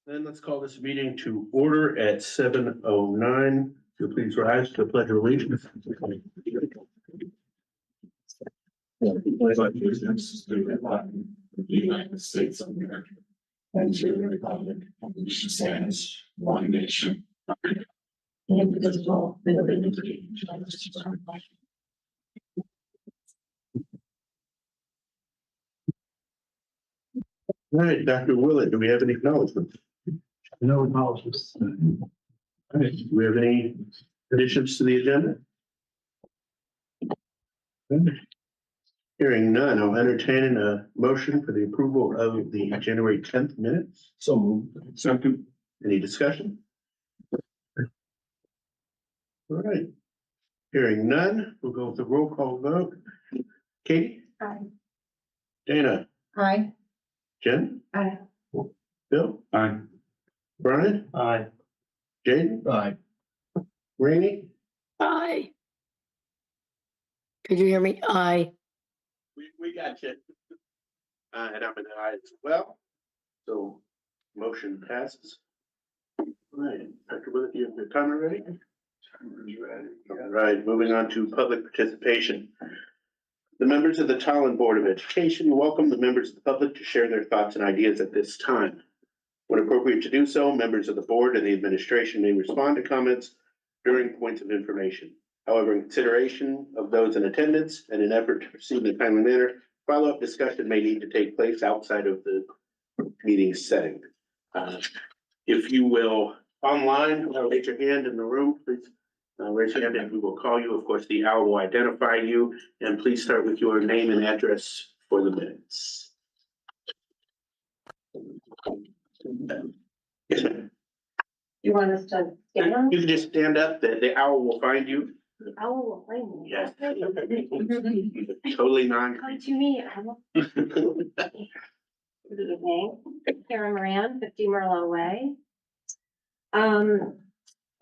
Then let's call this meeting to order at 7:09. So please rise to the pledge of allegiance. Allegiance to the flag of the United States of America and to the republic for which it stands, one nation, indivisible, with liberty and justice for all. All right, Dr. Willett, do we have any acknowledgements? No acknowledgements. All right, do we have any additions to the agenda? Hearing none, I'll entertain a motion for the approval of the January 10th minutes. So moved. Second. Any discussion? All right. Hearing none, we'll go with the roll call vote. Katie? Aye. Dana? Aye. Jen? Aye. Bill? Aye. Brian? Aye. Jaden? Aye. Rainey? Aye. Could you hear me? Aye. We got you. And I'm an aye as well. So motion passes. All right, Dr. Willett, you have your timer ready? Timer's ready. All right, moving on to public participation. The members of the Tolland Board of Education welcome the members of the public to share their thoughts and ideas at this time. When appropriate to do so, members of the board and the administration may respond to comments during points of information. However, in consideration of those in attendance and an effort to proceed in a timely manner, follow-up discussion may need to take place outside of the meeting setting. If you will, online, raise your hand in the room, please. Raise your hand and we will call you. Of course, the owl will identify you, and please start with your name and address for the minutes. Yes, ma'am. You want us to stand on? You can just stand up, the owl will find you. The owl will find me. Yes. Totally non. Come to me, owl. Good evening. Karen Moran, 50 Merlot Way.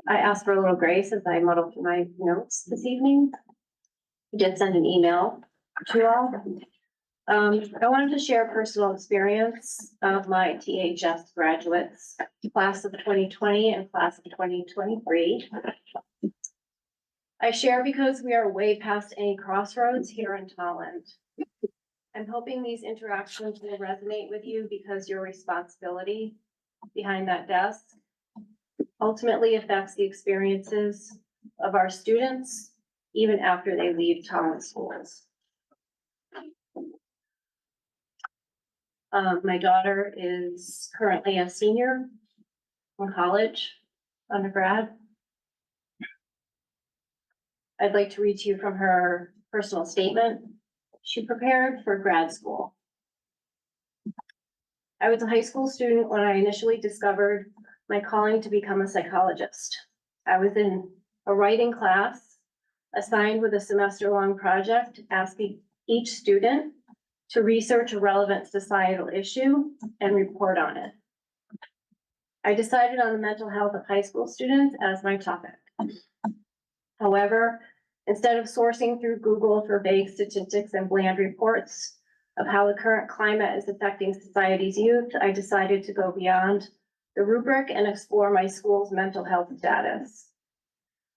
I asked for a little grace as I muddled through my notes this evening. I did send an email to you all. I wanted to share a personal experience of my THS graduates, class of 2020 and class of 2023. I share because we are way past any crossroads here in Tolland. I'm hoping these interactions will resonate with you because your responsibility behind that desk ultimately affects the experiences of our students even after they leave Tolland schools. My daughter is currently a senior in college, undergrad. I'd like to read to you from her personal statement she prepared for grad school. I was a high school student when I initially discovered my calling to become a psychologist. I was in a writing class assigned with a semester-long project asking each student to research a relevant societal issue and report on it. I decided on the mental health of high school students as my topic. However, instead of sourcing through Google for vague statistics and bland reports of how the current climate is affecting society's youth, I decided to go beyond the rubric and explore my school's mental health status.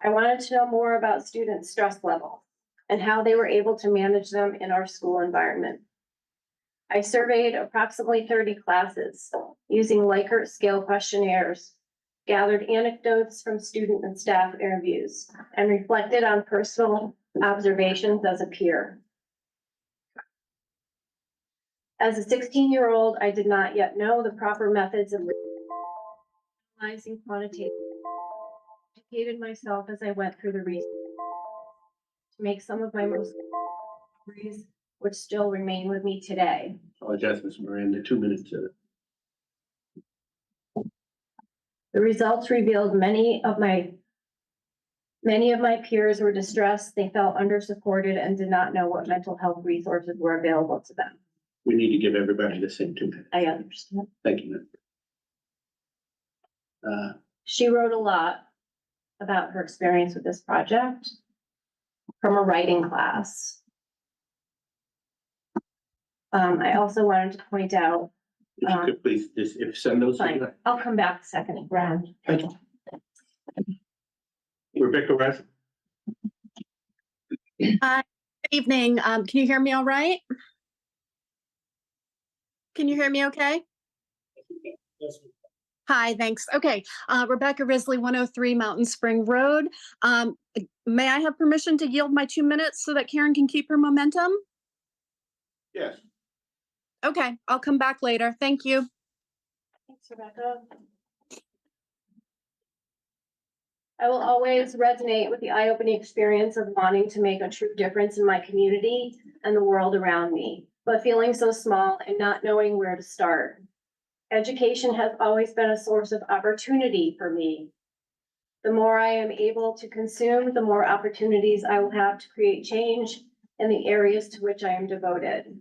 I wanted to know more about students' stress levels and how they were able to manage them in our school environment. I surveyed approximately 30 classes using Likert scale questionnaires, gathered anecdotes from student and staff interviews, and reflected on personal observations as a peer. As a 16-year-old, I did not yet know the proper methods of analyzing quantitative. I educated myself as I went through the research to make some of my most memories, which still remain with me today. Apologize, Ms. Miranda, 2 minutes. The results revealed many of my peers were distressed, they felt undersupported and did not know what mental health resources were available to them. We need to give everybody the same 2 minutes. I understand. Thank you, ma'am. She wrote a lot about her experience with this project from a writing class. I also wanted to point out If you could please just, if send those. Fine, I'll come back second round. Rebecca Rice. Hi, good evening. Can you hear me all right? Can you hear me okay? Hi, thanks. Okay, Rebecca Risley, 103 Mountain Spring Road. May I have permission to yield my 2 minutes so that Karen can keep her momentum? Yes. Okay, I'll come back later. Thank you. Thanks, Rebecca. I will always resonate with the eye-opening experience of wanting to make a true difference in my community and the world around me, but feeling so small and not knowing where to start. Education has always been a source of opportunity for me. The more I am able to consume, the more opportunities I will have to create change in the areas to which I am devoted.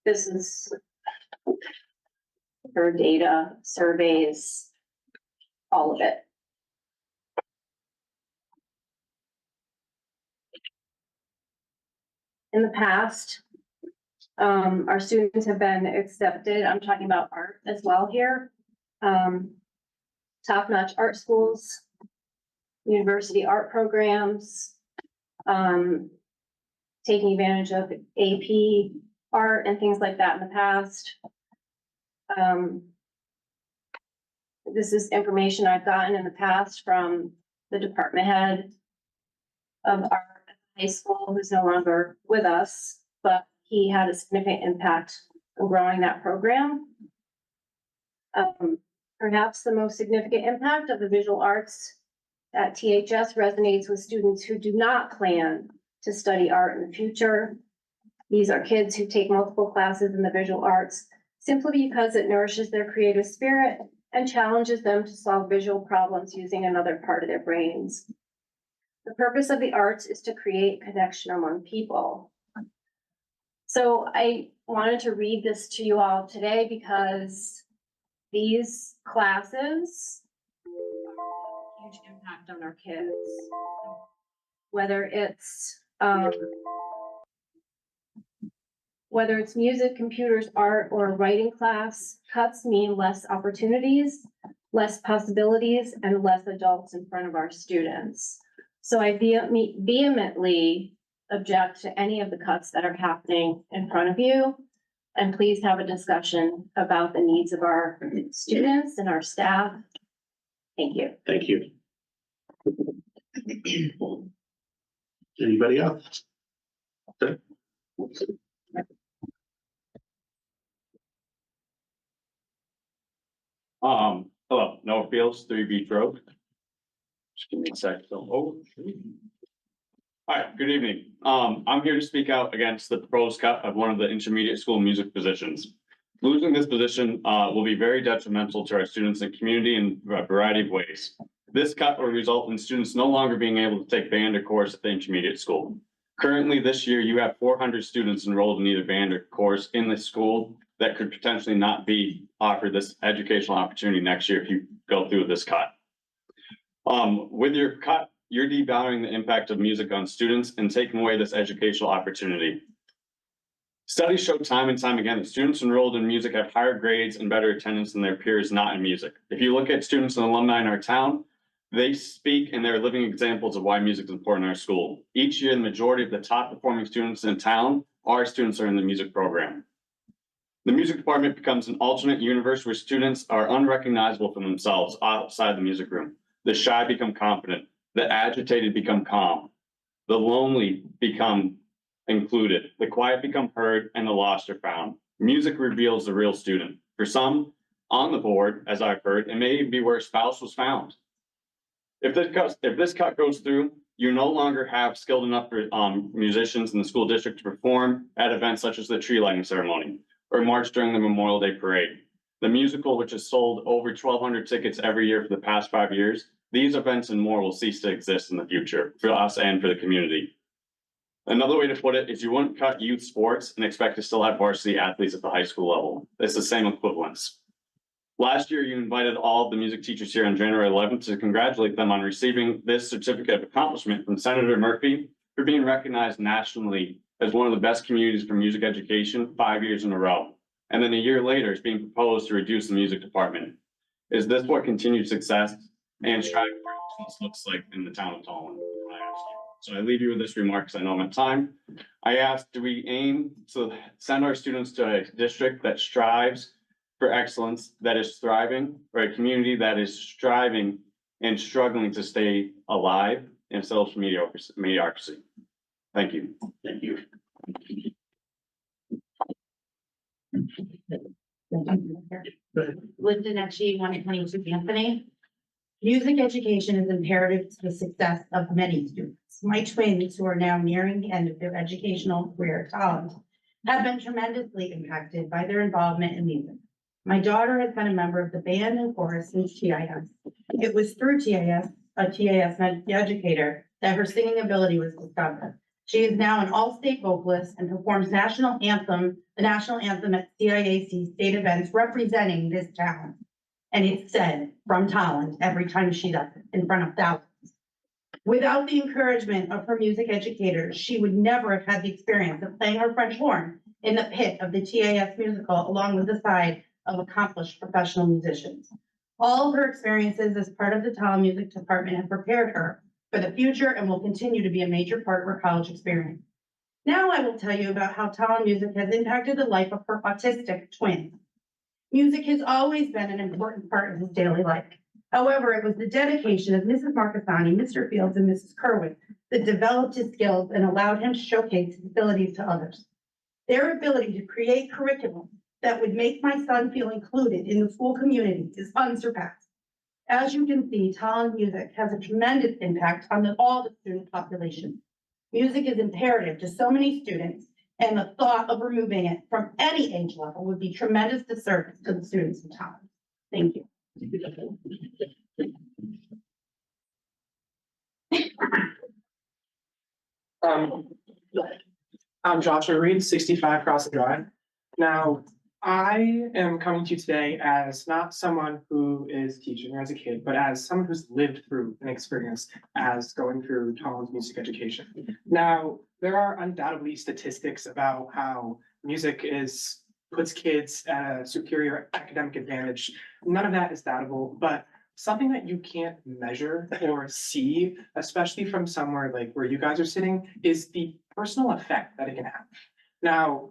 This is her data, surveys, all of it. In the past, our students have been accepted. I'm talking about art as well here. Top-notch art schools, university art programs, taking advantage of AP art and things like that in the past. This is information I've gotten in the past from the department head of our high school, who's no longer with us, but he had a significant impact on growing that program. Perhaps the most significant impact of the visual arts at THS resonates with students who do not plan to study art in the future. These are kids who take multiple classes in the visual arts simply because it nourishes their creative spirit and challenges them to solve visual problems using another part of their brains. The purpose of the arts is to create connection among people. So I wanted to read this to you all today because these classes have a huge impact on our kids. Whether it's music, computers, art, or a writing class, cuts mean less opportunities, less possibilities, and less adults in front of our students. So I vehemently object to any of the cuts that are happening in front of you. And please have a discussion about the needs of our students and our staff. Thank you. Thank you. Anybody else? Okay. Hello, Noah Fields, 3 Beach Road. Just give me a sec. All right, good evening. I'm here to speak out against the proposed cut of one of the intermediate school music positions. Losing this position will be very detrimental to our students and community in a variety of ways. This cut will result in students no longer being able to take band or chorus at the intermediate school. Currently, this year, you have 400 students enrolled in either band or chorus in this school that could potentially not be offered this educational opportunity next year if you go through this cut. With your cut, you're devaluing the impact of music on students and taking away this educational opportunity. Studies show time and time again that students enrolled in music have higher grades and better attendance than their peers not in music. If you look at students and alumni in our town, they speak and they're living examples of why music is important in our school. Each year, the majority of the top performing students in town, our students are in the music program. The music department becomes an alternate universe where students are unrecognizable from themselves outside the music room. The shy become confident, the agitated become calm, the lonely become included, the quiet become heard, and the lost are found. Music reveals the real student. For some on the board, as I've heard, it may even be where a spouse was found. If this cut goes through, you no longer have skilled enough musicians in the school district to perform at events such as the tree lighting ceremony or march during the Memorial Day parade. The musical, which has sold over 1,200 tickets every year for the past 5 years, these events and more will cease to exist in the future for us and for the community. Another way to put it is you wouldn't cut youth sports and expect to still have varsity athletes at the high school level. It's the same equivalence. Last year, you invited all of the music teachers here on January 11th to congratulate them on receiving this certificate of accomplishment from Senator Murphy for being recognized nationally as one of the best communities for music education 5 years in a row. And then a year later, it's being proposed to reduce the music department. Is this what continued success and striving for excellence looks like in the town of Tolland? I ask you. So I leave you with this remark because I know I'm at time. I asked, do we aim to send our students to a district that strives for excellence, that is thriving, or a community that is striving and struggling to stay alive in social mediocrity? Thank you. Thank you. Linda Netchie, 122 Anthony. Music education is imperative to the success of many students. My twins, who are now nearing the end of their educational career at Tolland, have been tremendously impacted by their involvement in music. My daughter has been a member of the band and chorus since TIS. It was through TIS, a TIS educator, that her singing ability was discovered. She is now an all-state vocalist and performs the national anthem at CIAC state events representing this town. And it's said from Tolland every time she does it in front of thousands. Without the encouragement of her music educators, she would never have had the experience of playing her French horn in the pit of the TIS musical along with the side of accomplished professional musicians. All of her experiences as part of the Tolland Music Department have prepared her for the future and will continue to be a major part of her college experience. Now I will tell you about how Tolland Music has impacted the life of her autistic twin. Music has always been an important part of his daily life. However, it was the dedication of Mrs. Marcassani, Mr. Fields, and Mrs. Kerwin that developed his skills and allowed him to showcase his abilities to others. Their ability to create curriculum that would make my son feel included in the school community is unsurpassed. As you can see, Tolland Music has a tremendous impact on all the student population. Music is imperative to so many students, and the thought of removing it from any age level would be tremendous disservice to the students in Tolland. Thank you. I'm Joshua Reed, 65 Crossing Drive. Now, I am coming to you today as not someone who is teaching or as a kid, but as someone who's lived through an experience as going through Tolland's music education. Now, there are undoubtedly statistics about how music puts kids at a superior academic advantage. None of that is doubtable, but something that you can't measure or see, especially from somewhere like where you guys are sitting, is the personal effect that it can have. Now,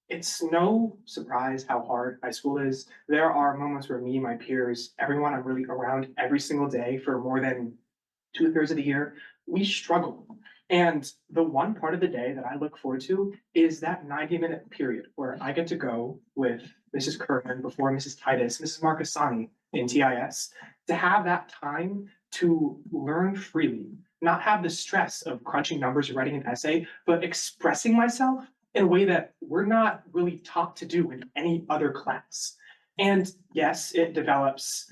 it's no surprise how hard high school is. There are moments where me, my peers, everyone I'm really around every single day for more than 2/3 of the year, we struggle. And the one part of the day that I look forward to is that 90-minute period where I get to go with Mrs. Kerman before Mrs. Titus, Mrs. Marcassani in TIS, to have that time to learn freely, not have the stress of crunching numbers or writing an essay, but expressing myself in a way that we're not really taught to do in any other class. And yes, it develops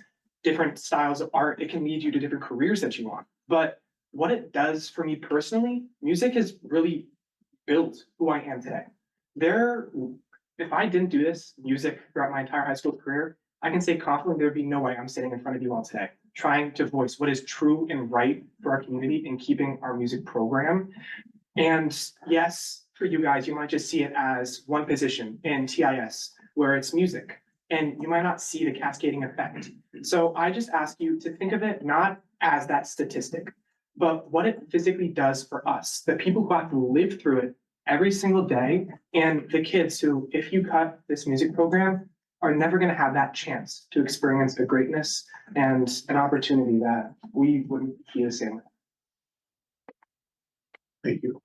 different styles of art. It can lead you to different careers that you want. But what it does for me personally, music has really built who I am today. If I didn't do this music throughout my entire high school career, I can say confidently there'd be no way I'm sitting in front of you all today, trying to voice what is true and right for our community and keeping our music program. And yes, for you guys, you might just see it as one position in TIS where it's music, and you might not see the cascading effect. So I just ask you to think of it not as that statistic, but what it physically does for us, the people who have to live through it every single day, and the kids who, if you cut this music program, are never going to have that chance to experience the greatness and an opportunity that we wouldn't be the same with. Thank you.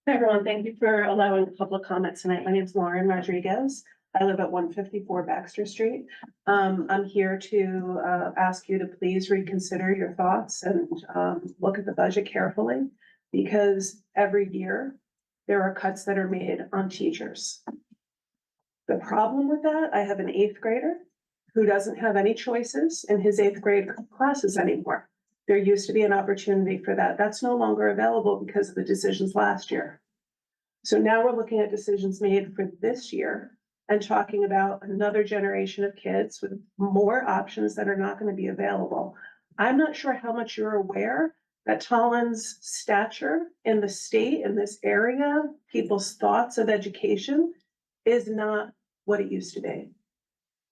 Hi, everyone. Thank you for allowing public comment tonight. My name is Lauren Rodriguez. I live at 154 Baxter Street. I'm here to ask you to please reconsider your thoughts and look at the budget carefully, because every year there are cuts that are made on teachers. The problem with that, I have an 8th grader who doesn't have any choices in his 8th grade classes anymore. There used to be an opportunity for that. That's no longer available because of the decisions last year. So now we're looking at decisions made for this year and talking about another generation of kids with more options that are not going to be available. I'm not sure how much you're aware that Tolland's stature in the state, in this area, people's thoughts of education is not what it used to be.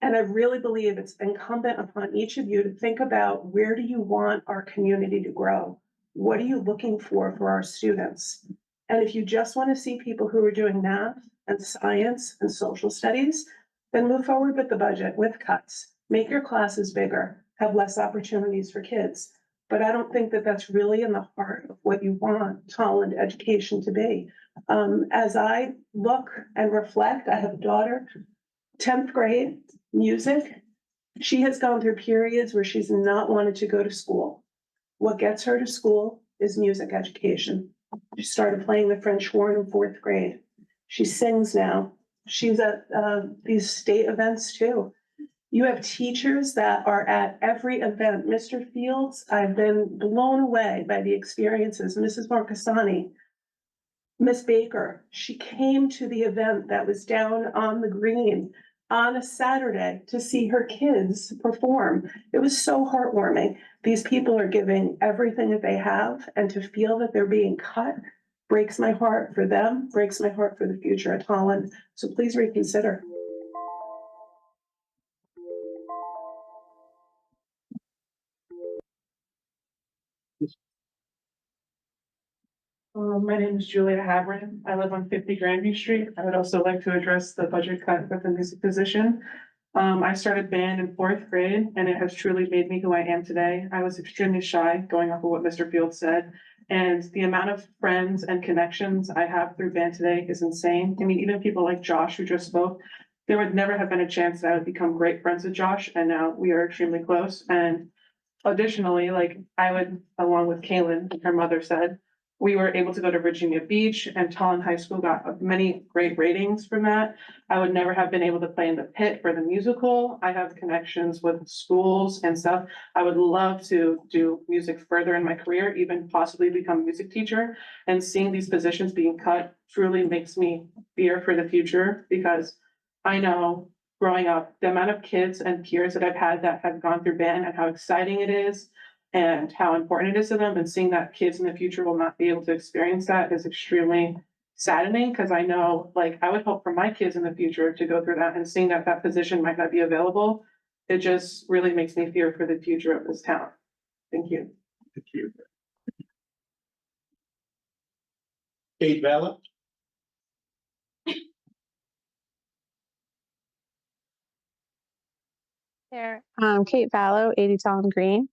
And I really believe it's incumbent upon each of you to think about, where do you want our community to grow? What are you looking for our students? And if you just want to see people who are doing math and science and social studies, then move forward with the budget with cuts. Make your classes bigger, have less opportunities for kids. But I don't think that that's really in the heart of what you want Tolland education to be. As I look and reflect, I have a daughter, 10th grade, music. She has gone through periods where she's not wanted to go to school. What gets her to school is music education. She started playing the French horn in 4th grade. She sings now. She's at these state events too. You have teachers that are at every event. Mr. Fields, I've been blown away by the experiences. Mrs. Marcassani, Miss Baker, she came to the event that was down on the green on a Saturday to see her kids perform. It was so heartwarming. These people are giving everything that they have, and to feel that they're being cut breaks my heart for them, breaks my heart for the future at Tolland. So please reconsider. My name is Julia Havron. I live on 50 Grandview Street. I would also like to address the budget cut with the music position. I started band in 4th grade, and it has truly made me who I am today. I was extremely shy, going off of what Mr. Fields said, and the amount of friends and connections I have through band today is insane. I mean, even people like Josh, who just spoke, there would never have been a chance that I would become great friends with Josh, and now we are extremely close. And additionally, like, I would, along with Kaylin, like her mother said, we were able to go to Virginia Beach, and Tolland High School got many great ratings from that. I would never have been able to play in the pit for the musical. I have connections with schools and stuff. I would love to do music further in my career, even possibly become a music teacher. And seeing these positions being cut truly makes me fear for the future, because I know growing up, the amount of kids and peers that I've had that have gone through band and how exciting it is and how important it is to them, and seeing that kids in the future will not be able to experience that is extremely saddening, because I know, like, I would hope for my kids in the future to go through that, and seeing that that position might not be available, it just really makes me fear for the future of this town. Thank you. Thank you. Kate Valla. There, Kate Vallow, 80 Tolland Green.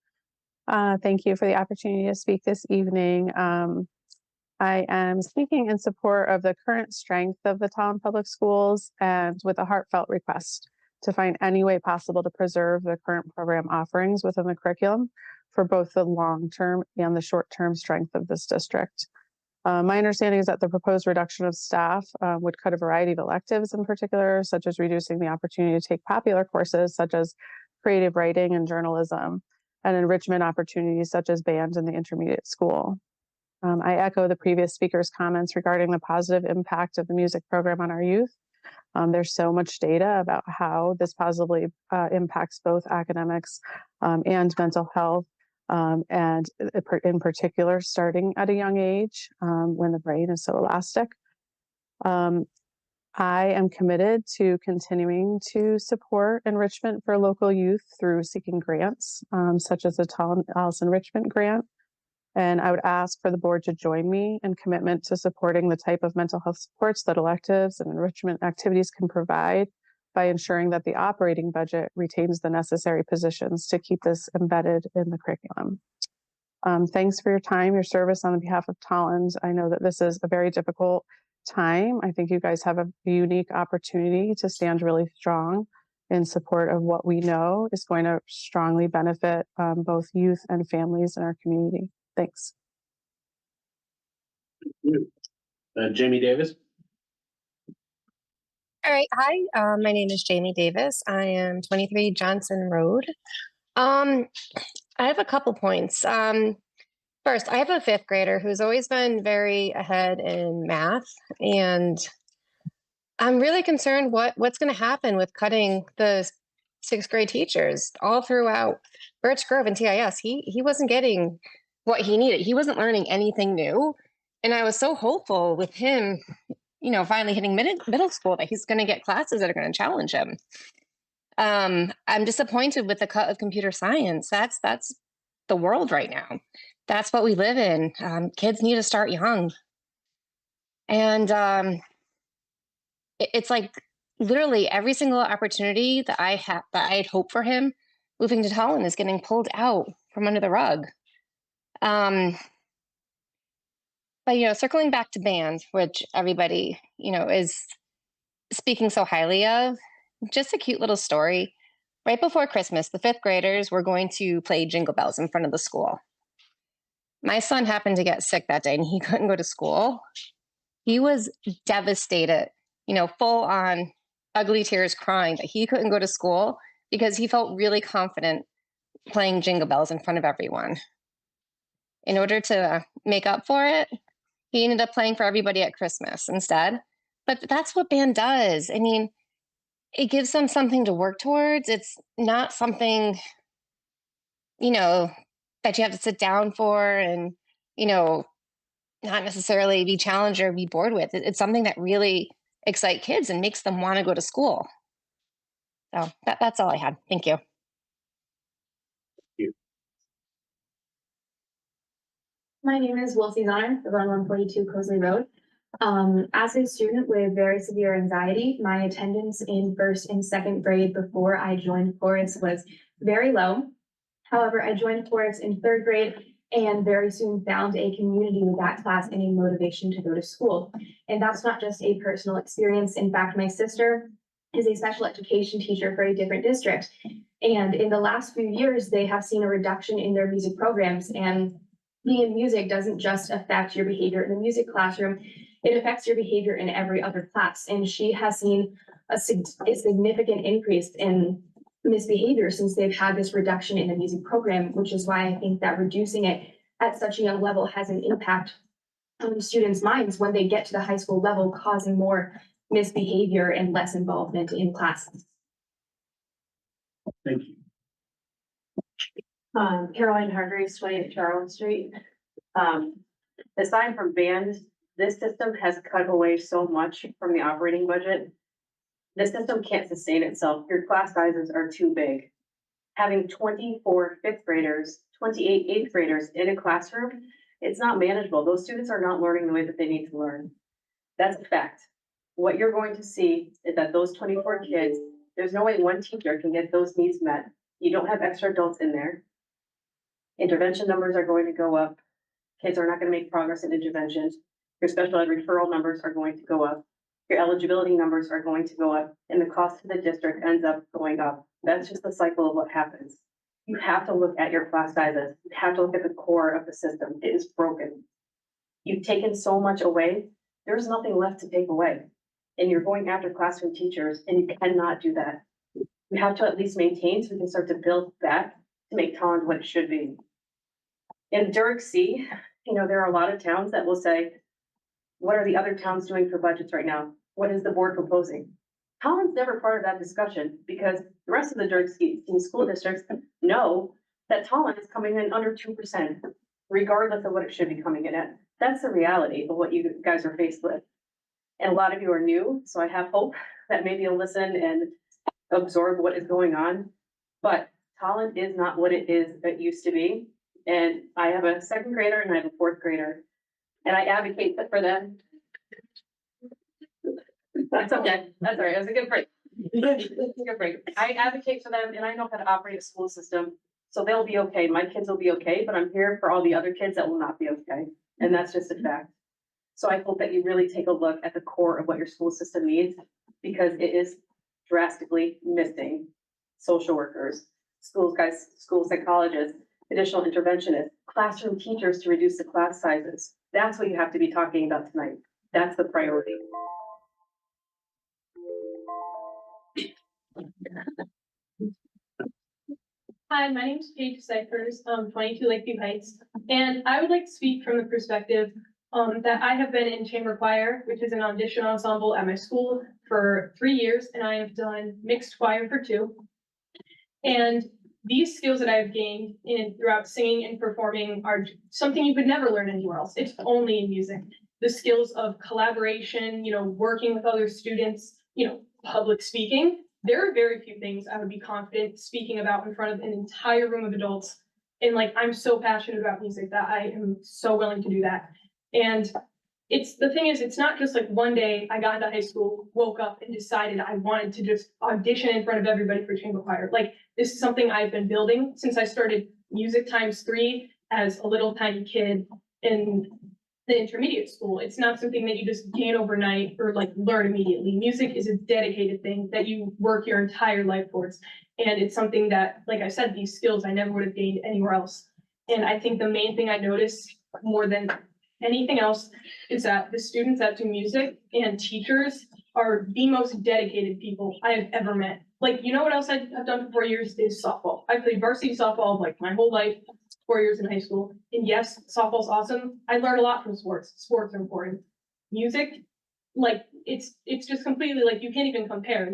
Thank you for the opportunity to speak this evening. I am speaking in support of the current strength of the Tolland Public Schools, and with a heartfelt request to find any way possible to preserve the current program offerings within the curriculum for both the long-term and the short-term strength of this district. My understanding is that the proposed reduction of staff would cut a variety of electives in particular, such as reducing the opportunity to take popular courses such as creative writing and journalism, and enrichment opportunities such as band in the intermediate school. I echo the previous speaker's comments regarding the positive impact of the music program on our youth. There's so much data about how this positively impacts both academics and mental health, and in particular, starting at a young age when the brain is so elastic. I am committed to continuing to support enrichment for local youth through seeking grants, such as the Tolland Alice Enrichment Grant. And I would ask for the board to join me in commitment to supporting the type of mental health supports that electives and enrichment activities can provide, by ensuring that the operating budget retains the necessary positions to keep this embedded in the curriculum. Thanks for your time, your service on behalf of Tolland. I know that this is a very difficult time. I think you guys have a unique opportunity to stand really strong in support of what we know is going to strongly benefit both youth and families in our community. Thanks. Jamie Davis. All right. Hi, my name is Jamie Davis. I am 23 Johnson Road. I have a couple points. First, I have a 5th grader who's always been very ahead in math, and I'm really concerned what's going to happen with cutting the 6th grade teachers all throughout Birch Grove and TIS. He wasn't getting what he needed. He wasn't learning anything new. And I was so hopeful with him, finally hitting middle school that he's going to get classes that are going to challenge him. I'm disappointed with the cut of computer science. That's the world right now. That's what we live in. Kids need to start young. And it's like literally every single opportunity that I had hoped for him moving to Tolland is getting pulled out from under the rug. But circling back to band, which everybody, is speaking so highly of, just a cute little story. Right before Christmas, the 5th graders were going to play Jingle Bells in front of the school. My son happened to get sick that day and he couldn't go to school. He was devastated, full on ugly tears, crying that he couldn't go to school because he felt really confident playing Jingle Bells in front of everyone. In order to make up for it, he ended up playing for everybody at Christmas instead. But that's what band does. I mean, it gives them something to work towards. It's not something, that you have to sit down for and, not necessarily be challenged or be bored with. It's something that really excites kids and makes them want to go to school. So that's all I had. Thank you. My name is Wilcie Zonner, I live on 142 Cosley Road. As a student with very severe anxiety, my attendance in 1st and 2nd grade before I joined Forest was very low. However, I joined Forest in 3rd grade and very soon found a community with that class and a motivation to go to school. And that's not just a personal experience. In fact, my sister is a special education teacher for a different district. And in the last few years, they have seen a reduction in their music programs. And being in music doesn't just affect your behavior in the music classroom, it affects your behavior in every other class. And she has seen a significant increase in misbehavior since they've had this reduction in the music program, which is why I think that reducing it at such a young level has an impact on students' minds when they get to the high school level, causing more misbehavior and less involvement in classes. Thank you. Caroline Hargreaves, 28 Charles Street. Aside from band, this system has cut away so much from the operating budget. The system can't sustain itself. Your class sizes are too big. Having 24 5th graders, 28 8th graders in a classroom, it's not manageable. Those students are not learning the way that they need to learn. That's a fact. What you're going to see is that those 24 kids, there's no way one teacher can get those needs met. You don't have extra adults in there. Intervention numbers are going to go up. Kids are not going to make progress in interventions. Your special ed referral numbers are going to go up. Your eligibility numbers are going to go up, and the cost to the district ends up going up. That's just the cycle of what happens. You have to look at your class sizes. You have to look at the core of the system. It is broken. You've taken so much away. There's nothing left to take away. And you're going after classroom teachers, and you cannot do that. You have to at least maintain so we can start to build back to make Tolland what it should be. In Durham C, there are a lot of towns that will say, what are the other towns doing for budgets right now? What is the board proposing? Tolland's never part of that discussion because the rest of the Durham C school districts know that Tolland is coming in under 2%, regardless of what it should be coming in at. That's the reality of what you guys are faced with. And a lot of you are new, so I have hope that maybe you'll listen and absorb what is going on. But Tolland is not what it used to be. And I have a 2nd grader and I have a 4th grader. And I advocate for them. That's okay. That's all right. It was a good break. It's a good break. I advocate for them and I know how to operate a school system. So they'll be okay. My kids will be okay, but I'm here for all the other kids that will not be okay. And that's just a fact. So I hope that you really take a look at the core of what your school system needs, because it is drastically missing social workers, school psychologists, additional interventionists, classroom teachers to reduce the class sizes. That's what you have to be talking about tonight. That's the priority. Hi, my name is Paige Cyphers, 22 Lakeview Heights, and I would like to speak from the perspective that I have been in chamber choir, which is an audition ensemble at my school for 3 years, and I have done mixed choir for 2. And these skills that I've gained in throughout singing and performing are something you could never learn anywhere else. It's only in music. The skills of collaboration, working with other students, public speaking. There are very few things I would be confident speaking about in front of an entire room of adults. And I'm so passionate about music that I am so willing to do that. And it's not just one day I got into high school, woke up and decided I wanted to just audition in front of everybody for chamber choir. This is something I've been building since I started Music ×3 as a little tiny kid in the intermediate school. It's not something that you just gain overnight or learn immediately. Music is a dedicated thing that you work your entire life towards. And it's something that, like I said, these skills I never would have gained anywhere else. And I think the main thing I noticed more than anything else is that the students that do music and teachers are the most dedicated people I have ever met. What else I've done for 4 years is softball. I played varsity softball my whole life, 4 years in high school. And yes, softball's awesome. I learned a lot from sports. Sports are important. Music, it's just completely you can't even compare.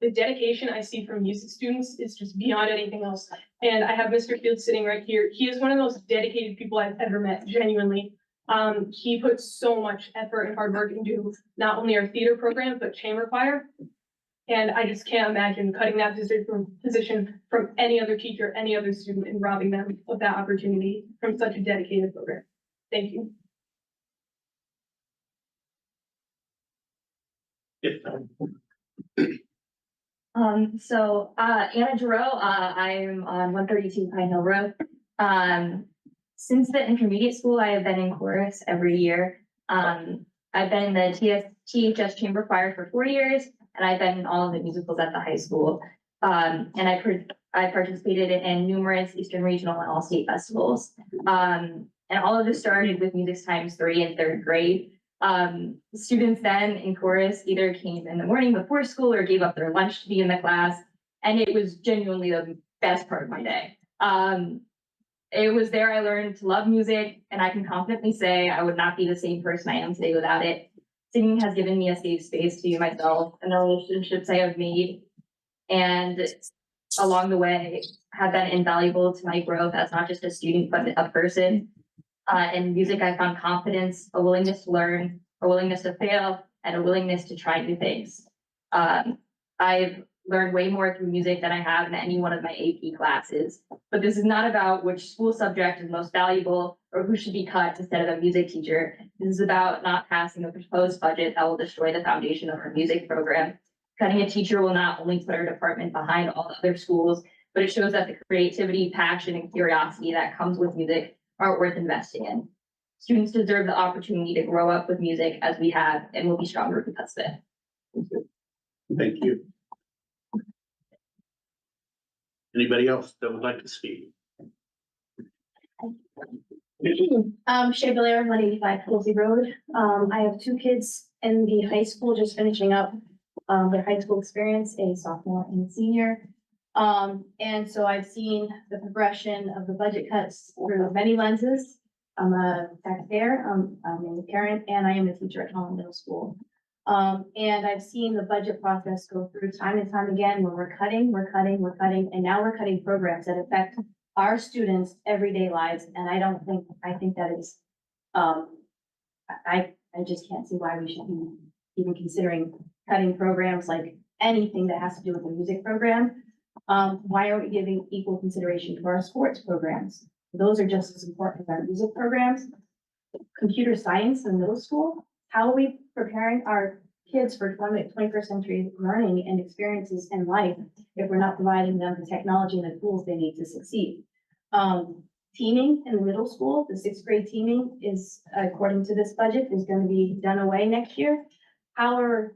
The dedication I see from music students is just beyond anything else. And I have Mr. Fields sitting right here. He is one of the most dedicated people I've ever met, genuinely. He puts so much effort and hard work into not only our theater program, but chamber choir. And I just can't imagine cutting that position from any other teacher, any other student, and robbing them of that opportunity from such a dedicated program. Thank you. Anna Giroux, I'm on 132 Pine Hill Road. Since the intermediate school, I have been in chorus every year. I've been in the THS chamber choir for 4 years, and I've been in all of the musicals at the high school. And I participated in numerous Eastern Regional and all-state festivals. And all of this started with Music ×3 in 3rd grade. Students then in chorus either came in the morning before school or gave up their lunch to be in the class. And it was genuinely the best part of my day. It was there I learned to love music, and I can confidently say I would not be the same person I am today without it. Singing has given me a safe space to be myself, and the relationships I have made and along the way have been invaluable to my growth as not just a student, but a person. In music, I found confidence, a willingness to learn, a willingness to fail, and a willingness to try new things. I've learned way more through music than I have in any one of my AP classes. But this is not about which school subject is most valuable or who should be cut instead of a music teacher. This is about not passing a proposed budget that will destroy the foundation of our music program. Cutting a teacher will not only put our department behind all the other schools, but it shows that the creativity, passion, and curiosity that comes with music are worth investing in. Students deserve the opportunity to grow up with music as we have, and will be stronger because of it. Thank you. Thank you. Anybody else that would like to speak? Shay Belair, 185 Halsey Road. I have 2 kids in the high school, just finishing up their high school experience, a sophomore and a senior. And so I've seen the progression of the budget cuts through many lenses. I'm a taxpayer, I'm a parent, and I am a teacher at Tolland Middle School. And I've seen the budget process go through time and time again where we're cutting, and now we're cutting programs that affect our students' everyday lives. And I think that is, I just can't see why we should be even considering cutting programs like anything that has to do with the music program. Why aren't we giving equal consideration to our sports programs? Those are just as important as our music programs. Computer science in middle school, how are we preparing our kids for 21st century learning and experiences in life if we're not providing them the technology and the tools they need to succeed? Teaming in the middle school, the 6th grade teaming is, according to this budget, is going to be done away next year. How are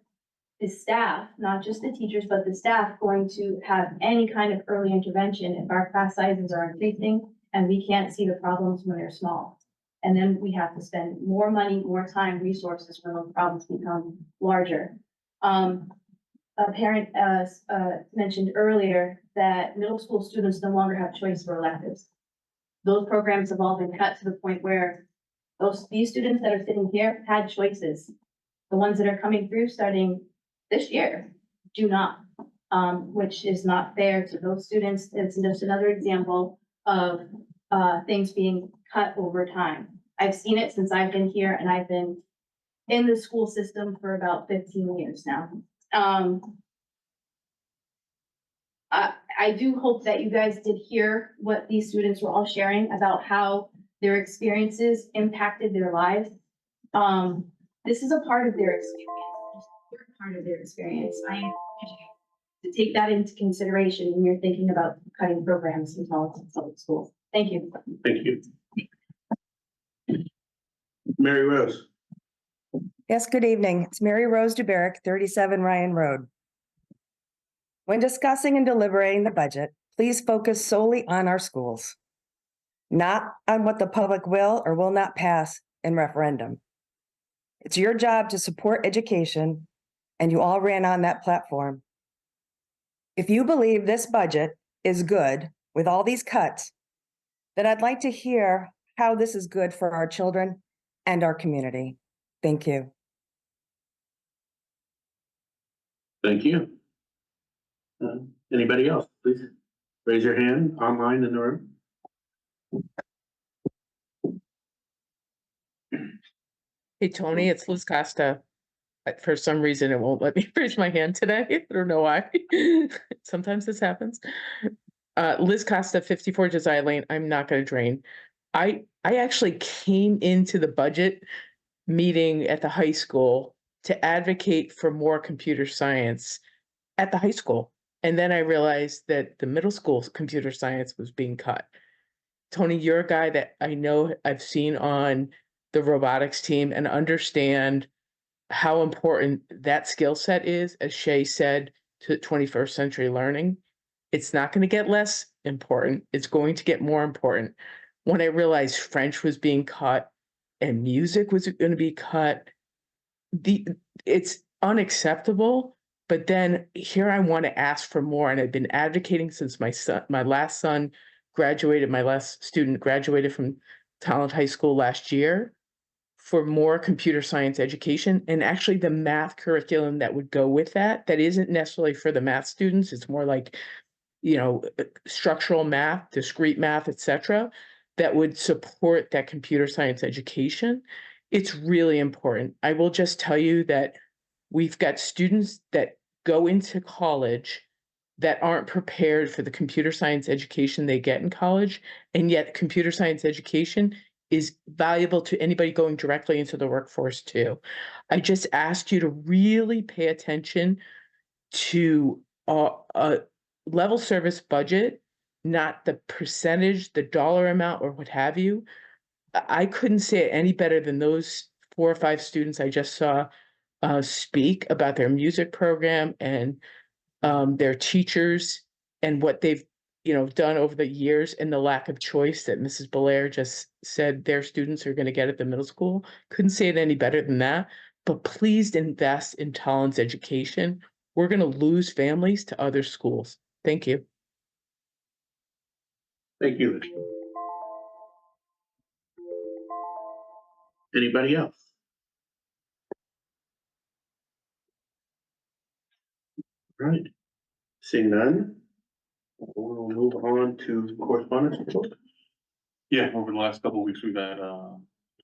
the staff, not just the teachers, but the staff going to have any kind of early intervention if our class sizes are increasing and we can't see the problems when they're small? And then we have to spend more money, more time, resources when those problems become larger. A parent mentioned earlier that middle school students no longer have choice for electives. Those programs have all been cut to the point where these students that are sitting here had choices. The ones that are coming through starting this year do not. which is not fair to those students. It's just another example of things being cut over time. I've seen it since I've been here, and I've been in the school system for about 15 years now. I do hope that you guys did hear what these students were all sharing about how their experiences impacted their lives. This is a part of their experience, part of their experience. I encourage you to take that into consideration when you're thinking about cutting programs in Tolland Public Schools. Thank you. Thank you. Mary Rose. Yes, good evening. It's Mary Rose DeBerrick, 37 Ryan Road. When discussing and deliberating the budget, please focus solely on our schools, not on what the public will or will not pass in referendum. It's your job to support education, and you all ran on that platform. If you believe this budget is good with all these cuts, then I'd like to hear how this is good for our children and our community. Thank you. Thank you. Anybody else, please raise your hand online in the room. Hey, Tony, it's Liz Costa. For some reason, it won't let me raise my hand today. I don't know why. Sometimes this happens. Liz Costa, 54 Josiah Lane. I'm not going to drain. I actually came into the budget meeting at the high school to advocate for more computer science at the high school. And then I realized that the middle school computer science was being cut. Tony, you're a guy that I know I've seen on the robotics team and understand how important that skill set is, as Shay said, to 21st century learning. It's not going to get less important. It's going to get more important. When I realized French was being cut and music was going to be cut, it's unacceptable. But then here I want to ask for more, and I've been advocating since my last student graduated from Tolland High School last year, for more computer science education, and actually the math curriculum that would go with that isn't necessarily for the math students. It's more like, structural math, discrete math, etc., that would support that computer science education. It's really important. I will just tell you that we've got students that go into college that aren't prepared for the computer science education they get in college, and yet computer science education is valuable to anybody going directly into the workforce too. I just asked you to really pay attention to a level service budget, not the percentage, the dollar amount, or what have you. I couldn't say it any better than those 4 or 5 students I just saw speak about their music program and their teachers and what they've done over the years, and the lack of choice that Mrs. Belair just said their students are going to get at the middle school. Couldn't say it any better than that. But please invest in Tolland's education. We're going to lose families to other schools. Thank you. Thank you. Anybody else? Right. Seeing none, we'll move on to correspondence. Yeah, over the last couple of weeks, we've had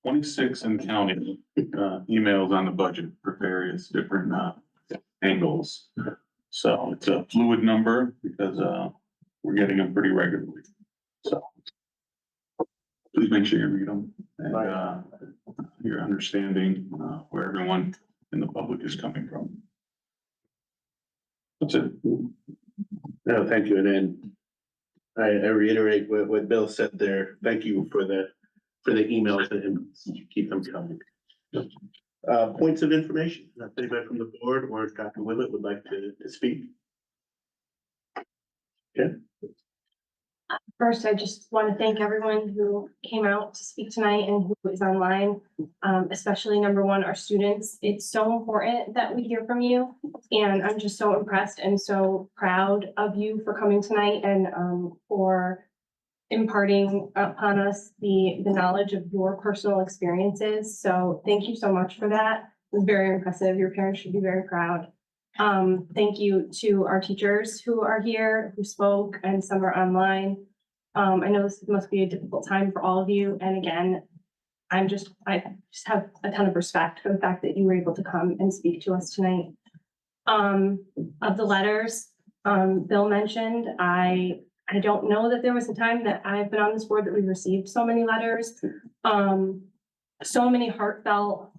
26 and counting emails on the budget for various different angles. So it's a fluid number because we're getting them pretty regularly. So please make sure you read them and you're understanding where everyone in the public is coming from. That's it. No, thank you. And then I reiterate what Bill said there. Thank you for the emails and keep them coming. Points of information. If anybody from the board or Dr. Willett would like to speak. Okay. First, I just want to thank everyone who came out to speak tonight and who is online, especially number one, our students. It's so important that we hear from you, and I'm just so impressed and so proud of you for coming tonight and for imparting upon us the knowledge of your personal experiences. So thank you so much for that. It was very impressive. Your parents should be very proud. Thank you to our teachers who are here, who spoke, and some are online. I know this must be a difficult time for all of you, and again, I just have a ton of respect for the fact that you were able to come and speak to us tonight. Of the letters, Bill mentioned, I don't know that there was a time that I've been on this board that we received so many letters. So many heartfelt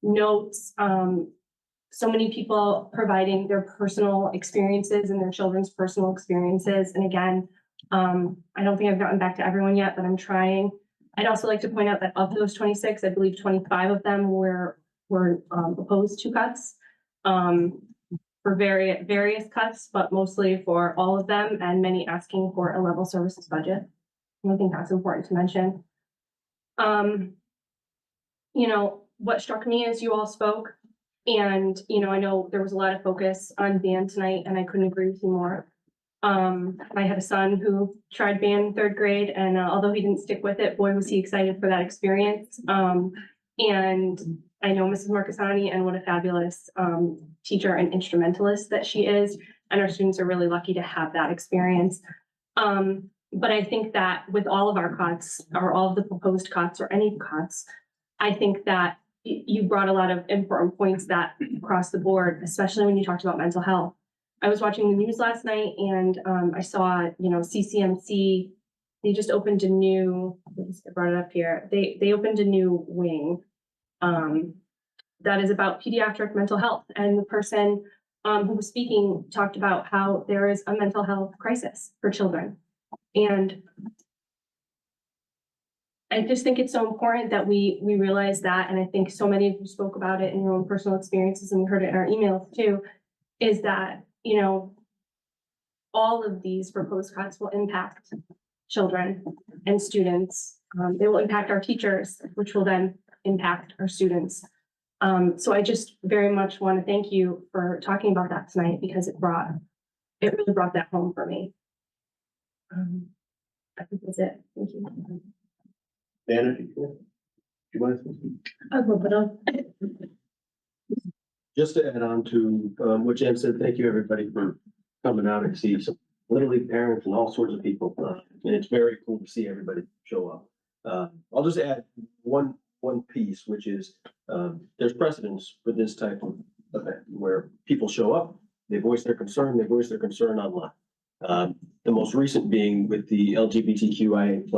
notes, so many people providing their personal experiences and their children's personal experiences. And again, I don't think I've gotten back to everyone yet, but I'm trying. I'd also like to point out that of those 26, I believe 25 of them were opposed to cuts, for various cuts, but mostly for all of them, and many asking for a level services budget. And I think that's important to mention. You know, what struck me as you all spoke, and, you know, I know there was a lot of focus on band tonight, and I couldn't agree with you more. I had a son who tried band in 3rd grade, and although he didn't stick with it, boy, was he excited for that experience. And I know Mrs. Marcassani, and what a fabulous teacher and instrumentalist that she is. And our students are really lucky to have that experience. But I think that with all of our cuts, or all of the proposed cuts, or any cuts, I think that you brought a lot of important points that across the board, especially when you talked about mental health. I was watching the news last night, and I saw, you know, CCMC, they just opened a new, I brought it up here, they opened a new wing that is about pediatric mental health. And the person who was speaking talked about how there is a mental health crisis for children. And I just think it's so important that we realize that, and I think so many of you spoke about it in your own personal experiences, and we heard it in our emails too, is that, you know, all of these proposed cuts will impact children and students. They will impact our teachers, which will then impact our students. So I just very much want to thank you for talking about that tonight, because it really brought that home for me. I think that's it. Thank you. Dan, if you want to? I'll move it on. Just to add on to what Jen said, thank you everybody for coming out and see some Little League parents and all sorts of people. And it's very cool to see everybody show up. I'll just add one piece, which is there's precedence for this type of event where people show up, they voice their concern online. The most recent being with the LGBTQIA+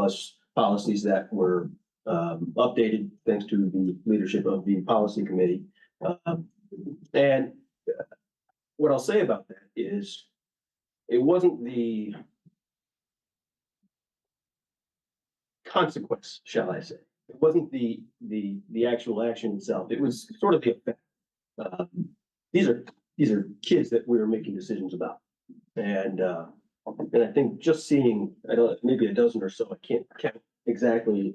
policies that were updated thanks to the leadership of the policy committee. And what I'll say about that is it wasn't the consequence, shall I say. It wasn't the actual action itself. It was sort of the effect. These are kids that we were making decisions about. And I think just seeing, maybe a dozen or so, I can't count exactly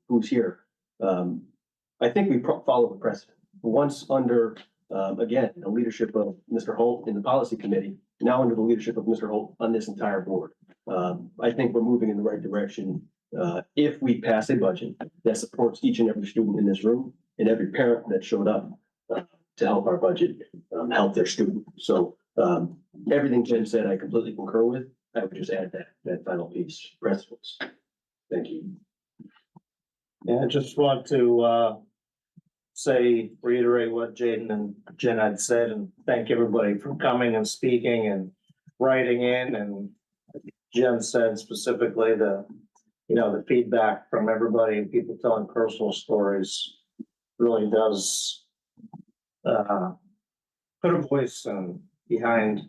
who's here. I think we follow the precedent. Once under, again, the leadership of Mr. Holt in the policy committee, now under the leadership of Mr. Holt on this entire board. I think we're moving in the right direction. If we pass a budget that supports each and every student in this room and every parent that showed up to help our budget help their student. So everything Jen said, I completely concur with. I would just add that final piece, principles. Thank you. Yeah, I just want to reiterate what Jaden and Jen had said, and thank everybody for coming and speaking and writing in. And Jen said specifically the feedback from everybody and people telling personal stories really does put a voice behind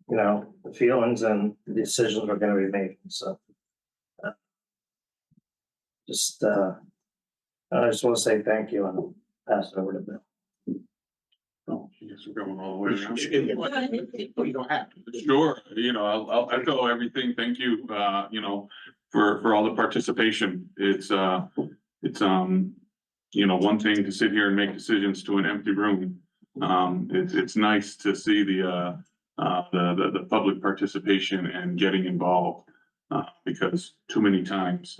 the feelings and the decisions we're going to be making. So I just want to say thank you and pass it over to Bill. Oh, yes, we're going all the way around. You don't have to. Sure, I'll echo everything. Thank you, for all the participation. It's one thing to sit here and make decisions to an empty room. It's nice to see the public participation and getting involved, because too many times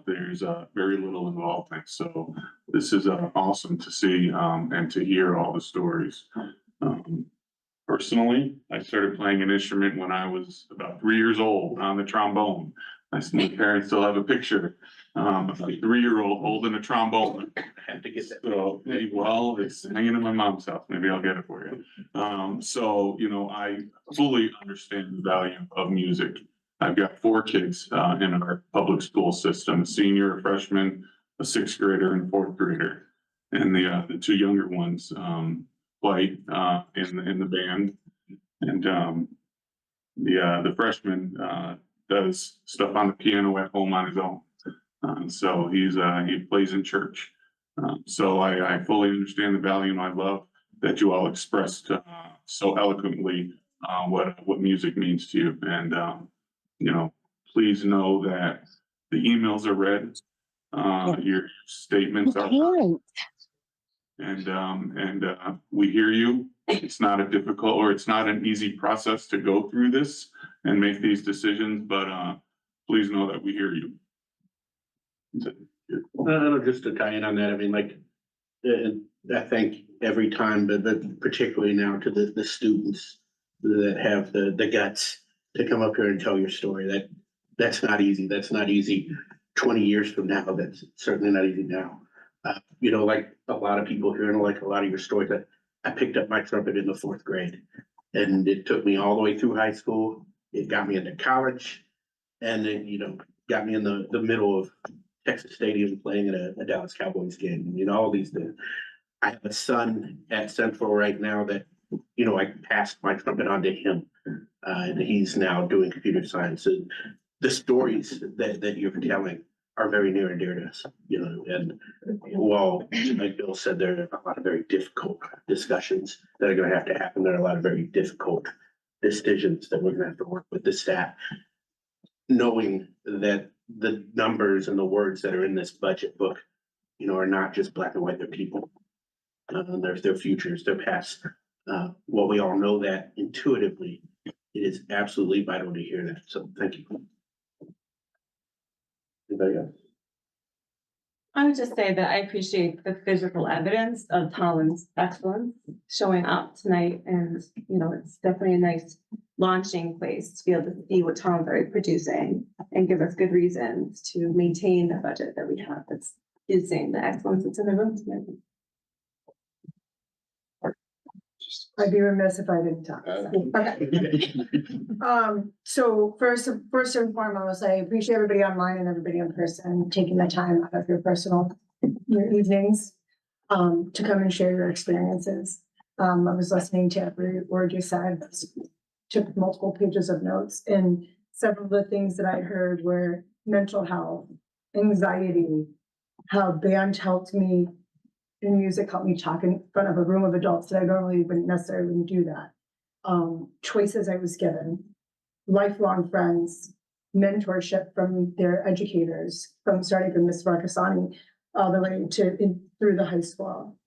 there's very little involvement. So this is awesome to see and to hear all the stories. Personally, I started playing an instrument when I was about 3 years old on the trombone. My parents still have a picture, of a 3-year-old holding a trombone. I had to get that. So, well, it's hanging in my mom's house. Maybe I'll get it for you. So, you know, I fully understand the value of music. I've got 4 kids, in our public school system, a senior, a freshman, a 6th grader and a 4th grader. And the 2 younger ones, play, in the band. And, the freshman, does stuff on the piano at home on his own. So he plays in church. So I fully understand the value and I love that you all expressed, so eloquently, what music means to you. And, you know, please know that the emails are read, your statements are, and we hear you. It's not a difficult, or it's not an easy process to go through this and make these decisions, but please know that we hear you. Just to tie in on that, I mean, like, I think every time, but particularly now to the students that have the guts to come up here and tell your story, that's not easy. That's not easy 20 years from now. That's certainly not easy now. You know, like a lot of people here and like a lot of your stories, that I picked up my trumpet in the 4th grade and it took me all the way through high school. It got me into college and then, you know, got me in the middle of Texas Stadium playing at a Dallas Cowboys game, you know, all these things. I have a son at Central right now that, you know, I passed my trumpet on to him. And he's now doing computer science. And the stories that you're telling are very near and dear to us, you know, and while, like Bill said, there are a lot of very difficult discussions that are gonna have to happen. There are a lot of very difficult decisions that we're gonna have to work with the staff. Knowing that the numbers and the words that are in this budget book, you know, are not just black and white, they're people. There's their futures, their past. Well, we all know that intuitively. It is absolutely vital to hear that. So thank you. Anybody else? I would just say that I appreciate the physical evidence of Tolland's excellence showing up tonight. And, you know, it's definitely a nice launching place to be able to see what Tolland's are producing and give us good reasons to maintain the budget that we have that's using the excellence that's in the room tonight. I'd be remiss if I didn't talk. So first and foremost, I appreciate everybody online and everybody in person taking the time out of your evenings to come and share your experiences. I was listening to every word you said, took multiple pages of notes, and several of the things that I heard were mental health, anxiety, how band helped me. And music helped me talk in front of a room of adults that I normally wouldn't necessarily do that. Choices I was given, lifelong friends, mentorship from their educators, starting from Miss Marcasani all the way through the high school.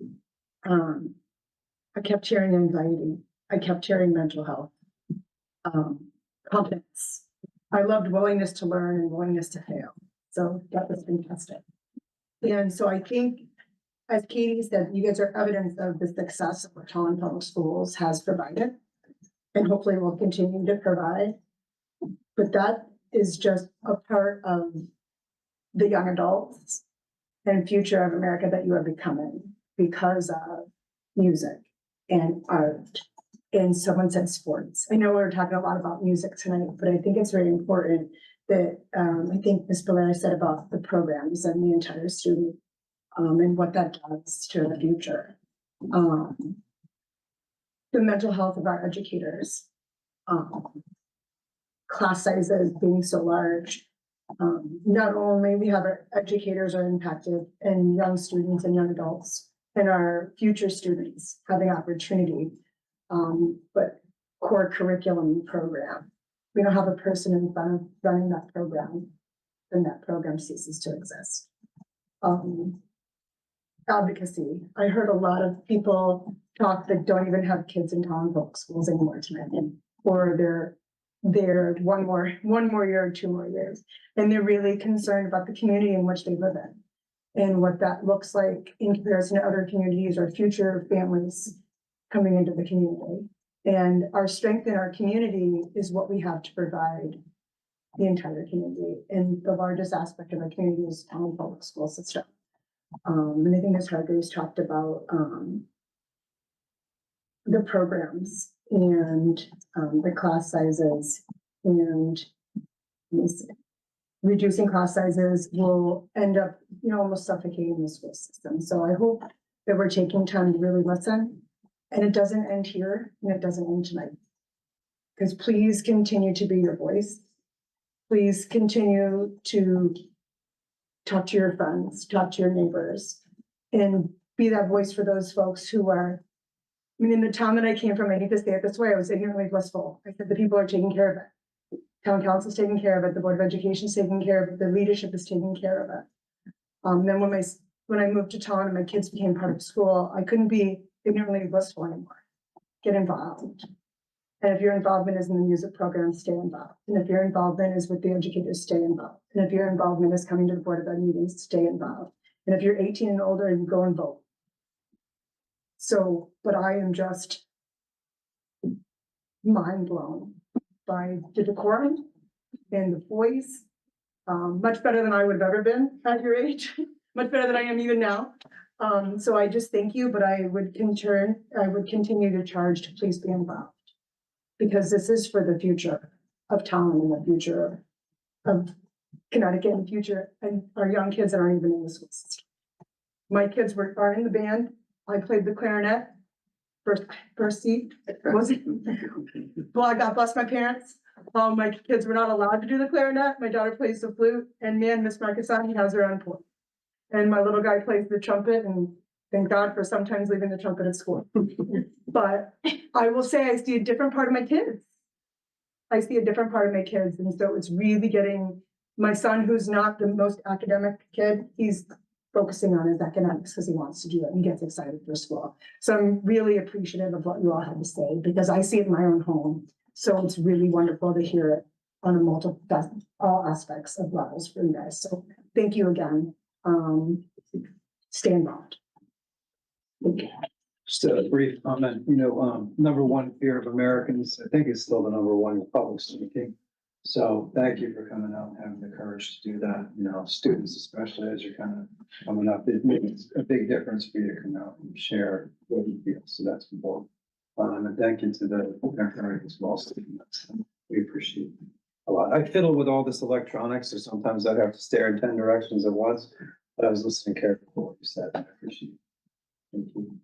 I kept hearing anxiety. I kept hearing mental health, confidence. I loved willingness to learn and willingness to fail. So that was fantastic. And so I think, as Katie said, you guys are evidence of the success of what Tolland Public Schools has provided and hopefully will continue to provide. But that is just a part of the young adults and future of America that you are becoming because of music and art. And someone said sports. I know we're talking a lot about music tonight, but I think it's very important that I think Ms. Belair said about the programs and the entire student and what that does to the future. The mental health of our educators, class sizes being so large. Not only we have our educators are impacted and young students and young adults and our future students having opportunity, but core curriculum program. We don't have a person in front of running that program, then that program ceases to exist. Advocacy. I heard a lot of people talk that don't even have kids in Tolland Public Schools anymore tonight, or they're one more year or 2 more years, and they're really concerned about the community in which they live in and what that looks like in comparison to other communities or future families coming into the community. And our strength in our community is what we have to provide the entire community. And the largest aspect of our community is Tolland public school system. And I think Ms. Hargreaves talked about, the programs and, the class sizes and reducing class sizes will end up, almost suffocating the school system. So I hope that we're taking time to really listen, and it doesn't end here, and it doesn't end tonight. Because please continue to be your voice. Please continue to talk to your friends, talk to your neighbors, and be that voice for those folks who are, in the town that I came from, I hate to say it this way, I was ignorantly blissful. I said the people are taking care of it. Town council's taking care of it, the Board of Education is taking care of it, the leadership is taking care of it. Then when I moved to town and my kids became part of school, I couldn't be ignorantly blissful anymore. Get involved. And if your involvement is in the music program, stay involved. And if your involvement is with the educators, stay involved. And if your involvement is coming to the Board of Ed meetings, stay involved. And if you're 18 and older, you go and vote. So, but I am just mind blown by the decorum and the voice. Much better than I would have ever been at your age, much better than I am even now. So I just thank you, but I would continue to charge to please be involved. Because this is for the future of town and the future of Connecticut and the future, and our young kids that aren't even in the school system. My kids are in the band. I played the clarinet, first seat. Well, God bless my parents. My kids were not allowed to do the clarinet. My daughter plays the flute, and man, Miss Marcassani has her on point. And my little guy plays the trumpet, and thank God for sometimes leaving the trumpet at school. But I will say I see a different part of my kids. I see a different part of my kids, and so it's really getting my son, who's not the most academic kid, he's focusing on his academics because he wants to do it and gets excited for school. So I'm really appreciative of what you all have to say because I see it in my own home. So it's really wonderful to hear it on a multiple, all aspects of levels for you guys. So thank you again. Stay involved. Just a brief comment, number one fear of Americans, I think is still the number one public speaking. So thank you for coming out and having the courage to do that, students, especially as you're kind of coming up, it makes a big difference for you to come out and share what you feel, so that's important. And thank you to the parent as well, students. We appreciate it a lot. I fiddle with all this electronics, so sometimes I'd have to stare in 10 directions at once, but I was listening carefully to what you said, I appreciate it. Thank you.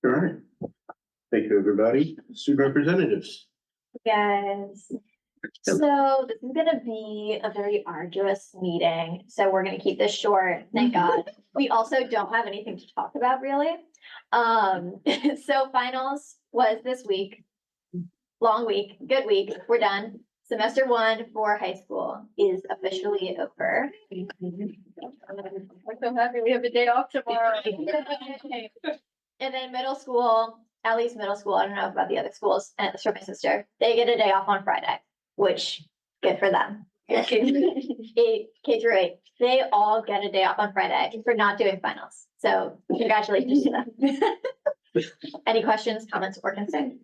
All right. Thank you, everybody. Student representatives. Guys, so this is gonna be a very arduous meeting, so we're gonna keep this short, thank God. We also don't have anything to talk about really. So finals was this week. Long week, good week, we're done. Semester 1 for high school is officially over. We're so happy we have a day off tomorrow. And then middle school, at least middle school, I don't know about the other schools, and it's for my sister, they get a day off on Friday, which, good for them. K through 8, they all get a day off on Friday for not doing finals, so congratulations to them. Any questions, comments, or concerns?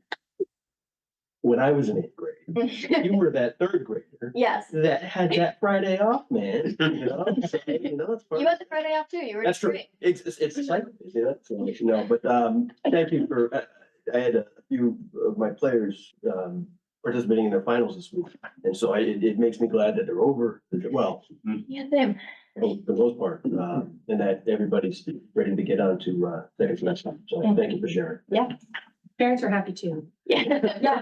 When I was in 8th grade, you were that 3rd grader. Yes. That had that Friday off, man. You had the Friday off too, you were. That's true. It's exciting. That's but thank you for. I had a few of my players participating in their finals this week, and so it makes me glad that they're over. Well, Yeah, them. for the most part, and that everybody's ready to get on to second semester. So thank you for sharing. Yeah. Parents are happy too. Yeah.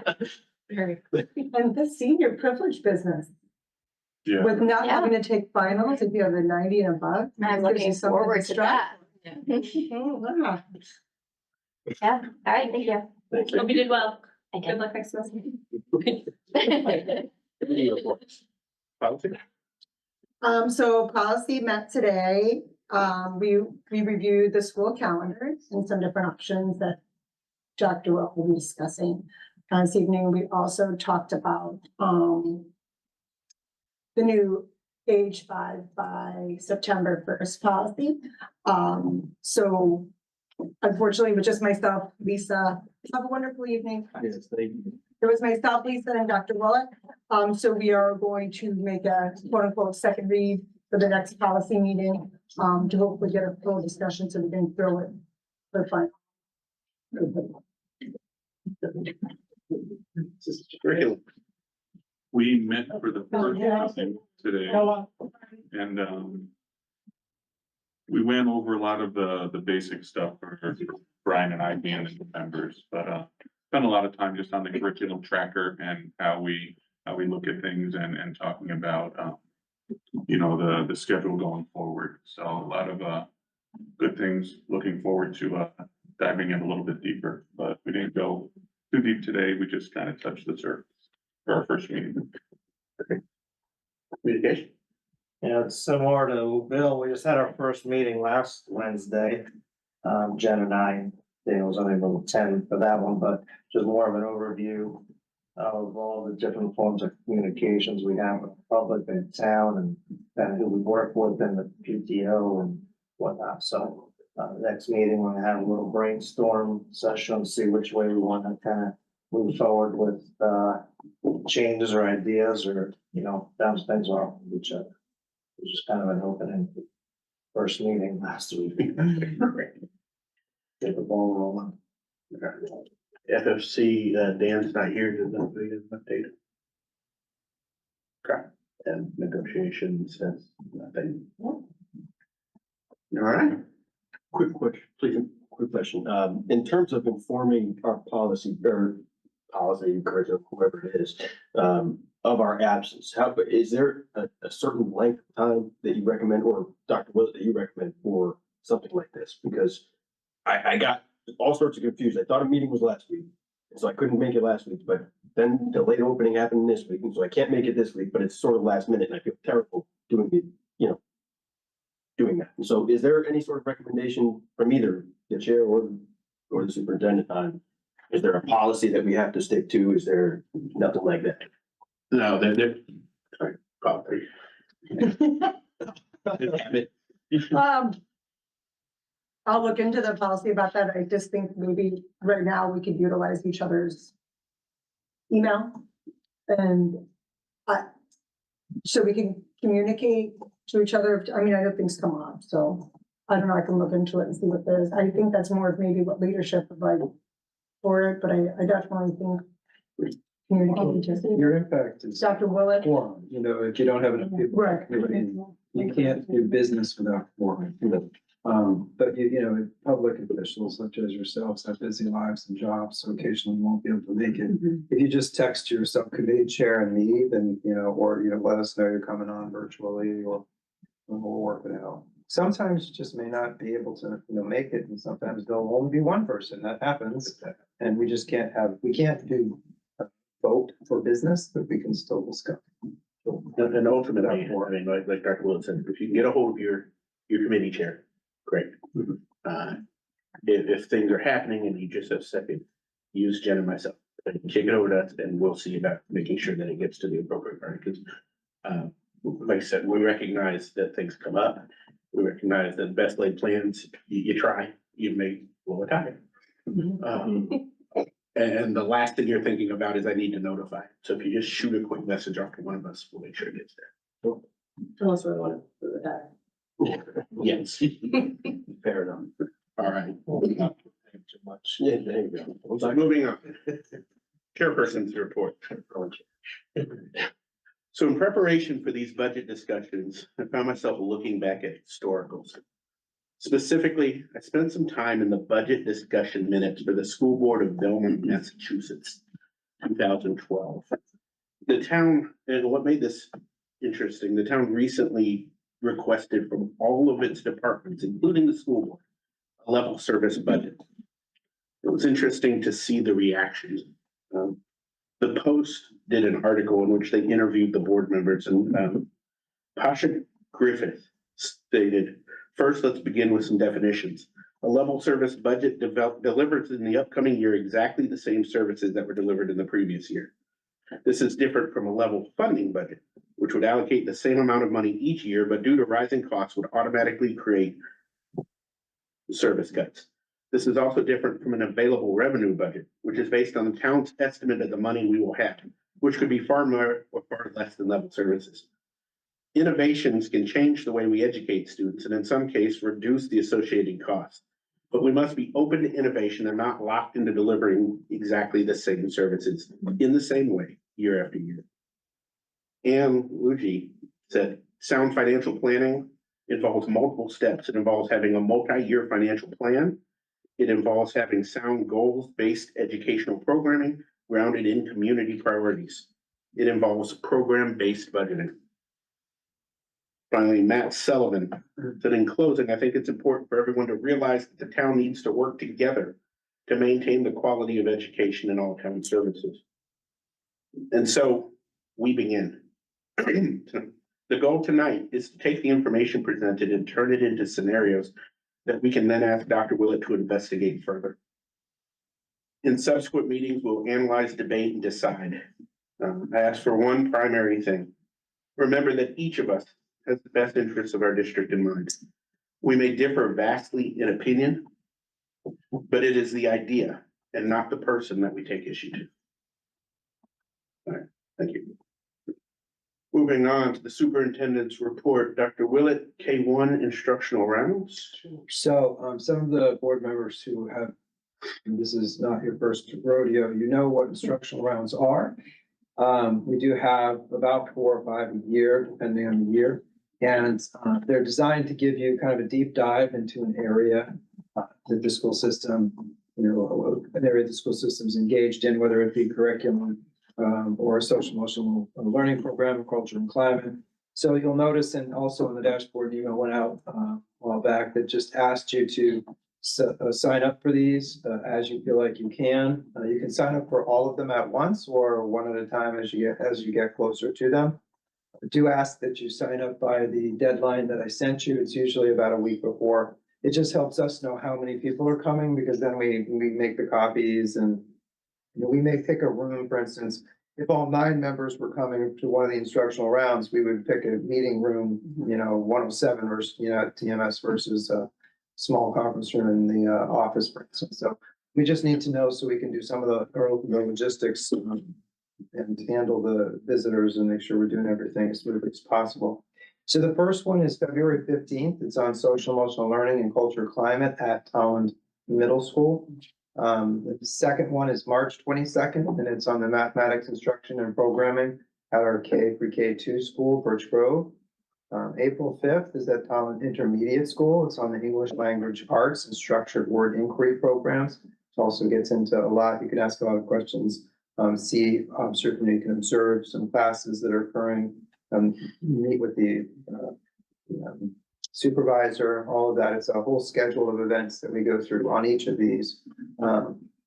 Very. And the senior privilege business. Yeah. With not having to take finals, if you have a 90 and above. I'm it gives looking you something forward to strive. that. Oh, wow. Yeah, all right, thank you. Thank you. Hope you did well. I Good did. luck next semester. So policy met today. We reviewed the school calendars and some different options that Dr. Wilt will be discussing. This evening, we also talked about the new age 5 by September 1st policy. So unfortunately, with just myself, Lisa, have a wonderful evening. Yes, thank you. It was myself, Lisa, and Dr. Willett. So we are going to make a quote unquote second read for the next policy meeting, to hopefully get a full discussion so we can throw it for fun. Curriculum. We met for the first time today and, we went over a lot of the basic stuff for Brian and I being the members, but, spent a lot of time just on the curriculum tracker and how we look at things and talking about, you know, the schedule going forward. So a lot of, good things, looking forward to, diving in a little bit deeper, but we didn't go too deep today. We just kind of touched the surface for our first meeting. Communication. Yeah, it's similar to Bill. We just had our first meeting last Wednesday. Jen and I, Dana was unable to attend for that one, but just more of an overview of all the different forms of communications we have with the public in town and kind of who we work with in the PTO and whatnot. So, next meeting, we're gonna have a little brainstorm session, see which way we want to kind of move forward with, changes or ideas or, you know, bounce things off of each other. It was just kind of an opening first meeting last week. Get the ball rolling. FFC, Dan's not here, does that make an update? Okay, and negotiations has nothing. All right. Quick question. In terms of informing our policy curriculum, whoever it is, of our absence, is there a certain length of time that you recommend, or Dr. Willett, that you recommend for something like this? Because I got all sorts of confused. I thought a meeting was last week, and so I couldn't make it last week, but then the late opening happened this week, and so I can't make it this week, but it's sort of last minute, and I feel terrible doing it, doing that. And so is there any sort of recommendation from either the chair or the superintendent on, is there a policy that we have to stick to? Is there nothing like that? No, they're, sorry, probably. I'll look into the policy about that. I just think maybe right now we could utilize each other's email and so we can communicate to each other. I mean, I know things come up, so I don't know, I can look into it and see what there is. I think that's more of maybe what leadership would like for it, but I definitely think communicating. Your impact is Dr. Willett. forum, if you don't have enough people. Right. You can't do business without forum. But public officials such as yourselves have busy lives and jobs, so occasionally you won't be able to make it. If you just text your subcommittee chair and me, then, or, let us know you're coming on virtually or we'll work it out. Sometimes you just may not be able to, make it, and sometimes there'll only be one person. That happens. And we just can't do a vote for business, but we can still discuss. And ultimately, I mean, like Dr. Willett said, if you can get a hold of your committee chair, great. If things are happening and you just have a second, use Jen and myself, and kick it over to us, and we'll see about making sure that it gets to the appropriate party, because like I said, we recognize that things come up. We recognize that best laid plans, you try, you may blow a tire. And the last thing you're thinking about is I need to notify. So if you just shoot a quick message off to one of us, we'll make sure it gets there. Tell us what I want to do with that. Yes. Fair enough. All right. Thank you so much. Yeah, there you go. So moving on. Chairperson's report. So in preparation for these budget discussions, I found myself looking back at historicals. Specifically, I spent some time in the budget discussion minutes for the School Board of Belmont, Massachusetts, 2012. The town, and what made this interesting, the town recently requested from all of its departments, including the school board, a level service budget. It was interesting to see the reactions. The Post did an article in which they interviewed the board members, and Pasha Griffith stated, first, let's begin with some definitions. A level service budget delivers in the upcoming year exactly the same services that were delivered in the previous year. This is different from a level funding budget, which would allocate the same amount of money each year, but due to rising costs would automatically create service cuts. This is also different from an available revenue budget, which is based on the town's estimate of the money we will have, which could be far more or far less than level services. Innovations can change the way we educate students and in some cases reduce the associated costs. But we must be open to innovation and not locked into delivering exactly the same services in the same way year after year. Anne Luigi said, sound financial planning involves multiple steps. It involves having a multi-year financial plan. It involves having sound goals-based educational programming grounded in community priorities. It involves program-based budgeting. Finally, Matt Sullivan said, in closing, I think it's important for everyone to realize that the town needs to work together to maintain the quality of education in all town services. And so we begin. The goal tonight is to take the information presented and turn it into scenarios that we can then ask Dr. Willett to investigate further. In subsequent meetings, we'll analyze, debate, and decide. I ask for one primary thing. Remember that each of us has the best interests of our district in mind. We may differ vastly in opinion, but it is the idea and not the person that we take issue to. All right, thank you. Moving on to the superintendent's report, Dr. Willett, K-1 instructional rounds. So, some of the board members who have, and this is not your first rodeo, you know what instructional rounds are. We do have about 4 or 5 a year, depending on the year. And they're designed to give you kind of a deep dive into an area that the school system, an area the school system's engaged in, whether it be curriculum or a social emotional learning program, culture and climate. So you'll notice, and also in the dashboard email went out a while back that just asked you to sign up for these as you feel like you can. You can sign up for all of them at once or one at a time as you get closer to them. I do ask that you sign up by the deadline that I sent you. It's usually about a week before. It just helps us know how many people are coming because then we make the copies and we may pick a room, for instance, if all 9 members were coming to one of the instructional rounds, we would pick a meeting room, 107 versus, at TMS versus a small conference room in the office, for instance. So we just need to know so we can do some of the logistics and handle the visitors and make sure we're doing everything as smoothly as possible. So the first one is February 15th. It's on social emotional learning and culture climate at Tolland Middle School. The second one is March 22nd, and it's on the mathematics instruction and programming at our pre-K2 school, Birch Grove. April 5th is at Tolland Intermediate School. It's on the English language arts and structured word inquiry programs. It also gets into a lot. You can ask a lot of questions. Certainly you can observe some classes that are occurring, meet with the supervisor, all of that. It's a whole schedule of events that we go through on each of these.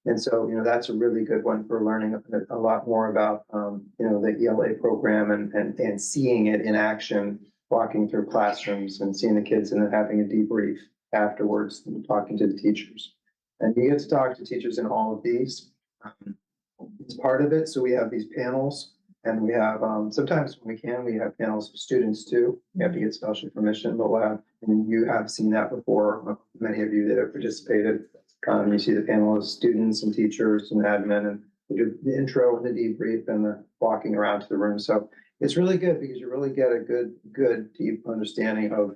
And so, that's a really good one for learning a lot more about, the ELA program and seeing it in action, walking through classrooms and seeing the kids and then having a debrief afterwards and talking to the teachers. And you get to talk to teachers in all of these. It's part of it. So we have these panels and we have, sometimes when we have panels of students too. You have to get special permission, but we'll have, and you have seen that before, many of you that have participated. You see the panel of students and teachers and admin and we do the intro and the debrief and the walking around to the room. So it's really good because you really get a good deep understanding of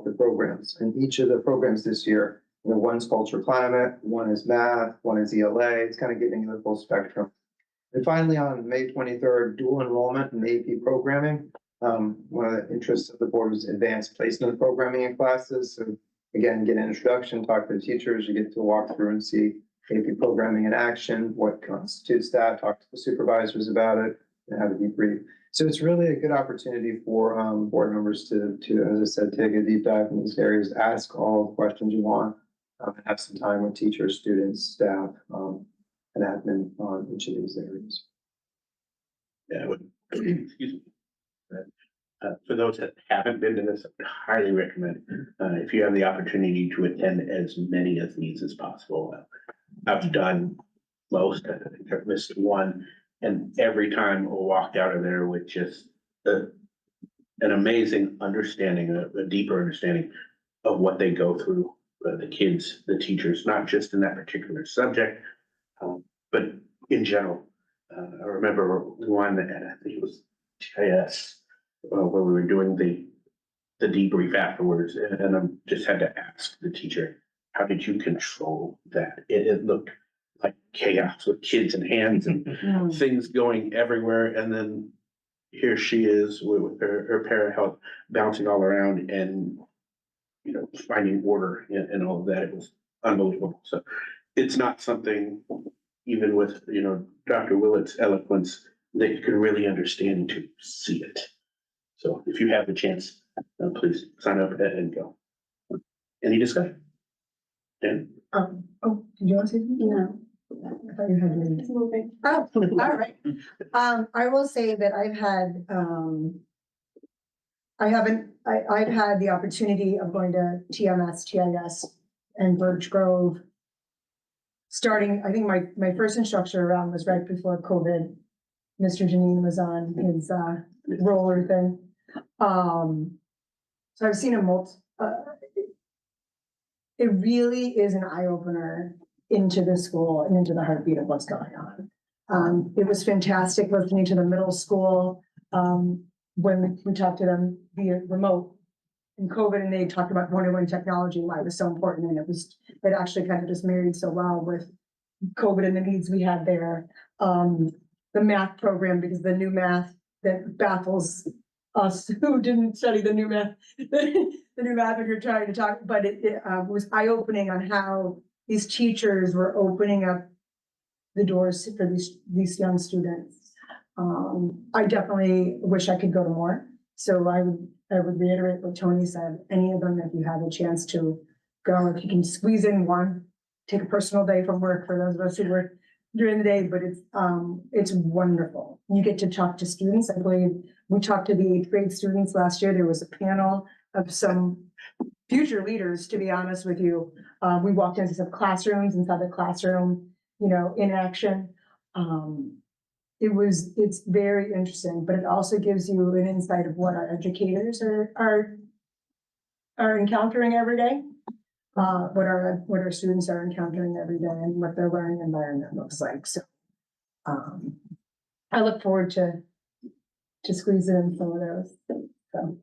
the programs. And each of the programs this year, one's culture climate, one is math, one is ELA. It's kind of giving you the full spectrum. And finally, on May 23rd, dual enrollment in AP programming. One of the interests of the board was advanced placement programming in classes. So again, get an introduction, talk to the teachers, you get to walk through and see AP programming in action, what constitutes that, talk to the supervisors about it, and have a debrief. So it's really a good opportunity for board members to, as I said, take a deep dive in these areas, ask all the questions you want, and have some time with teachers, students, staff, and admin on each of these areas. Yeah, excuse me. For those that haven't been to this, I highly recommend if you have the opportunity to attend as many of these as possible. I've done most, I think I've missed one, and every time I walked out of there with just an amazing understanding, a deeper understanding of what they go through the kids, the teachers, not just in that particular subject, but in general. I remember one that I think it was TIS, where we were doing the debrief afterwards, and I just had to ask the teacher, how did you control that? It looked like chaos with kids and hands and things going everywhere, and then here she is with her parahealth bouncing all around and, you know, finding order and all of that. It was unbelievable. So it's not something, even with, you know, Dr. Willett's eloquence, that you can really understand to see it. So if you have the chance, please sign up and go. Any discussion? Dan? Oh, did you want to say? No. I thought you had to. Oh, all right. I will say that I've had the opportunity of going to TMS, TIS, and Birch Grove. Starting, I think my first instructor around was right before COVID. Mr. Janine was on his roller thing. So I've seen it really is an eye opener into the school and into the heartbeat of what's going on. It was fantastic listening to the middle school when we talked to them via remote in COVID, and they talked about one-on-one technology and why it was so important, and it actually kind of just married so well with COVID and the needs we had there. The math program, because the new math that baffles us who didn't study the new math, the new math when you're trying to talk, but it was eye-opening on how these teachers were opening up the doors for these young students. I definitely wish I could go to more. So I would reiterate what Tony said, any of them, if you have a chance to go, if you can squeeze in one, take a personal day from work for those of us who work during the day, but it's wonderful. You get to talk to students. I believe we talked to the 8th grade students last year. There was a panel of some future leaders, to be honest with you. We walked into some classrooms and saw the classroom, you know, in action. It's very interesting, but it also gives you an insight of what our educators are encountering every day. What our students are encountering every day and what their learning environment looks like. So I look forward to squeezing in some of those. So.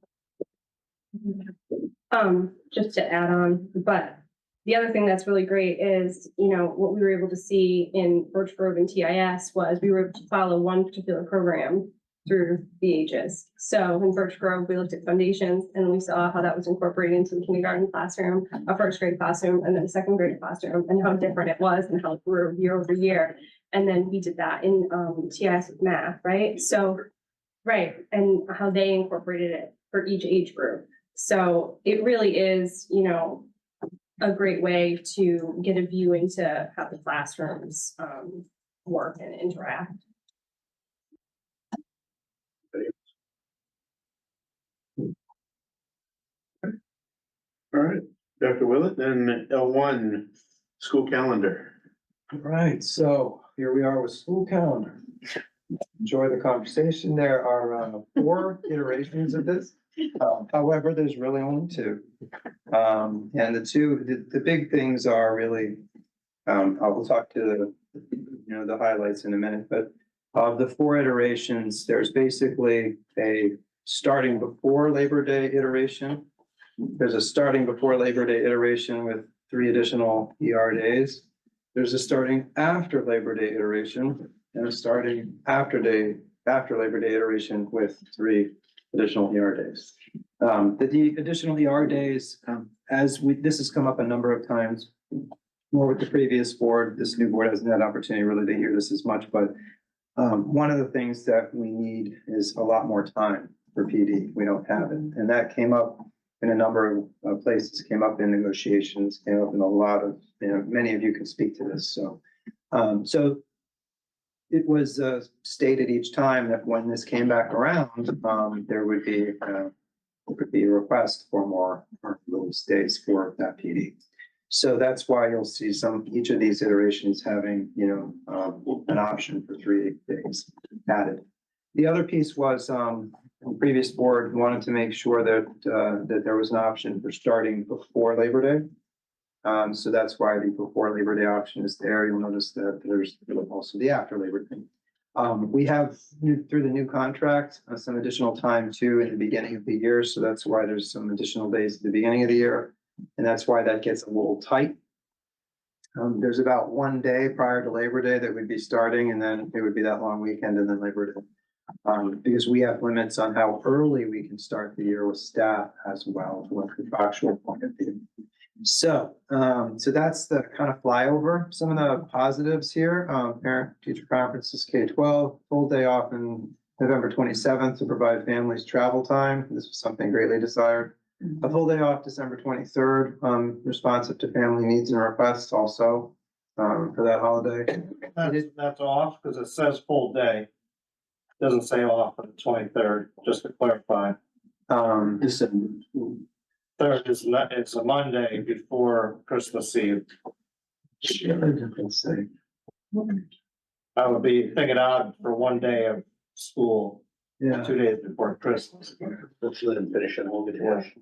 Just to add on, but the other thing that's really great is, you know, what we were able to see in Birch Grove and TIS was we were able to follow one particular program through the ages. So in Birch Grove, we looked at foundations and we saw how that was incorporated into the kindergarten classroom, a first grade classroom, and then a second grade classroom, and how different it was and how it grew year over year. And then we did that in TIS with math, right? So, right, and how they incorporated it for each age group. So it really is, you know, a great way to get a view into how the classrooms work and interact. All right, Dr. Willett, then L1, school calendar. All right, so here we are with school calendar. Enjoy the conversation. There are 4 iterations of this. However, there's really only 2. And the big things are really, I'll talk to the highlights in a minute, but of the 4 iterations, there's basically a starting before Labor Day iteration. There's a starting before Labor Day iteration with 3 additional ER days. There's a starting after Labor Day iteration and a starting after Labor Day iteration with 3 additional ER days. The additional ER days, this has come up a number of times, more with the previous board. This new board hasn't had an opportunity really to hear this as much, but one of the things that we need is a lot more time for PD. We don't have it. And that came up in a number of places, came up in negotiations, came up in a lot of, many of you can speak to this. So it was stated each time that when this came back around, there would be a request for more release days for that PD. So that's why you'll see each of these iterations having, an option for 3 days added. The other piece was the previous board wanted to make sure that there was an option for starting before Labor Day. So that's why the before Labor Day option is there. You'll notice that there's also the after Labor Day. We have through the new contract, some additional time too in the beginning of the year. So that's why there's some additional days at the beginning of the year. And that's why that gets a little tight. There's about 1 day prior to Labor Day that we'd be starting, and then it would be that long weekend and then Labor Day. Because we have limits on how early we can start the year with staff as well, from a contractual point of view. So that's the kind of flyover. Some of the positives here, parent teacher conferences, K-12, full day off in November 27th to provide families travel time. This was something greatly desired. A full day off December 23rd, responsive to family needs and requests also, for that holiday. That's off, because it says full day. Doesn't say off on the 23rd, just to clarify. December. Third is not, it's a Monday before Christmas Eve. Let's see. I would be thinking out for 1 day of school, Yeah. 2 days before Christmas. Let's let him finish and we'll get to it.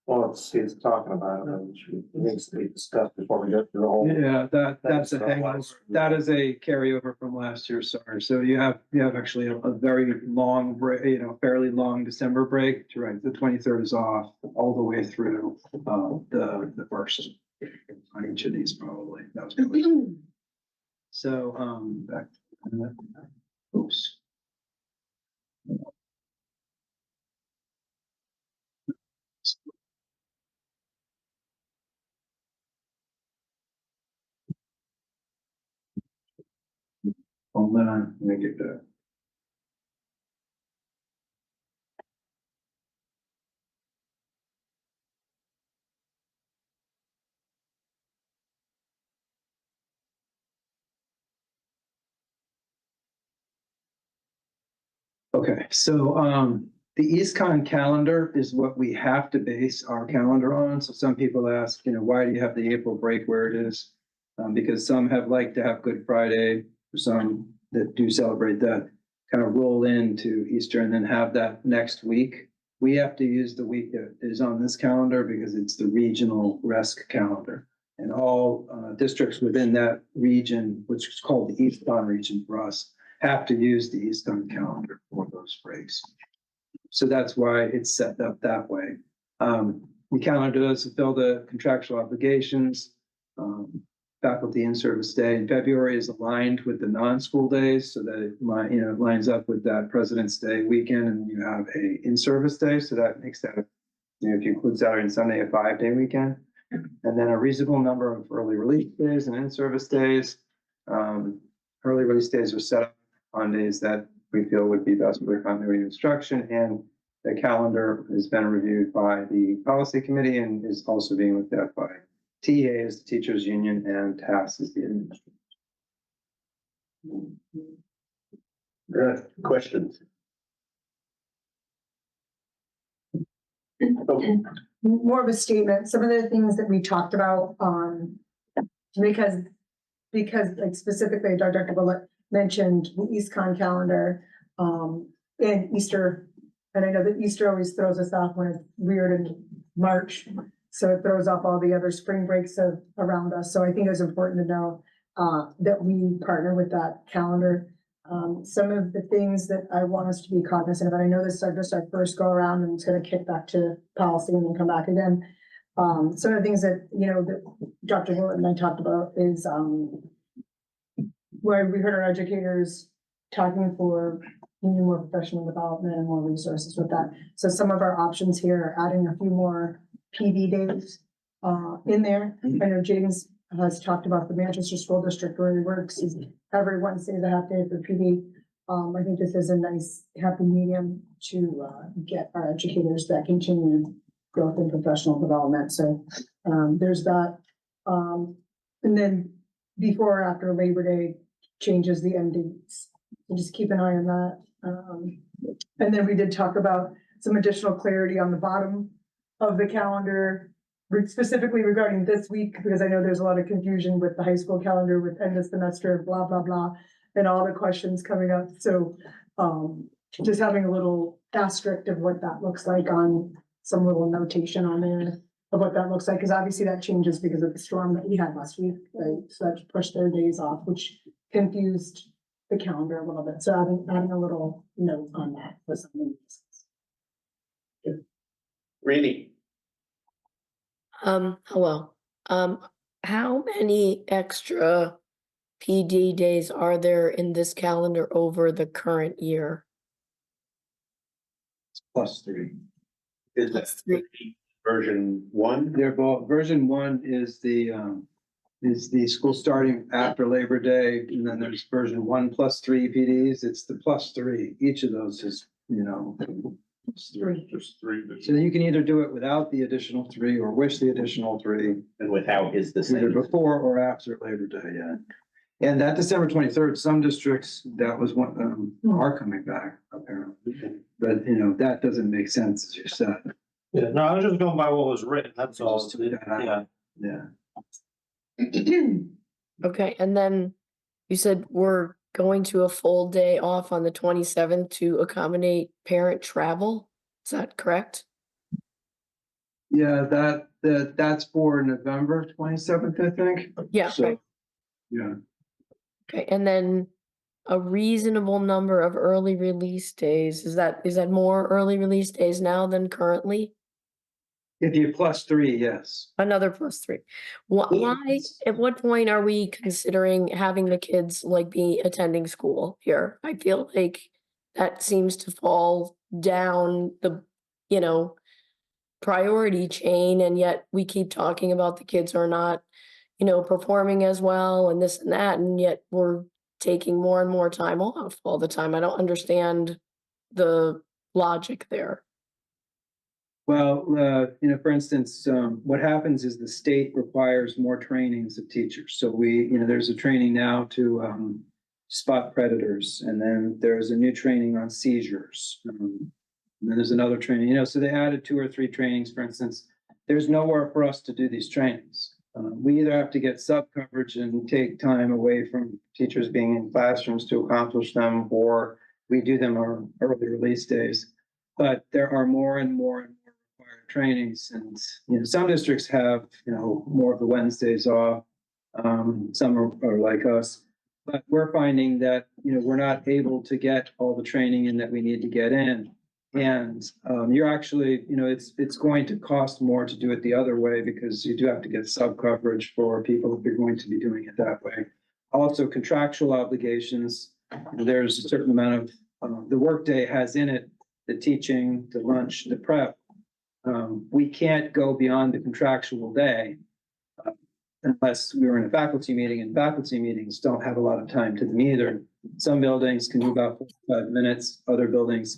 Well, he's talking about it, and it needs to be discussed before we get through the whole. Yeah, that's a That's hangover. That is a carryover from last year, sorry. So you have actually a very long break, fairly long December break. You're right, the 23rd is off all the way through the first on each of these probably. That was good. So back. Oops. Hold on, let me get that. Okay, so the EastCon calendar is what we have to base our calendar on. So some people ask, why do you have the April break where it is? Because some have liked to have Good Friday, for some that do celebrate that, kind of roll into Easter and then have that next week. We have to use the week that is on this calendar because it's the regional RESC calendar. And all districts within that region, which is called the EastCon region for us, have to use the EastCon calendar for those breaks. So that's why it's set up that way. The calendar does fulfill the contractual obligations. Faculty in-service day in February is aligned with the non-school days so that it lines up with that President's Day weekend, and you have a in-service day. So that makes that, if you include Saturday and Sunday, a 5-day weekend. And then a reasonable number of early release days and in-service days. Early release days are set up on days that we feel would be best for continuity of instruction, and the calendar has been reviewed by the policy committee and is also being looked at by TA as the teachers union and TAS as the administration. Good. Questions? More of a statement, some of the things that we talked about, because like specifically Dr. Bullitt mentioned the EastCon calendar, and Easter. And I know that Easter always throws us off when it's weird in March. So it throws off all the other spring breaks around us. So I think it's important to know that we partner with that calendar. Some of the things that I want us to be cognizant of, and I know this is just our first go around and it's going to kick back to policy and then come back again. Some of the things that, that Dr. Hill and I talked about is where we heard our educators talking for more professional development and more resources with that. So some of our options here are adding a few more PD days in there. I know James has talked about the Manchester School District where he works is every Wednesday is a half day for PD. I think this is a nice happy medium to get our educators that continued growth and professional development. So there's that. And then before or after Labor Day changes the end dates. So just keep an eye on that. And then we did talk about some additional clarity on the bottom of the calendar, specifically regarding this week, because I know there's a lot of confusion with the high school calendar with end of semester, blah, blah, blah, and all the questions coming up. So just having a little asterisk of what that looks like on some little notation on there of what that looks like, because obviously that changes because of the storm that we had last week, right? So that pushed their days off, which confused the calendar a little bit. So adding a little note on that was something. Randy, Hello. How many extra PD days are there in this calendar over the current year? +3. is that version 1? They're both, version 1 is the school starting after Labor Day, and then there's version 1 +3 PDs. It's the +3. Each of those is, +3. There's 3. So you can either do it without the additional 3 or wish the additional 3. And without is the Either same. before or after Labor Day, yeah. And that December 23rd, some districts, that was one, are coming back apparently. But, that doesn't make sense, as you said. Yeah, no, I was just going by what was written, that's all. Just took that out. Yeah. Yeah. Okay, and then you said we're going to a full day off on the 27th to accommodate parent travel. Is that correct? Yeah, that's for November 27th, I think. Yeah, So, right. yeah. Okay, and then a reasonable number of early release days. Is that more early release days now than currently? If you +3, yes. Another +3. Why, at what point are we considering having the kids like be attending school here? I feel like that seems to fall down the, priority chain, and yet we keep talking about the kids are not, performing as well and this and that, and yet we're taking more and more time off all the time. I don't understand the logic there. Well, for instance, what happens is the state requires more trainings of teachers. So there's a training now to spot predators, and then there's a new training on seizures. And then there's another training, so they added 2 or 3 trainings, for instance. There's nowhere for us to do these trainings. We either have to get sub coverage and take time away from teachers being in classrooms to accomplish them, or we do them on early release days. But there are more and more and more required trainings, and some districts have more of the Wednesdays off. Some are like us, but we're finding that we're not able to get all the training in that we need to get in. And you're actually, it's going to cost more to do it the other way, because you do have to get sub coverage for people if you're going to be doing it that way. Also, contractual obligations. There's a certain amount of the workday has in it the teaching, the lunch, the prep. We can't go beyond the contractual day unless we were in a faculty meeting, and faculty meetings don't have a lot of time to them either. Some buildings can do about 45 minutes. Other buildings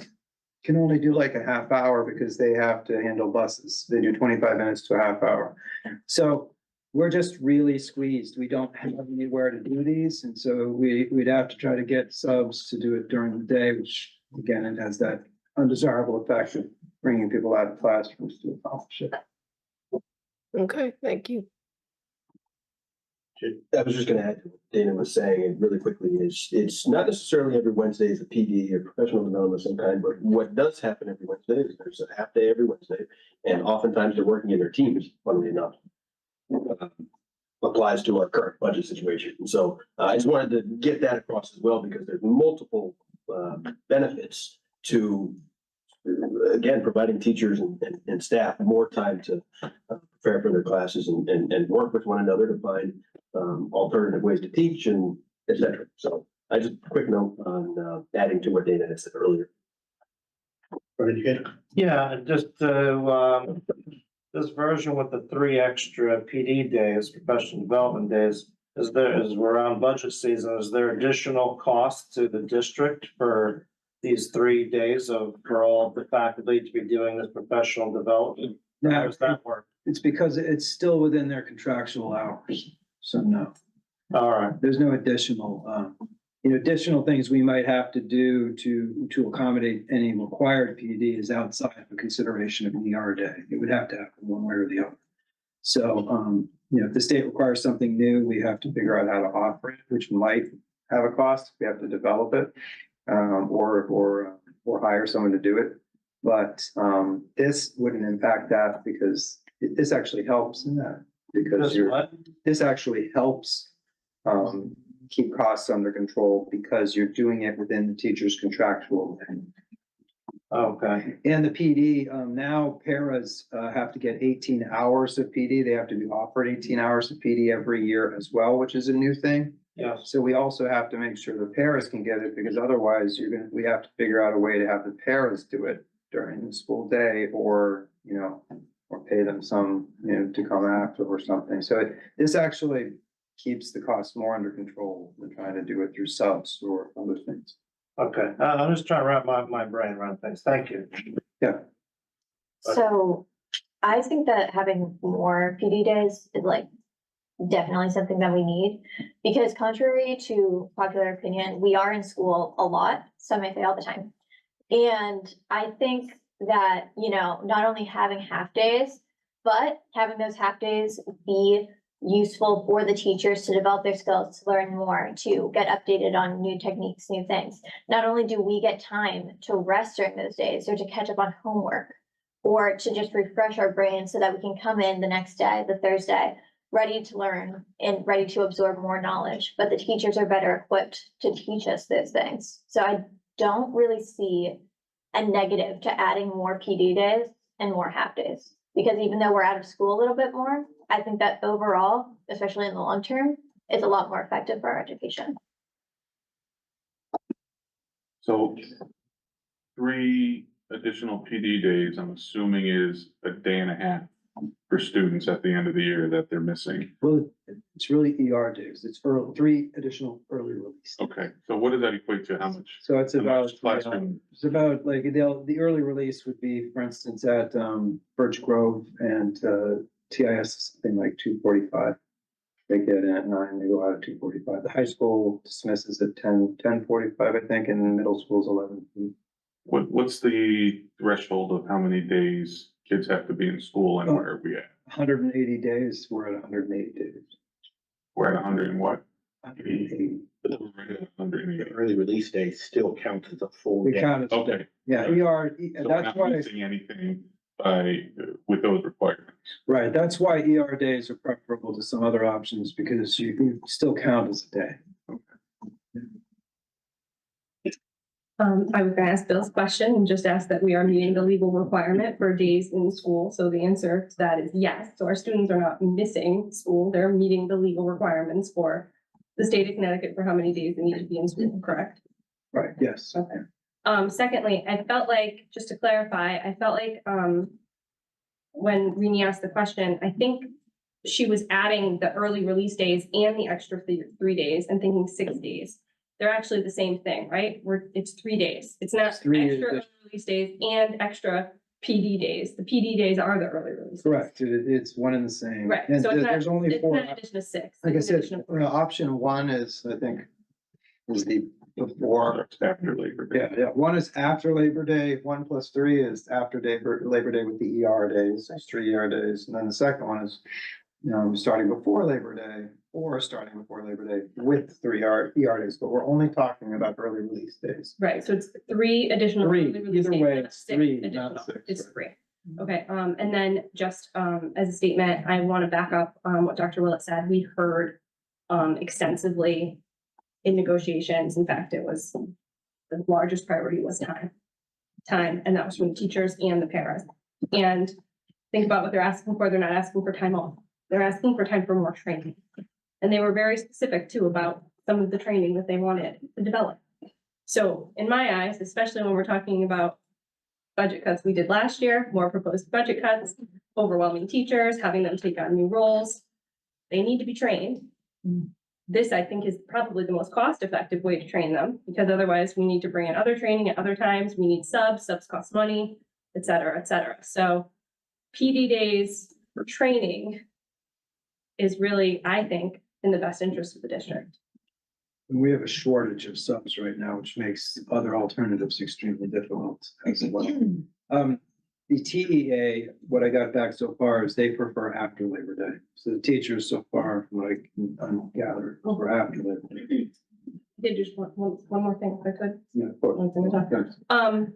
can only do like a half hour because they have to handle buses. They do 25 minutes to a half hour. So we're just really squeezed. We don't have anywhere to do these. And so we'd have to try to get subs to do it during the day, which again, it has that undesirable effect of bringing people out of classrooms to accomplish it. Okay, thank you. I was just gonna add to what Dana was saying, and really quickly, it's not necessarily every Wednesday is a PD or professional development of some kind, but what does happen every Wednesday is there's a half day every Wednesday, and oftentimes they're working in their teams, funnily enough. Applies to our current budget situation. And so I just wanted to get that across as well, because there's multiple benefits to, again, providing teachers and staff more time to prepare for their classes and work with one another to find alternative ways to teach and et cetera. So I just quick note on adding to what Dana had said earlier. Yeah, just this version with the 3 extra PD days, professional development days, as we're on budget season, is there additional cost to the district for these 3 days for all of the faculty to be doing this professional development? How does that work? It's because it's still within their contractual hours. So no. All right. There's no additional, additional things we might have to do to accommodate any required PD is outside of consideration of an ER day. It would have to happen one way or the other. So, if the state requires something new, we have to figure out how to offer it, which might have a cost. We have to develop it, or hire someone to do it. But this wouldn't impact that because this actually helps in that because this actually helps keep costs under control because you're doing it within the teacher's contractual. Okay. And the PD, now paras have to get 18 hours of PD. They have to be offered 18 hours of PD every year as well, which is a new thing. Yes. So we also have to make sure the paras can get it because otherwise we have to figure out a way to have the paras do it during the school day or, or pay them some, to come after or something. So this actually keeps the cost more under control than trying to do it through subs or other things. Okay, I'm just trying to wrap my brain around things. Thank you. Yeah. So I think that having more PD days is like definitely something that we need. Because contrary to popular opinion, we are in school a lot, some may say all the time. And I think that, not only having half days, but having those half days be useful for the teachers to develop their skills, to learn more, to get updated on new techniques, new things. Not only do we get time to rest during those days or to catch up on homework or to just refresh our brains so that we can come in the next day, the Thursday, ready to learn and ready to absorb more knowledge, but the teachers are better equipped to teach us those things. So I don't really see a negative to adding more PD days and more half days. Because even though we're out of school a little bit more, I think that overall, especially in the long term, it's a lot more effective for our education. So 3 additional PD days, I'm assuming is a day and a half for students at the end of the year that they're missing. Well, it's really ER days. It's 3 additional early release. Okay, so what does that equate to? How much? So it's how about, much classroom? it's about like the early release would be, for instance, at Birch Grove and TIS is something like 2:45. They get in at 9, they go out at 2:45. The high school dismisses at 10:45, I think, and the middle school's 11. What's the threshold of how many days kids have to be in school and where are we at? 180 days, we're at 180 days. We're at 100 and what? 180. The early release day still counts as a full We day. count it. Okay. Yeah, So we're that's not why, missing anything with those requirements. right, that's why ER days are preferable to some other options because you still count as a day. I was gonna ask Bill's question and just ask that we are meeting the legal requirement for days in school. So the answer to that is yes. So our students are not missing school. They're meeting the legal requirements for the state of Connecticut for how many days they need to be in school, correct? Right, yes. Okay. Secondly, I felt like, just to clarify, when Rini asked the question, I think she was adding the early release days and the extra 3 days and thinking 6 days. They're actually the same thing, right? It's 3 days. It's not extra early release days and extra PD days. The PD days are the early release. Correct, it's one and the same. Right, And so it's there's only not 4. an addition of 6. Like I It's an said, addition of 4. option 1 is, I think, is the before. After Labor Day. Yeah, 1 is after Labor Day, 1 + 3 is after Labor Day with the ER days, there's 3 ER days, and then the second one is, starting before Labor Day, or starting before Labor Day with 3 ER days, but we're only talking about early release days. Right, so it's 3 additional. 3, early release either days, way, not it's 6 3, additional. not 6. It's 3. Okay, and then just as a statement, I want to back up what Dr. Willett said. We heard extensively in negotiations. In fact, it was the largest priority was time, and that was from the teachers and the parents. And think about what they're asking for. They're not asking for time off. They're asking for time for more training. And they were very specific too about some of the training that they wanted to develop. So in my eyes, especially when we're talking about budget cuts we did last year, more proposed budget cuts, overwhelming teachers, having them take on new roles, they need to be trained. This, I think, is probably the most cost-effective way to train them, because otherwise we need to bring in other training at other times. We need subs cost money, et cetera, et cetera. So PD days for training is really, I think, in the best interest of the district. And we have a shortage of subs right now, which makes other alternatives extremely difficult as well. The TEA, what I got back so far is they prefer after Labor Day. So the teachers so far, from what I can gather, prefer after Labor Day. I did just one more thing if I could. Yeah, of course. One thing to talk.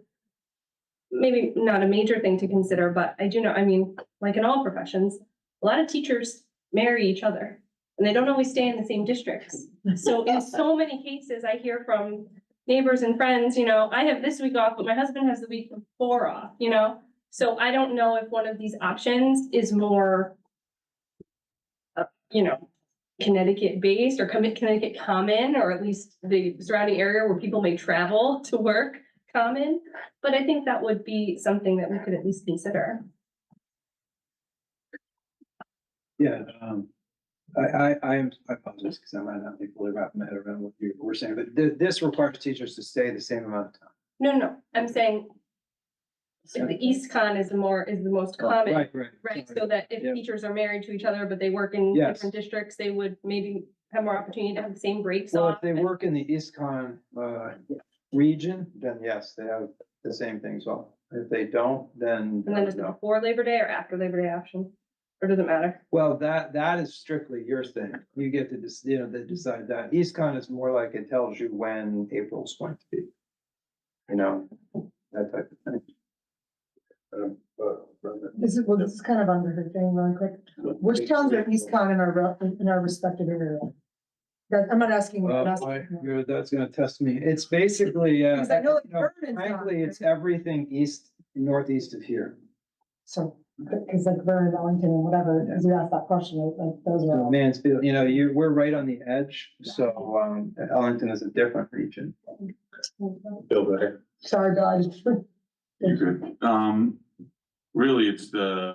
maybe not a major thing to consider, but I do know, I mean, like in all professions, a lot of teachers marry each other and they don't always stay in the same districts. So in so many cases, I hear from neighbors and friends, I have this week off, but my husband has the week before off, So I don't know if one of these options is more, Connecticut based or Connecticut common, or at least the surrounding area where people may travel to work common. But I think that would be something that we could at least consider. Yeah, I apologize because I might not be fully wrapping my head around what you were saying, but this requires teachers to stay the same amount of time. No, I'm saying the East Con is the most common, Right. right? Sorry. So that if Yeah. teachers are married to each other, but they work in Yes. different districts, they would maybe have more opportunity to have the same breaks Well, off. if they work in the EastCon region, then yes, they have the same things off. If they don't, then. And then is it no. before Labor Day or after Labor Day option? Or does it matter? Well, that is strictly your thing. You get to they decide that. EastCon is more like it tells you when April's going to be. That type of thing. This is kind of under the thing really quick. Which towns are East Con in our respective area? That, I'm not asking. I'm asking- That's gonna test me. It's basically, Because I know like Vernon's not frankly, there. it's everything northeast of here. So, because like Vernon, Ellington and whatever, because you asked that question, like those are all. Mansfield, we're right on the edge, so, Ellington is a different region. Bill, go ahead. Sorry, guys. You're good. Really, it's the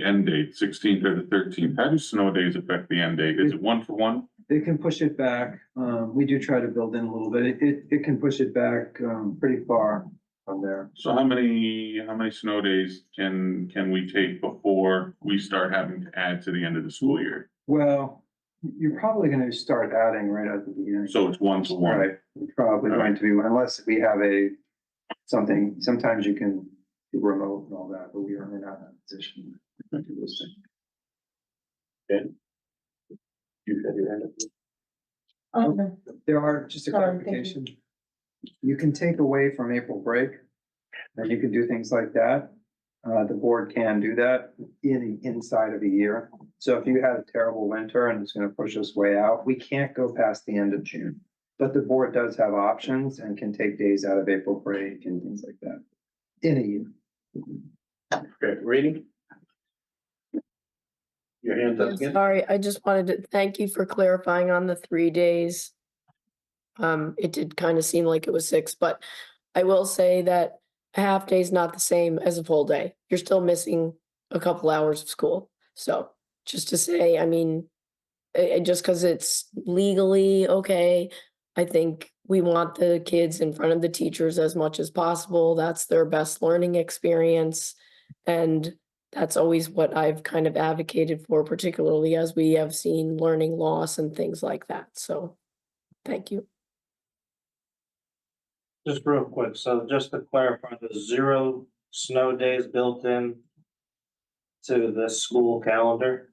end date, 16th or the 13th. How do snow days affect the end date? Is it 1-for-1? They can push it back. We do try to build in a little bit. It can push it back, pretty far from there. So how many snow days can we take before we start having to add to the end of the school year? Well, you're probably gonna start adding right at the beginning. So it's 1-to-1. Right, probably going to be, unless we have something, sometimes you can do remote and all that, but we are not in a position to do those things. Ben? You had your hand up. Okay. There are, just a Sorry, thank you. clarification. You can take away from April break, and you can do things like that. The board can do that inside of a year. So if you had a terrible winter and it's gonna push us way out, we can't go past the end of June. But the board does have options and can take days out of April break and things like that in a year. Okay, reading? Your hands up again? Sorry, I just wanted to thank you for clarifying on the 3 days. It did kind of seem like it was 6, but I will say that a half day is not the same as a full day. You're still missing a couple hours of school. So just to say, I mean, just because it's legally okay, I think we want the kids in front of the teachers as much as possible. That's their best learning experience. And that's always what I've kind of advocated for, particularly as we have seen learning loss and things like that. So thank you. Just real quick, so just to clarify, there's 0 snow days built in to the school calendar.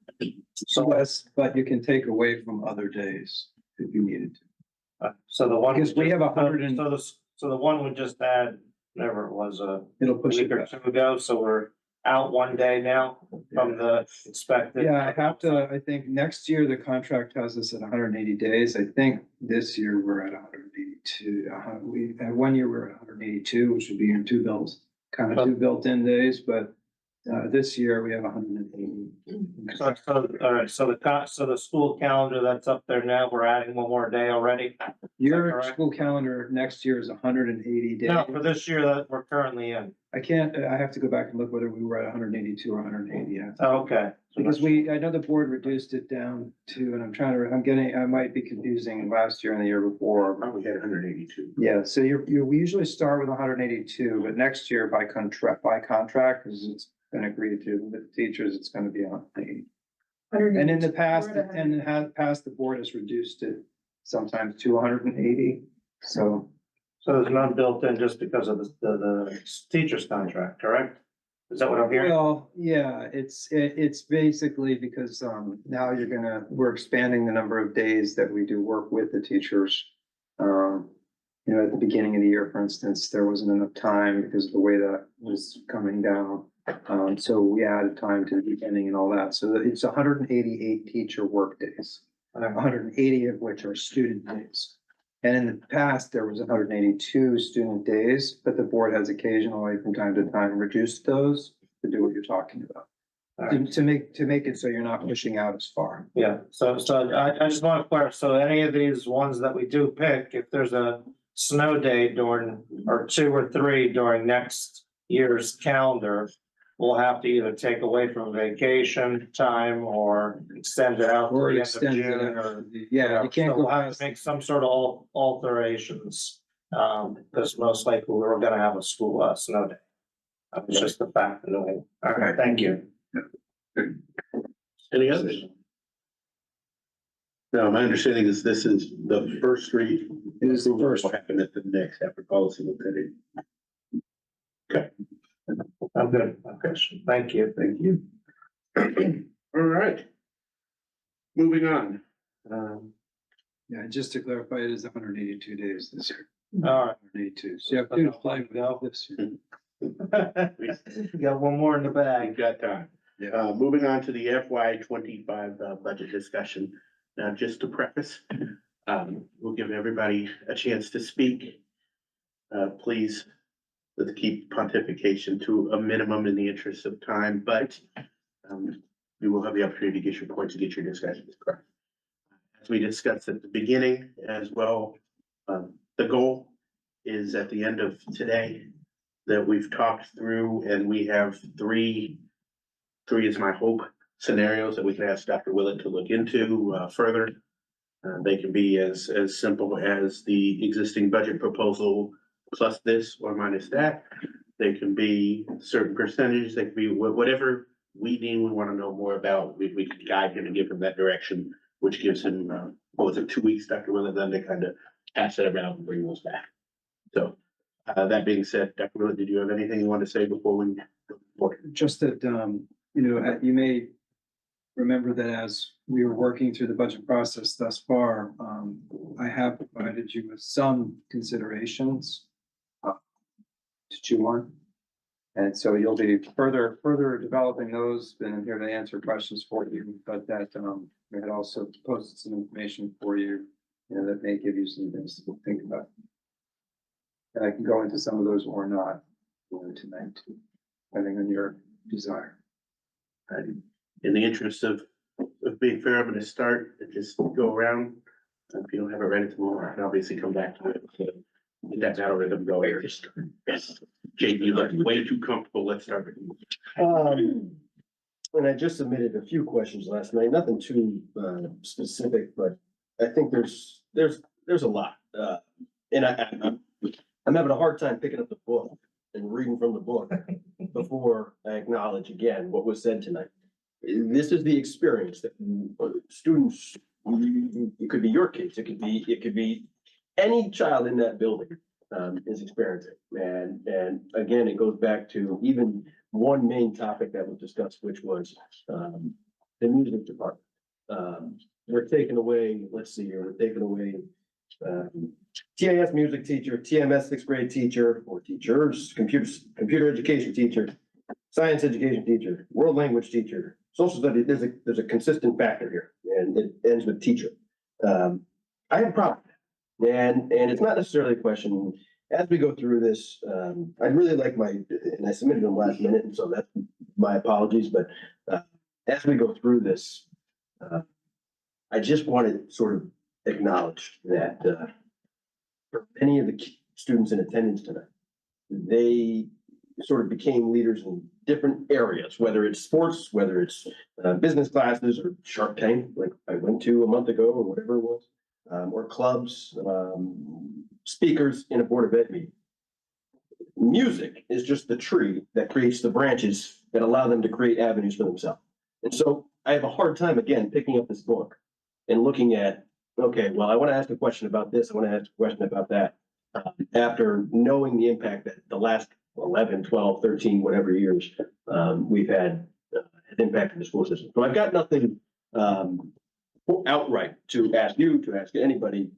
So yes, but you can take away from other days if you needed to. So the one. Because we have 100 and- So the one we just had, whatever it was, It'll push it week or back. two ago, so we're out one day now from the expected. Yeah, I think next year the contract has us at 180 days. I think this year we're at 182. We had 1 year we were at 182, which would be in two built-in days, but this year we have 180. So, all right, so the school calendar that's up there now, we're adding one more day already? Your correct? school calendar next year is 180 days. No, for this year that we're currently in. I have to go back and look whether we were at 182 or 180. Oh, okay. Because I know the board reduced it down to, and I might be confusing last year and the year before. We had 182. Yeah, so we usually start with 182, but next year by contract, because it's been agreed to with the teachers, it's gonna be 180. And in the past, the board has reduced it sometimes to 180, so. So there's none built in just because of the teacher's contract, correct? Is that what I'm hearing? Well, yeah, it's basically because, now we're expanding the number of days that we do work with the teachers. You know, at the beginning of the year, for instance, there wasn't enough time because of the way that was coming down. So we added time to the beginning and all that. So it's 188 teacher work days, 180 of which are student days. And in the past, there was 182 student days, but the board has occasionally from time to time reduced those to do what you're talking about. To make it so you're not pushing out as far. Yeah, so I just want to clarify, so any of these ones that we do pick, if there's a snow day during, or 2 or 3 during next year's calendar, we'll have to either take away from vacation time or extend it out to Or the end of extend it June out. or. Yeah, you can't So go we'll have past. to make some sort of alterations, because most likely we're gonna have a school, snow day. It's just the fact of knowing. All right, thank you. Any others? No, my understanding is this is the first read. It is the first. What happened at the next after policy looked at it. Okay, I'm good. Okay, thank you. thank you. All right. Moving on. Yeah, just to clarify, it is 182 days this year. All right. 182. So you have to apply without this year. We got one more in the bag. We've got time. Moving on to the FY 25 budget discussion. Now, just to preface, we'll give everybody a chance to speak. Please, let's keep pontification to a minimum in the interest of time, but you will have the opportunity to get your points, to get your discussions correct. As we discussed at the beginning as well, the goal is at the end of today that we've talked through, and we have three is my hope, scenarios that we can ask Dr. Willett to look into further. They can be as simple as the existing budget proposal plus this or minus that. They can be certain percentage, they can be whatever we deem we want to know more about. We can guide him and give him that direction, which gives him, 2 weeks, Dr. Willett, then to kind of pass it around and bring those back. So that being said, Dr. Willett, did you have anything you want to say before we? Just that, you may remember that as we were working through the budget process thus far, I have provided you with some considerations to chew on. And so you'll be further developing those, and I'm here to answer questions for you, but that, we had also posted some information for you, that may give you some things to think about. And I can go into some of those or not, tonight, depending on your desire. In the interest of being fair, I'm gonna start and just go around. If you don't have it ready tomorrow, I can obviously come back to it. So get that algorithm going. Yes. Jake, you look way too comfortable. Let's start with you. And I just submitted a few questions last night, nothing too specific, but I think there's a lot. And I'm having a hard time picking up the book and reading from the book before I acknowledge again what was said tonight. This is the experience that students, it could be your kids, it could be any child in that building is experiencing. And again, it goes back to even one main topic that was discussed, which was the music department. We're taking away, let's see here, we're taking away TIS music teacher, TMS 6th grade teacher or teachers, computer education teacher, science education teacher, world language teacher, social studies. There's a consistent factor here, and it ends with teacher. I have a problem, and it's not necessarily a question. As we go through this, I'd really like and I submitted them last minute, and so that's my apologies. But as we go through this, I just want to sort of acknowledge that for many of the students in attendance tonight, they sort of became leaders in different areas, whether it's sports, whether it's business classes or Shark Tank, like I went to a month ago or whatever it was, or clubs, speakers in a Board of Ed meeting. Music is just the tree that creates the branches that allow them to create avenues for themselves. And so I have a hard time, again, picking up this book and looking at, okay, well, I want to ask a question about this, I want to ask a question about that, after knowing the impact that the last 11, 12, 13, whatever years we've had impacted the school system. So I've got nothing outright to ask you, to ask anybody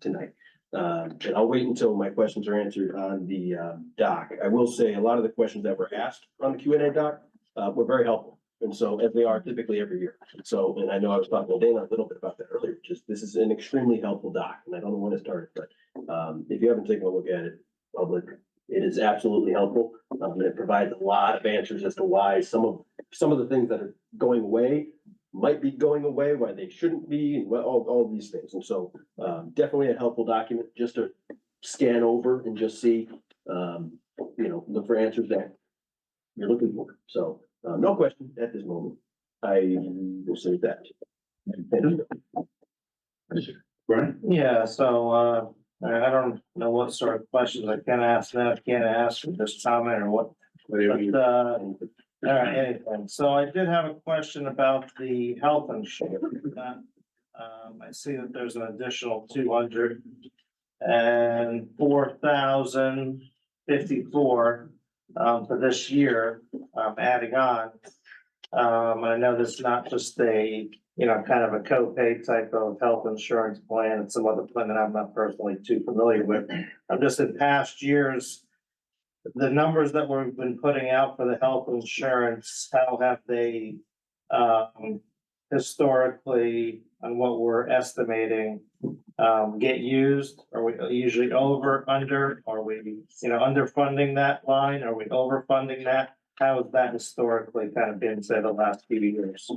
tonight. And I'll wait until my questions are answered on the doc. I will say a lot of the questions that were asked on the Q&A doc were very helpful. And so, as they are typically every year. So, and I know I was talking to Dana a little bit about that earlier, just this is an extremely helpful doc, and I don't know when it started, but if you haven't taken a look at it, public, it is absolutely helpful. And it provides a lot of answers as to why some of the things that are going away might be going away, why they shouldn't be, and all these things. And so, definitely a helpful document just to scan over and just see, look for answers that you're looking for. So, no question at this moment. I will say that. Brian? Yeah, so, I don't know what sort of questions I can ask now, can't ask for this comment or what. But, all right, anything. So I did have a question about the health insurance. I see that there's an additional 204,054 for this year, adding on. I know this is not just a, kind of a co-pay type of health insurance plan. It's some other plan that I'm not personally too familiar with. I'm just in past years, the numbers that we've been putting out for the health insurance, how have they historically, on what we're estimating, get used? Are we usually over, under? Are we, underfunding that line? Are we overfunding that? How has that historically kind of been, say, the last few years?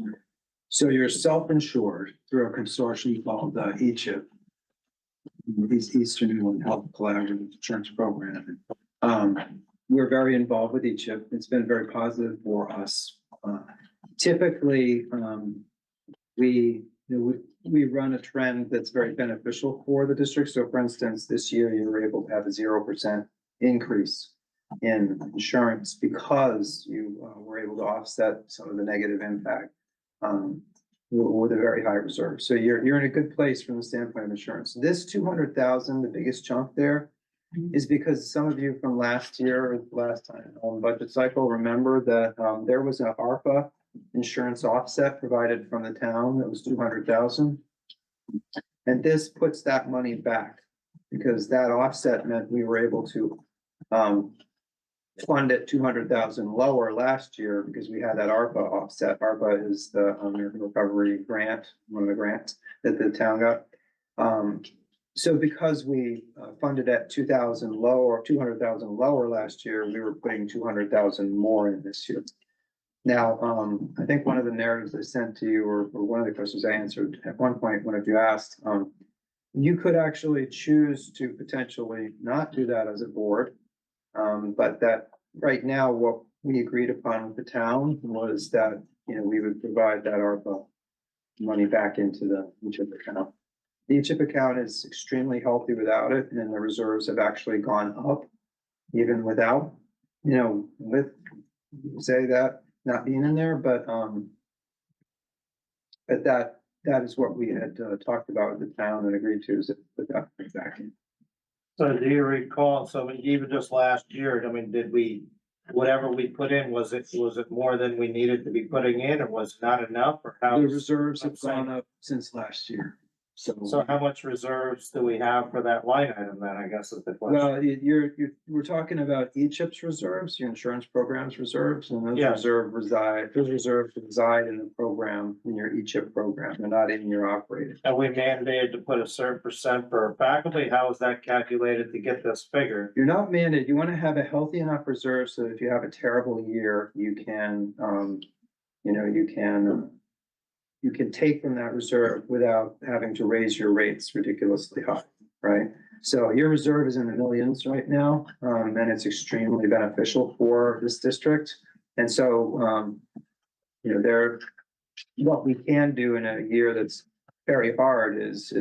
So you're self-insured through a consortium called ECHIP, Eastern New England Health Collaborative Insurance Program. We're very involved with ECHIP. It's been very positive for us. Typically, we run a trend that's very beneficial for the district. So for instance, this year you were able to have a 0% increase in insurance because you were able to offset some of the negative impact with a very high reserve. So you're in a good place from the standpoint of insurance. This 200,000, the biggest chunk there, is because some of you from last year, or last time on budget cycle, remember that there was an ARPA insurance offset provided from the town that was 200,000. And this puts that money back because that offset meant we were able to fund it 200,000 lower last year because we had that ARPA offset. ARPA is the American Recovery Grant, one of the grants that the town got. So because we funded at 200,000 lower last year, we were putting 200,000 more in this year. Now, I think one of the narratives I sent to you, or one of the questions I answered at one point, one of you asked, you could actually choose to potentially not do that as a board. But that right now, what we agreed upon with the town was that, we would provide that ARPA money back into the ECHIP account. The ECHIP account is extremely healthy without it, and the reserves have actually gone up even without, with say that not being in there, but that is what we had talked about with the town and agreed to, is that put that back in. So do you recall, so even just last year, did we, whatever we put in, was it more than we needed to be putting in, or was it not enough, or how? The reserves have gone up since last year. So how much reserves do we have for that line item then, I guess is the question. Well, we're talking about ECHIP's reserves, your insurance program's reserves, and those Yeah. reserves reside in the program, in your ECHIP program, they're not in your operating. Are we mandated to put a certain percent per faculty? How is that calculated to get this figure? You're not mandated, you wanna have a healthy enough reserve so that if you have a terrible year, you can, you can take from that reserve without having to raise your rates ridiculously high, right? So your reserve is in the millions right now, and it's extremely beneficial for this district. And so, what we can do in a year that's very hard is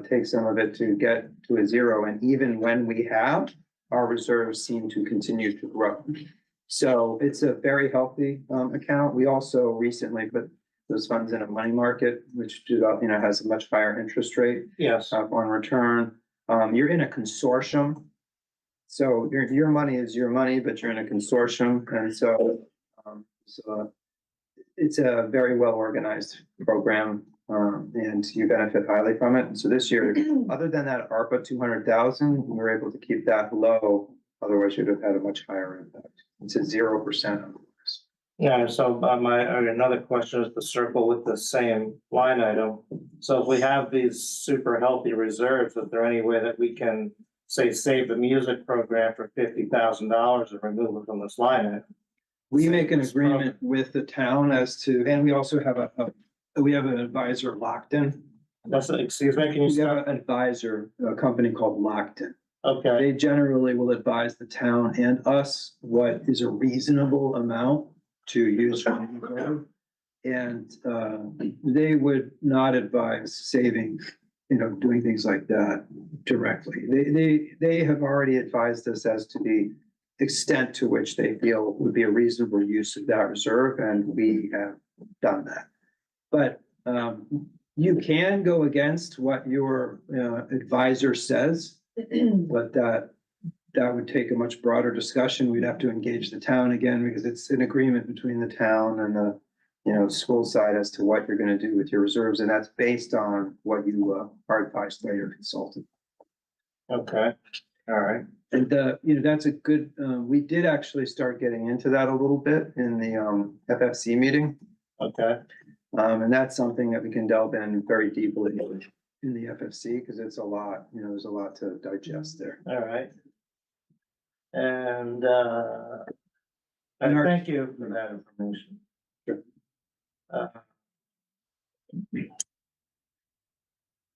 take some of it to get to a zero. And even when we have, our reserves seem to continue to grow. So it's a very healthy account. We also recently put those funds in a money market, which has a much higher interest rate. Yes. On return. You're in a consortium. So your money is your money, but you're in a consortium. And so it's a very well organized program. and you benefit highly from it. And so this year, other than that ARPA 200,000, we were able to keep that low. Otherwise, you'd have had a much higher impact. It's at 0%. Yeah, so another question is to circle with the same line item. So if we have these super healthy reserves, is there any way that we can say, save the music program for $50,000 and remove it from this line item? We make an agreement with the town as to, and we also have we have an advisor locked in. Excuse me, can you We stop? have an advisor, a company called Lockton. Okay, They generally will advise the town and us what is a reasonable amount to use for the road. And they would not advise saving, doing things like that directly. They have already advised us as to the extent to which they feel would be a reasonable use of that reserve, and we have done that. But you can go against what your advisor says, but that would take a much broader discussion. We'd have to engage the town again because it's an agreement between the town and the school side as to what you're going to do with your reserves, and that's based on what you are advised by your consultant. okay, all right. And that's a good. We did actually start getting into that a little bit in the FFC meeting. Okay. And that's something that we can delve in very deeply in the FFC because it's a lot. There's a lot to digest there. All right. And And our- thank you for that information. Sure.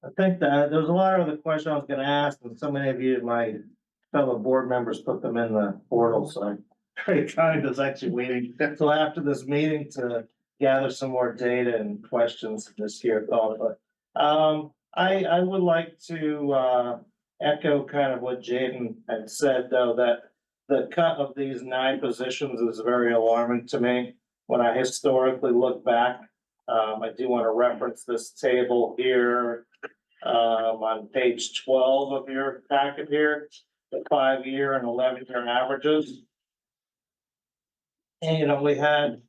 I think that there's a lot of other questions I was gonna ask, and so many of you, my fellow board members, put them in the portal, so I'm very kind of actually waiting until after this meeting to gather some more data and questions this here thought, but I would like to echo kind of what Jaden had said, though, that the cut of these 9 positions is very alarming to me. When I historically look back, I do want to reference this table here on page 12 of your packet here, the 5-year and 11-year averages. And we had,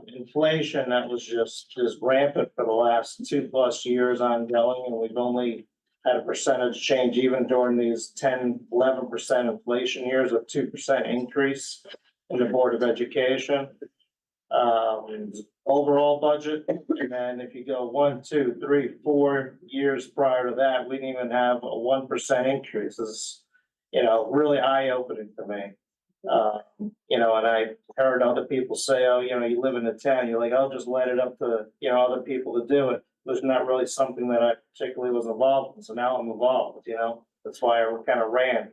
inflation that was just rampant for the last 2+ years ongoing, and we've only had a percentage change even during these 10-11% inflation years, a 2% increase in the Board of Education. Overall budget, and then if you go 1, 2, 3, 4 years prior to that, we didn't even have a 1% increase. It's, really eye-opening to me. And I heard other people say, oh, you live in a town, you're like, I'll just let it up to, other people to do it. It was not really something that I particularly was involved in, so now I'm involved, that's why I kind of ran.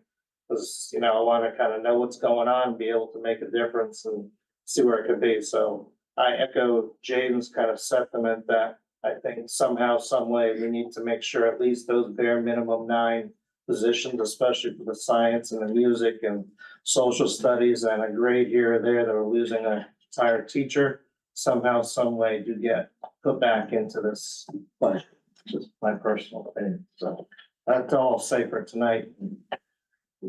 Because, I want to kind of know what's going on, be able to make a difference and see where it could be, so I echo Jaden's kind of sentiment that I think somehow, some way, we need to make sure at least those bare minimum 9 positions, especially for the science and the music and social studies and a grade here or there that we're losing an entire teacher, somehow, some way do get put back into this budget. Just my personal opinion. So that's all I'll say for tonight. I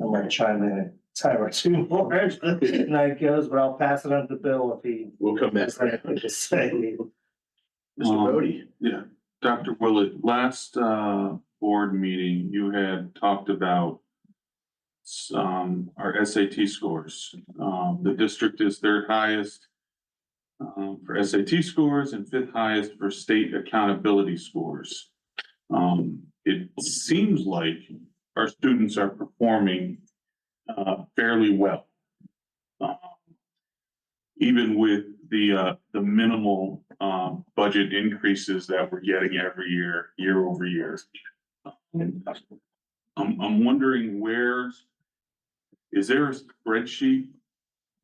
might chime in a time or two more as the night goes, but I'll pass it on to Bill if he. We'll come back. To say. Mr. Bodie. Yeah, Dr. Willett, last board meeting, you had talked about our SAT scores. The district is 3rd highest for SAT scores and 5th highest for state accountability scores. It seems like our students are performing fairly well. Even with the minimal budget increases that we're getting every year over year. I'm wondering is there a spreadsheet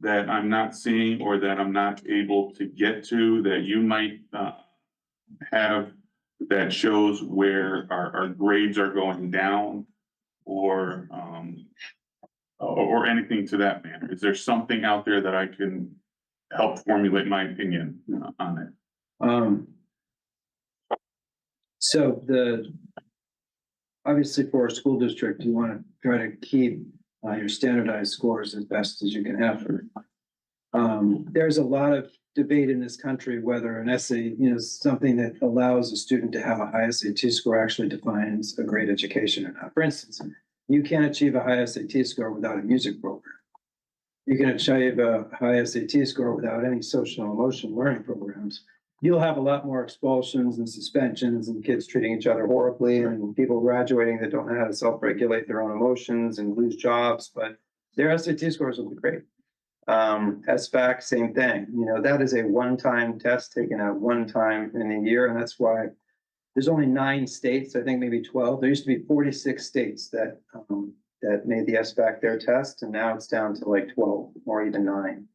that I'm not seeing or that I'm not able to get to that you might have that shows where our grades are going down or anything to that manner? Is there something out there that I can help formulate my opinion on it? So obviously for a school district, you want to try to keep your standardized scores as best as you can have for There's a lot of debate in this country whether an essay, something that allows a student to have a high SAT score actually defines a great education or not. For instance, you can't achieve a high SAT score without a music program. You can achieve a high SAT score without any social and emotional learning programs. You'll have a lot more expulsions and suspensions and kids treating each other horribly and people graduating that don't know how to self-regulate their own emotions and lose jobs, but their SAT scores will be great. SBAC, same thing. That is a one-time test taken out one time in a year, and that's why there's only 9 states, I think maybe 12. There used to be 46 states that made the SBAC their test, and now it's down to like 12 or even 9.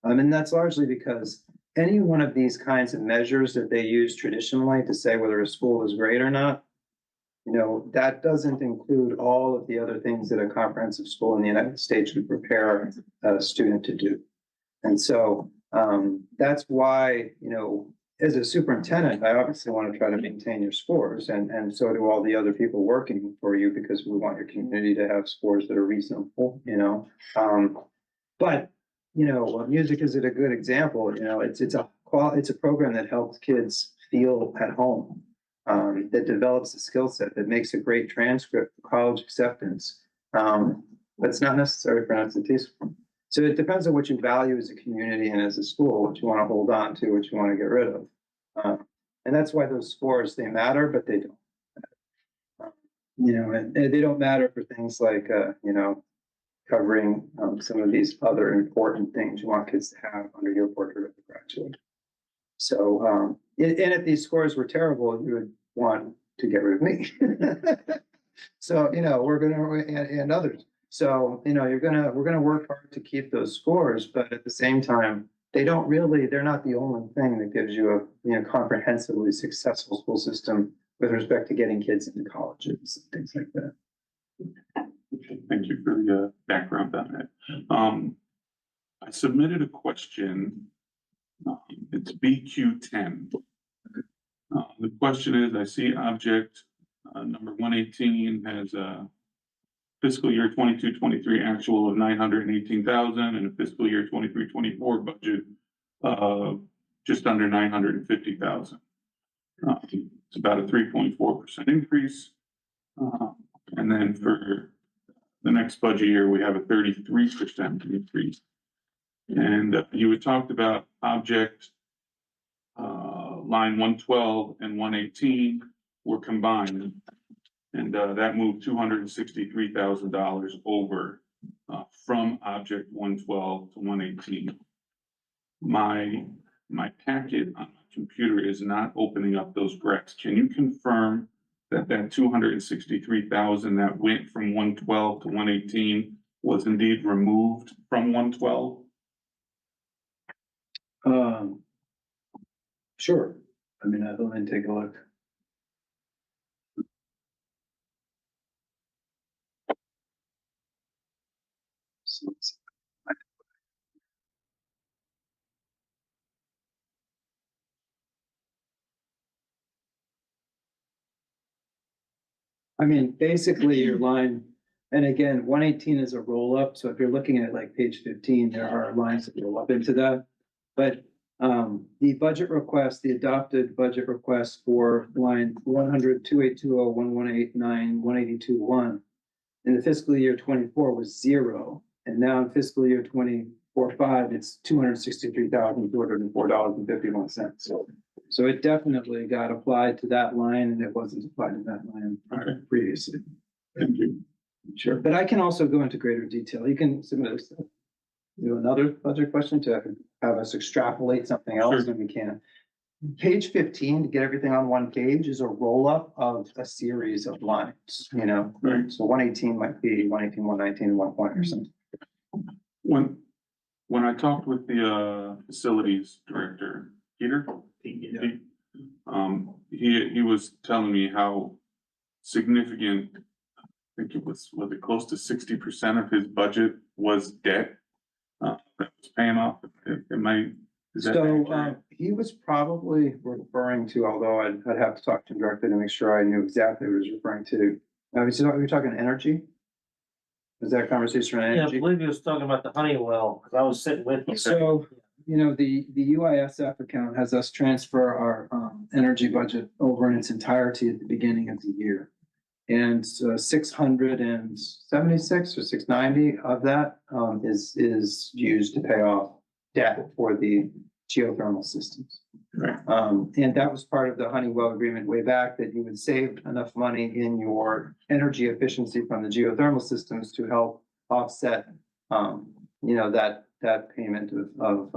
And that's largely because any one of these kinds of measures that they use traditionally to say whether a school is great or not, that doesn't include all of the other things that a comprehensive school in the United States would prepare a student to do. And so that's why, as a superintendent, I obviously want to try to maintain your scores, and so do all the other people working for you, because we want your community to have scores that are reasonable, But music is a good example. It's a program that helps kids feel at home, that develops a skill set, that makes a great transcript for college acceptance. But it's not necessary for an SAT score. So it depends on what you value as a community and as a school, what you want to hold on to, what you want to get rid of. And that's why those scores, they matter, but they don't. And they don't matter for things like, covering some of these other important things you want kids to have under your portrait of the graduate. So, and if these scores were terrible, you would want to get rid of me. So, we're gonna, and others. So, we're gonna work hard to keep those scores, but at the same time, they're not the only thing that gives you a comprehensively successful school system with respect to getting kids into colleges and things like that. Thank you for the background on it. I submitted a question. It's BQ10. The question is, I see object number 118 has a fiscal year 22-23 actual of 918,000 and a fiscal year 23-24 budget of just under 950,000. It's about a 3.4% increase. And then for the next budget year, we have a 33% increase. And you had talked about object line 112 and 118 were combined. And that moved $263,000 over from object 112 to 118. My packet on my computer is not opening up those graphs. Can you confirm that 263,000 that went from 112 to 118 was indeed removed from 112? Sure. Let me take a look. Basically your line, and again, 118 is a roll up. So if you're looking at like page 15, there are lines that roll up into that. But the budget request, the adopted budget request for line 100, 2820, 1189, 182.1 in the fiscal year 24 was 0. And now in fiscal year 24-5, it's $263,204.51. So it definitely got applied to that line, and it wasn't applied to that line previously. Thank you. Sure, but I can also go into greater detail. You can submit another budget question to have us extrapolate something else, Sure. and we can. Page 15, to get everything on one page, is a roll-up of a series of lines, Right. So 118 might be 118, 119, and 120 or something. When I talked with the facilities director, Peter, Yeah. he was telling me how significant, I think it was it close to 60% of his budget was debt that was paying off. Is that accurate? He was probably referring to, although I'd have to talk to him directly to make sure I knew exactly what he was referring to. We're talking energy? Was that conversation on Yeah, I energy? believe he was talking about the Honeywell, because I was sitting with you. So, you know, the UISF account has us transfer our energy budget over in its entirety at the beginning of the year. And 676 or 690 of that is used to pay off debt for the geothermal systems. And that was part of the Honeywell agreement way back, that you would save enough money in your energy efficiency from the geothermal systems to help offset, you know, that payment of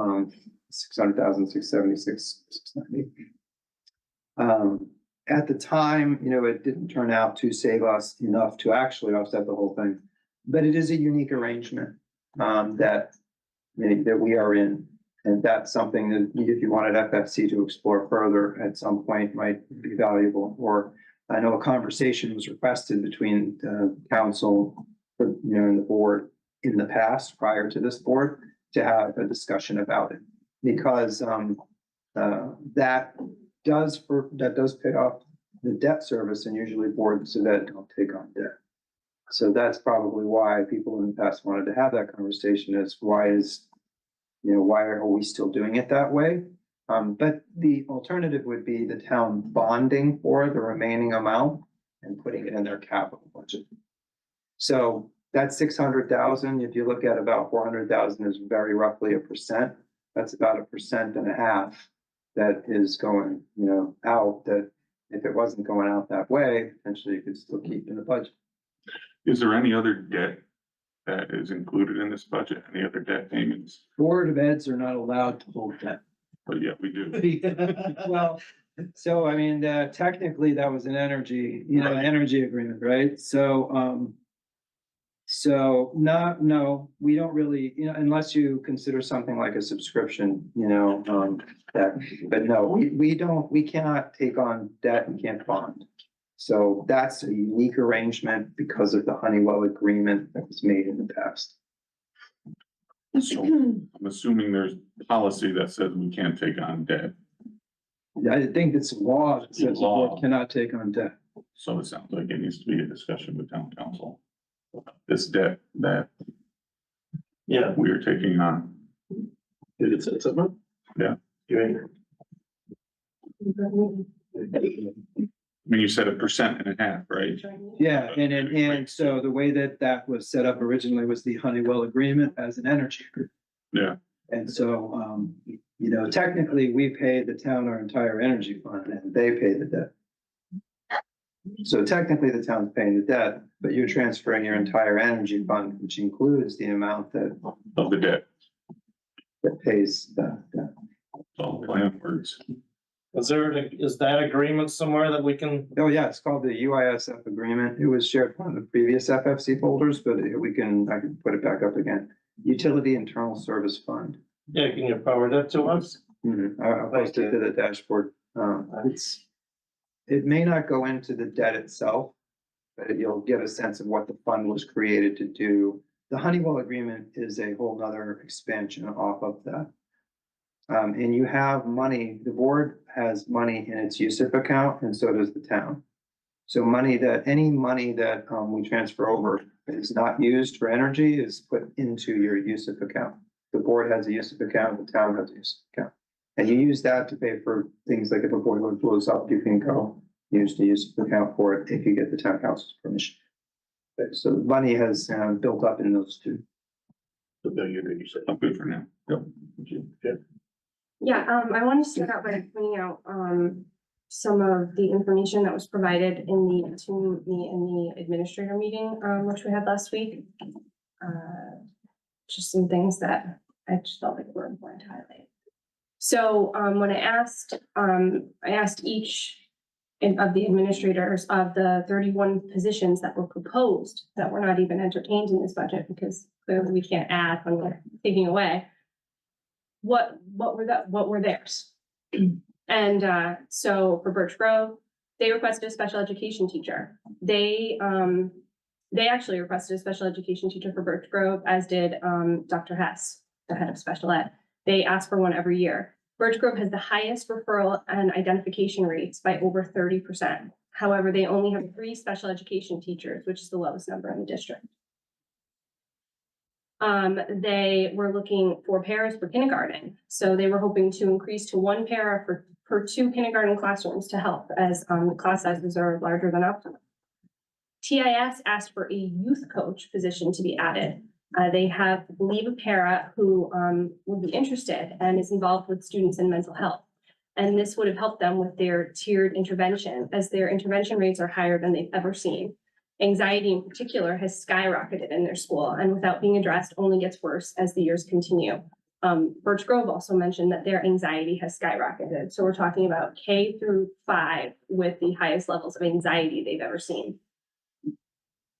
600,000, 676, 690. At the time, you know, it didn't turn out to save us enough to actually offset the whole thing, but it is a unique arrangement that we are in. And that's something that if you wanted FFC to explore further at some point might be valuable. Or I know a conversation was requested between the council, you know, and the board in the past prior to this board to have a discussion about it, because that does pay off the debt service, and usually boards so that don't take on debt. So that's probably why people in the past wanted to have that conversation, is why are we still doing it that way? But the alternative would be the town bonding for the remaining amount and putting it in their capital budget. So that 600,000, if you look at about 400,000 is very roughly 1%. That's about 1.5% that is going, you know, out, that if it wasn't going out that way, potentially you could still keep in the budget. Is there any other debt that is included in this budget? Any other debt payments? Board of Eds are not allowed to hold debt. But yeah, we do. Well, so I mean, technically that was an energy, energy agreement, right? So, no, we don't really, unless you consider something like a subscription, but no, we cannot take on debt and can't bond. So that's a unique arrangement because of the Honeywell agreement that was made in the past. So I'm assuming there's policy that says we can't take on debt. I think it's law that says the board cannot take on debt. So it sounds like it needs to be a discussion with town council. This debt that we are taking on. Did it say something? Yeah. I mean, you said 1.5%, right? Yeah, and so the way that was set up originally was the Honeywell agreement as an energy agreement. Yeah. And so, technically, we pay the town our entire energy fund and they pay the debt. So technically, the town's paying the debt, but you're transferring your entire energy fund, which includes the amount of the debt that pays the debt. All plan words. Is that agreement somewhere that we can? Oh, yeah, it's called the UISF agreement. It was shared from the previous FFC folders, but I can put it back up again. Utility Internal Service Fund. Yeah, can you forward that to us? I'll post it to the dashboard. It may not go into the debt itself, but you'll get a sense of what the fund was created to do. The Honeywell agreement is a whole nother expansion off of that. And you have money, the board has money in its USIP account, and so does the town. So any money that we transfer over that is not used for energy is put into your USIP account. The board has a USIP account, the town has a USIP account. And you use that to pay for things like if a boiler blows up, you can go use the USIP account for it if you get the town council's permission. So the money has built up in those two. So Bill, you said. I'm good for now. Yep. Yeah, I want to start out by pointing out, some of the information that was provided in the administrator meeting, which we had last week. Just some things that I just felt like were important to highlight. So, when I asked each of the administrators of the 31 positions that were proposed, that were not even entertained in this budget, because clearly we can't add when we're taking away. What were theirs? And so for Birch Grove, they requested a special education teacher. They actually requested a special education teacher for Birch Grove, as did Dr. Hess, the head of special ed. They ask for one every year. Birch Grove has the highest referral and identification rates by over 30%. However, they only have 3 special education teachers, which is the lowest number in the district. They were looking for paras for kindergarten. So they were hoping to increase to one para per 2 kindergarten classrooms to help as the class sizes are larger than optimal. TIS asked for a youth coach position to be added. They have, I believe, a para who would be interested and is involved with students in mental health. And this would have helped them with their tiered intervention, as their intervention rates are higher than they've ever seen. Anxiety in particular has skyrocketed in their school, and without being addressed only gets worse as the years continue. Birch Grove also mentioned that their anxiety has skyrocketed. So we're talking about K through 5 with the highest levels of anxiety they've ever seen.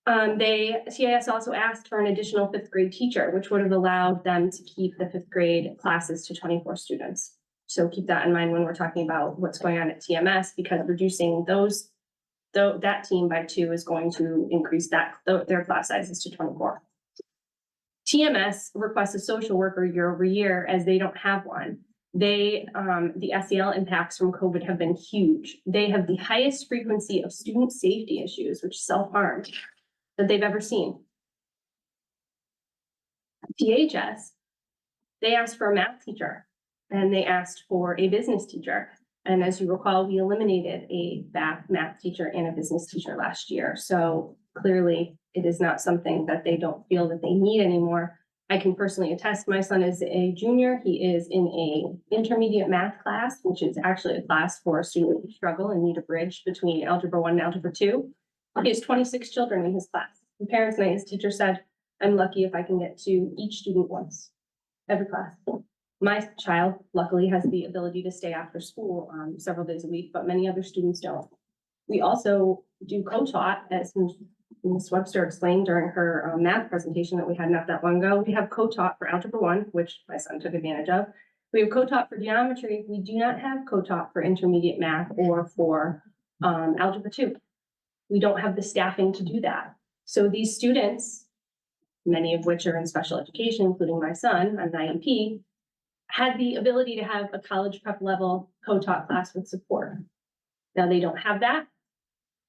TIS also asked for an additional 5th grade teacher, which would have allowed them to keep the 5th grade classes to 24 students. So keep that in mind when we're talking about what's going on at TMS, because reducing that team by 2 is going to increase their class sizes to 24. TMS requests a social worker year over year as they don't have one. The SEL impacts from COVID have been huge. They have the highest frequency of student safety issues, which self-harm, that they've ever seen. DHS, they asked for a math teacher and they asked for a business teacher. And as you recall, we eliminated a math teacher and a business teacher last year. So clearly it is not something that they don't feel that they need anymore. I can personally attest, my son is a junior. He is in a intermediate math class, which is actually a class for students who struggle and need a bridge between Algebra 1 and Algebra 2. He has 26 children in his class. The parents' night, his teacher said, I'm lucky if I can get to each student once, every class. My child luckily has the ability to stay after school several days a week, but many other students don't. We also do co-taught, as Ms. Webster explained during her math presentation that we had not that long ago. We have co-taught for Algebra 1, which my son took advantage of. We have co-taught for geometry. We do not have co-taught for intermediate math or for Algebra 2. We don't have the staffing to do that. So these students, many of which are in special education, including my son on IEP, had the ability to have a college prep level co-taught class with support. Now they don't have that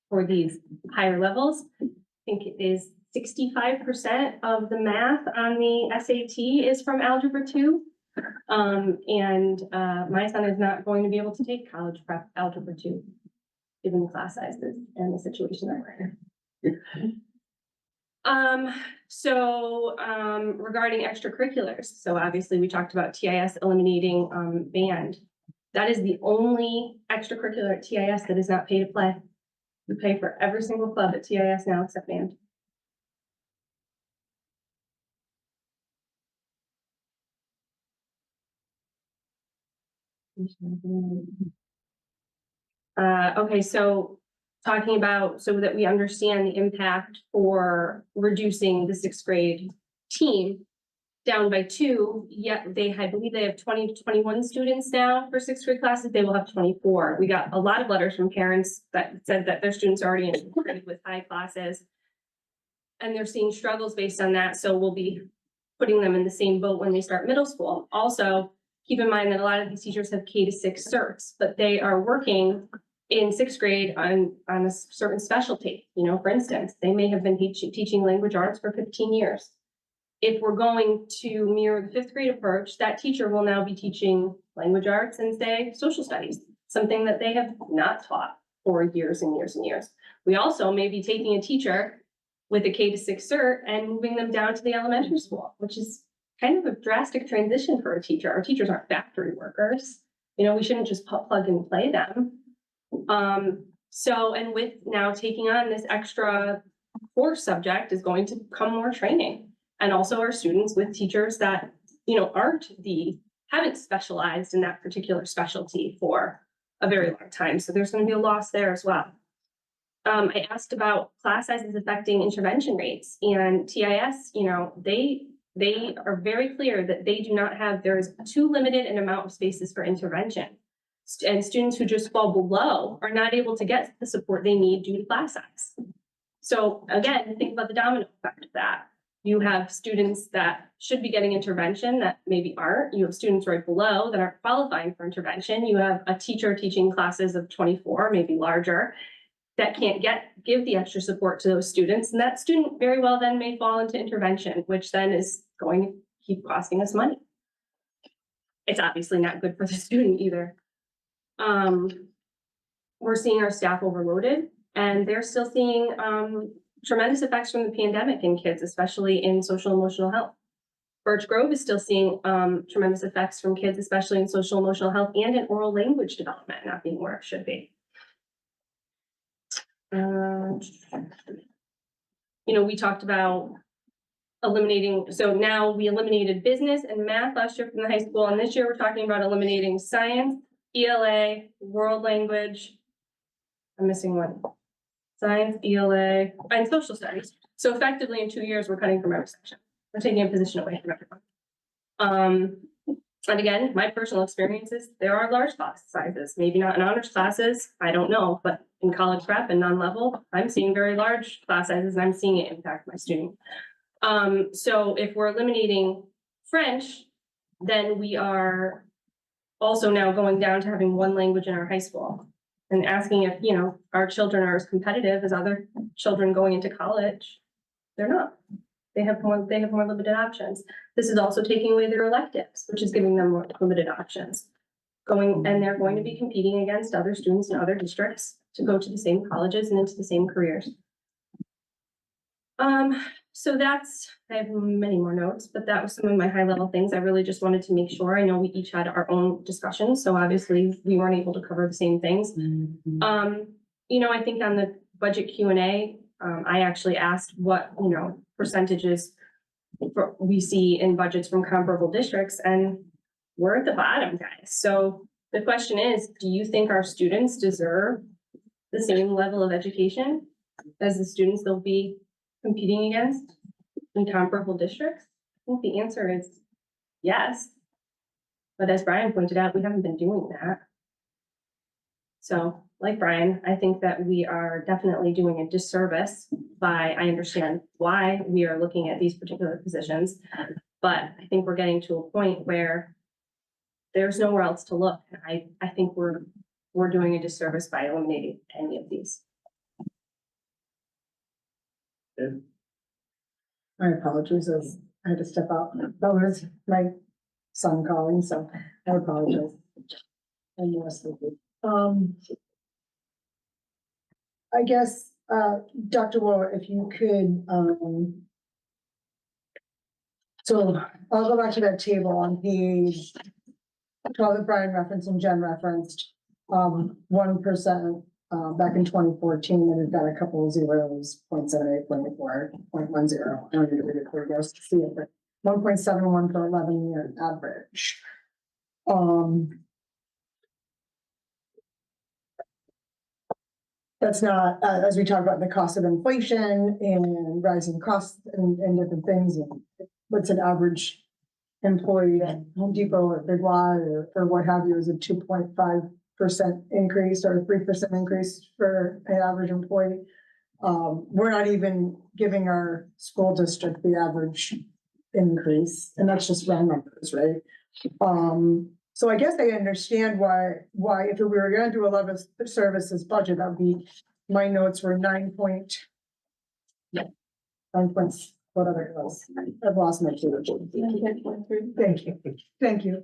for these higher levels. I think it is 65% of the math on the SAT is from Algebra 2. My son is not going to be able to take college prep Algebra 2, given the class sizes and the situation that we're in. Regarding extracurriculars, so obviously we talked about TIS eliminating band. That is the only extracurricular at TIS that is not pay to play. We pay for every single club at TIS now except band. Okay, so talking about so that we understand the impact for reducing the 6th grade team down by 2, yet I believe they have 20 to 21 students now for 6th grade classes. They will have 24. We got a lot of letters from parents that said that their students are already in grade with high classes and they're seeing struggles based on that. So we'll be putting them in the same boat when they start middle school. Also, keep in mind that a lot of these teachers have K to 6 certs, but they are working in 6th grade on a certain specialty. You know, for instance, they may have been teaching language arts for 15 years. If we're going to mirror the 5th grade approach, that teacher will now be teaching language arts and say social studies, something that they have not taught for years and years and years. We also may be taking a teacher with a K to 6 cert and moving them down to the elementary school, which is kind of a drastic transition for a teacher. Our teachers aren't factory workers. You know, we shouldn't just plug and play them. And with now taking on this extra course subject is going to come more training. And also our students with teachers that, you know, haven't specialized in that particular specialty for a very long time. So there's going to be a loss there as well. I asked about class sizes affecting intervention rates, and TIS, you know, they are very clear that they do not have, there's too limited an amount of spaces for intervention. And students who just fall below are not able to get the support they need due to class size. So again, think about the domino effect of that. You have students that should be getting intervention that maybe aren't. You have students right below that aren't qualifying for intervention. You have a teacher teaching classes of 24, maybe larger. that can't give the extra support to those students. And that student very well then may fall into intervention, which then is going to keep costing us money. It's obviously not good for the student either. We're seeing our staff overloaded, and they're still seeing tremendous effects from the pandemic in kids, especially in social emotional health. Birch Grove is still seeing tremendous effects from kids, especially in social emotional health and in oral language development not being where it should be. We talked about eliminating, so now we eliminated business and math last year from the high school, and this year we're talking about eliminating science, ELA, world language. I'm missing one. Science, ELA, and social studies. So effectively in 2 years, we're cutting from every section. We're taking a position away from everyone. And again, my personal experiences, there are large class sizes, maybe not in honors classes, I don't know, but in college prep and non-level, I'm seeing very large class sizes and I'm seeing it impact my student. So if we're eliminating French, then we are also now going down to having one language in our high school and asking if, our children are as competitive as other children going into college. They're not. They have more limited options. This is also taking away their electives, which is giving them more limited options. And they're going to be competing against other students in other districts to go to the same colleges and into the same careers. So I have many more notes, but that was some of my high level things. I really just wanted to make sure. I know we each had our own discussions, so obviously we weren't able to cover the same things. I think on the budget Q&A, I actually asked what, percentages we see in budgets from comparable districts, and we're at the bottom, guys. So the question is, do you think our students deserve the same level of education as the students they'll be competing against in comparable districts? I think the answer is yes. But as Brian pointed out, we haven't been doing that. So like Brian, I think that we are definitely doing a disservice I understand why we are looking at these particular positions, but I think we're getting to a point where there's nowhere else to look. I think we're doing a disservice by eliminating any of these. My apologies, as I had to step out. That was my son calling, so I apologize. And the rest of you. I guess, Dr. Wu, if you could, so I'll go back to that table on page 12 that Brian referenced and Jen referenced, 1%, back in 2014, and it got a couple of zeros, 0.78, 0.4, 0.10. I don't need to read it for you guys to see it, but 1.71 for 11-year average. That's not, as we talk about the cost of inflation and rising costs and different things, and what's an average employee at Home Depot or Big Y or what have you, is a 2.5% increase or a 3% increase for an average employee. We're not even giving our school district the average increase, and that's just round numbers, right? So I guess I understand why if we were gonna do a level of services budget, that would be, my notes were 9 points, whatever it was. I've lost my key. Thank you.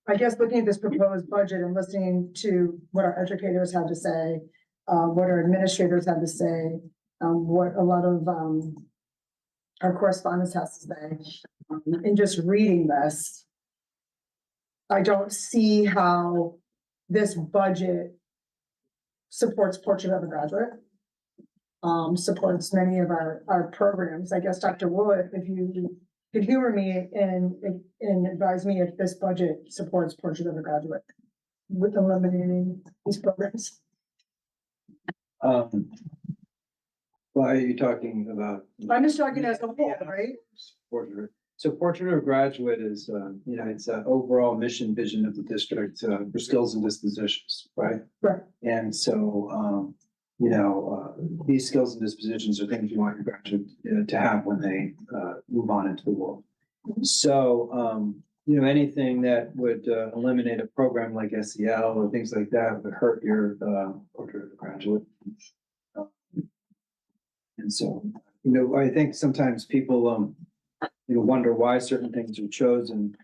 I guess looking at this proposed budget and listening to what our educators had to say, what our administrators had to say, what a lot of our correspondence has to say, and just reading this, I don't see how this budget supports Portrait of a Graduate, supports many of our programs. I guess, Dr. Wood, if you could humor me and advise me if this budget supports Portrait of a Graduate with eliminating these programs. Why are you talking about? I'm just talking as a whole, right? So Portrait of Graduate is, it's an overall mission vision of the district for skills and dispositions, right? Right. And so, these skills and dispositions are things you want your graduate to have when they move on into the world. So anything that would eliminate a program like SEL or things like that would hurt your portrait of a graduate. And so, I think sometimes people, wonder why certain things are chosen.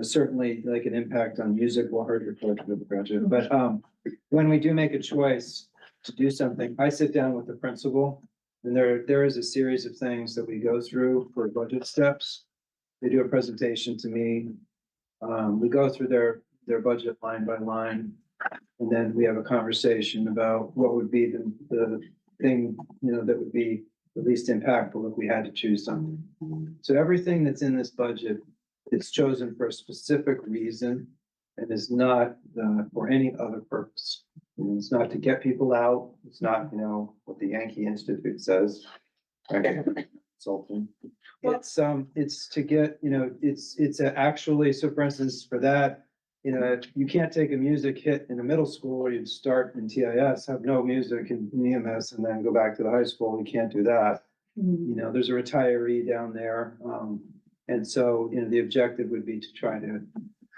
Certainly like an impact on music will hurt your portrait of a graduate. But when we do make a choice to do something, I sit down with the principal, and there is a series of things that we go through for budget steps. They do a presentation to me. We go through their budget line by line, and then we have a conversation about what would be the thing, that would be the least impactful if we had to choose something. So everything that's in this budget is chosen for a specific reason and is not for any other purpose. It's not to get people out. It's not, what the Yankee Institute says. Consulting. It's to get, it's actually, so for instance, for that, you can't take a music hit in a middle school where you'd start in TIS, have no music in EMS and then go back to the high school. You can't do that. There's a retiree down there. And so, the objective would be to try to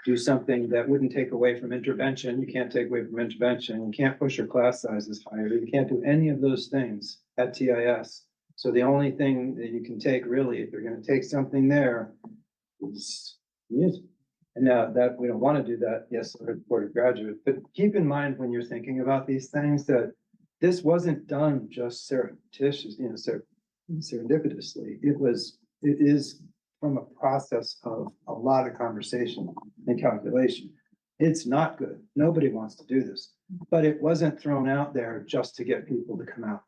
do something that wouldn't take away from intervention. You can't take away from intervention. You can't push your class sizes higher. You can't do any of those things at TIS. So the only thing that you can take really, if you're going to take something there, is music. And now that we don't want to do that, yes, for a graduate, but keep in mind when you're thinking about these things that this wasn't done just serendipitously. It is from a process of a lot of conversation and calculation. It's not good. Nobody wants to do this, but it wasn't thrown out there just to get people to come out.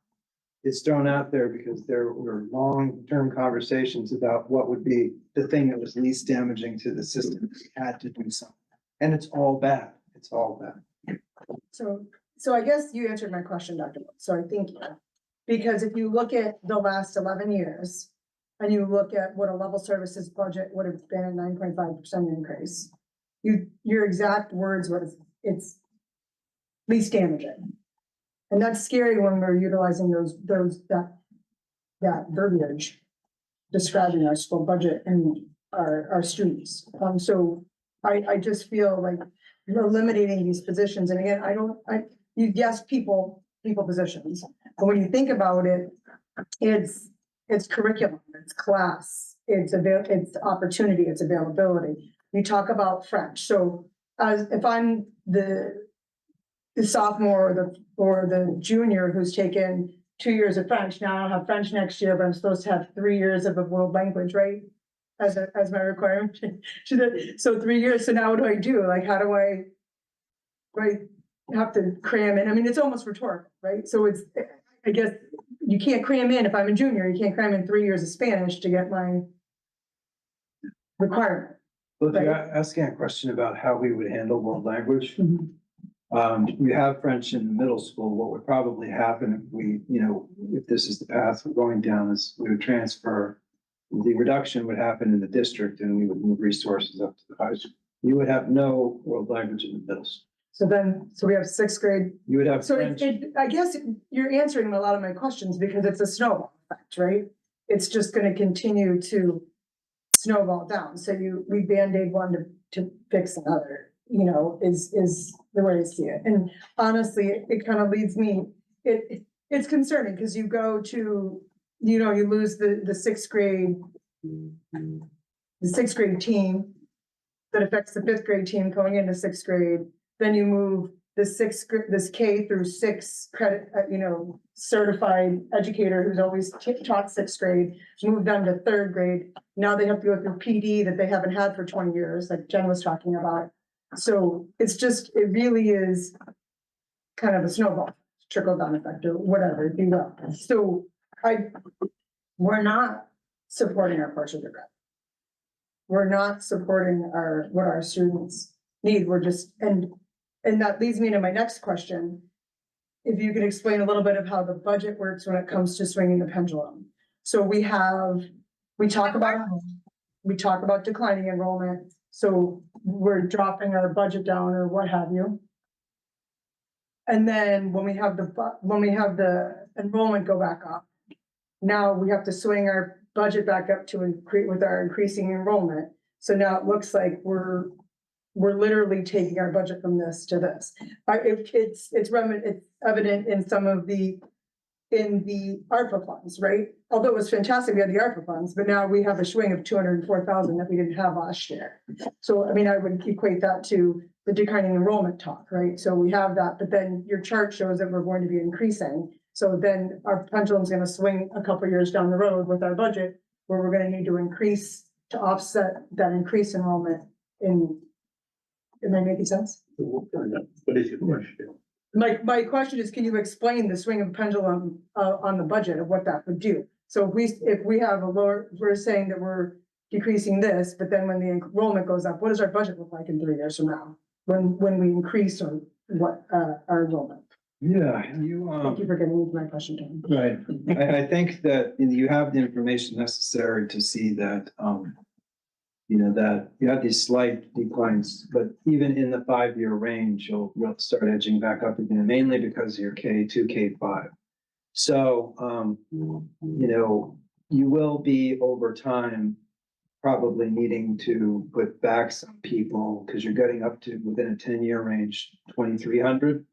It's thrown out there because there were long-term conversations about what would be the thing that was least damaging to the system. We had to do something, and it's all bad. It's all bad. So I guess you answered my question, Dr. Moore. So I think, because if you look at the last 11 years, and you look at what a level services budget would have been, a 9.5% increase, your exact words was, it's least damaging. And that's scary when we're utilizing that verbiage describing our school budget and our students. So I just feel like you're eliminating these positions. And again, yes, people positions, but when you think about it, it's curriculum, it's class, it's opportunity, it's availability. You talk about French. So if I'm the sophomore or the junior who's taken 2 years of French, now I don't have French next year, but I'm supposed to have 3 years of a world language, right? As my requirement. So 3 years. So now what do I do? Like, how do I have to cram in? I mean, it's almost rhetorical, right? So I guess you can't cram in, if I'm a junior, you can't cram in 3 years of Spanish to get my requirement. Well, if you're asking a question about how we would handle world language, you have French in middle school. What would probably happen if this is the path we're going down, is we would transfer, the reduction would happen in the district and we would move resources up to the high school. You would have no world language in the middle school. So we have sixth grade. You would have So French. I guess you're answering a lot of my questions because it's a snowball effect, right? It's just gonna continue to snowball down. So we Band-Aid one to fix another, is the way I see it. And honestly, it kind of leads me, it's concerning because you go to, you lose the sixth grade team that affects the fifth grade team going into sixth grade. Then you move this K through 6 credit, certified educator who's always taught sixth grade, move them to third grade. Now they have to go through PD that they haven't had for 20 years, like Jen was talking about. So it really is kind of a snowball, trickle down effect or whatever, if you will. So we're not supporting our partial degree. We're not supporting what our students need. We're just, and that leads me to my next question. If you could explain a little bit of how the budget works when it comes to swinging the pendulum. So we talk about declining enrollment. So we're dropping our budget down or what have you. And then when we have the enrollment go back up, now we have to swing our budget back up to increase with our increasing enrollment. So now it looks like we're literally taking our budget from this to this. It's evident in some of in the ARPA funds, right? Although it was fantastic, we had the ARPA funds, but now we have a swing of 204,000 that we didn't have last year. So, I mean, I would equate that to the declining enrollment talk, right? So we have that, but then your chart shows that we're going to be increasing. So then our pendulum's gonna swing a couple of years down the road with our budget, where we're gonna need to increase to offset that increased enrollment in. Am I making sense? What is your question? My question is, can you explain the swing of pendulum on the budget of what that would do? So if we have a lower, we're saying that we're decreasing this, but then when the enrollment goes up, what does our budget look like in 3 years from now? When we increase our enrollment? Yeah, Thank you for getting into my question, Tom. right. I think that you have the information necessary to see that, that you have these slight declines, but even in the 5-year range, you'll start edging back up again, mainly because of your K2, K5. So, you will be over time probably needing to put back some people because you're getting up to within a 10-year range, 2,300,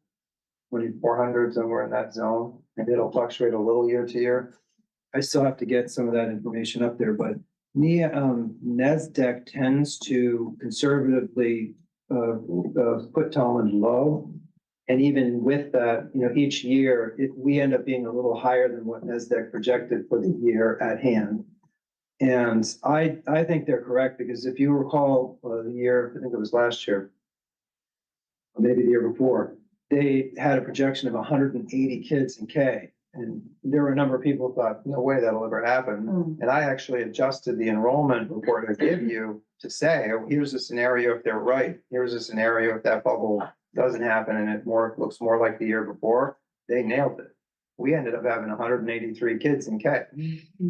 2,400, somewhere in that zone. And it'll fluctuate a little year to year. I still have to get some of that information up there, but NESDEC tends to conservatively put Tolland low. And even with that, each year, we end up being a little higher than what NESDEC projected for the year at hand. And I think they're correct, because if you recall the year, I think it was last year, or maybe the year before, they had a projection of 180 kids in K. And there were a number of people who thought, no way that'll ever happen. And I actually adjusted the enrollment report I give you to say, oh, here's a scenario if they're right. Here's a scenario if that bubble doesn't happen and it looks more like the year before. They nailed it. We ended up having 183 kids in K.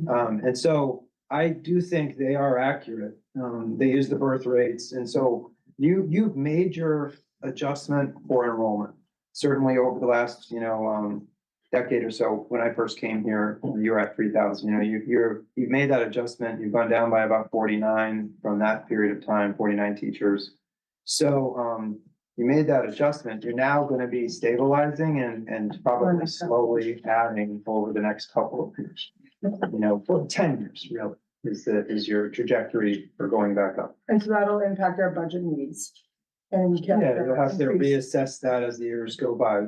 And so I do think they are accurate. They use the birth rates. And so you've made your adjustment for enrollment. Certainly over the last, decade or so. When I first came here, you were at 3,000. You've made that adjustment. You've gone down by about 49 from that period of time, 49 teachers. So you made that adjustment. You're now going to be stabilizing and probably slowly adding over the next couple of years. For 10 years, really, is your trajectory for going back up. And so that'll impact our budget needs. And you'll have to reassess that as the years go by,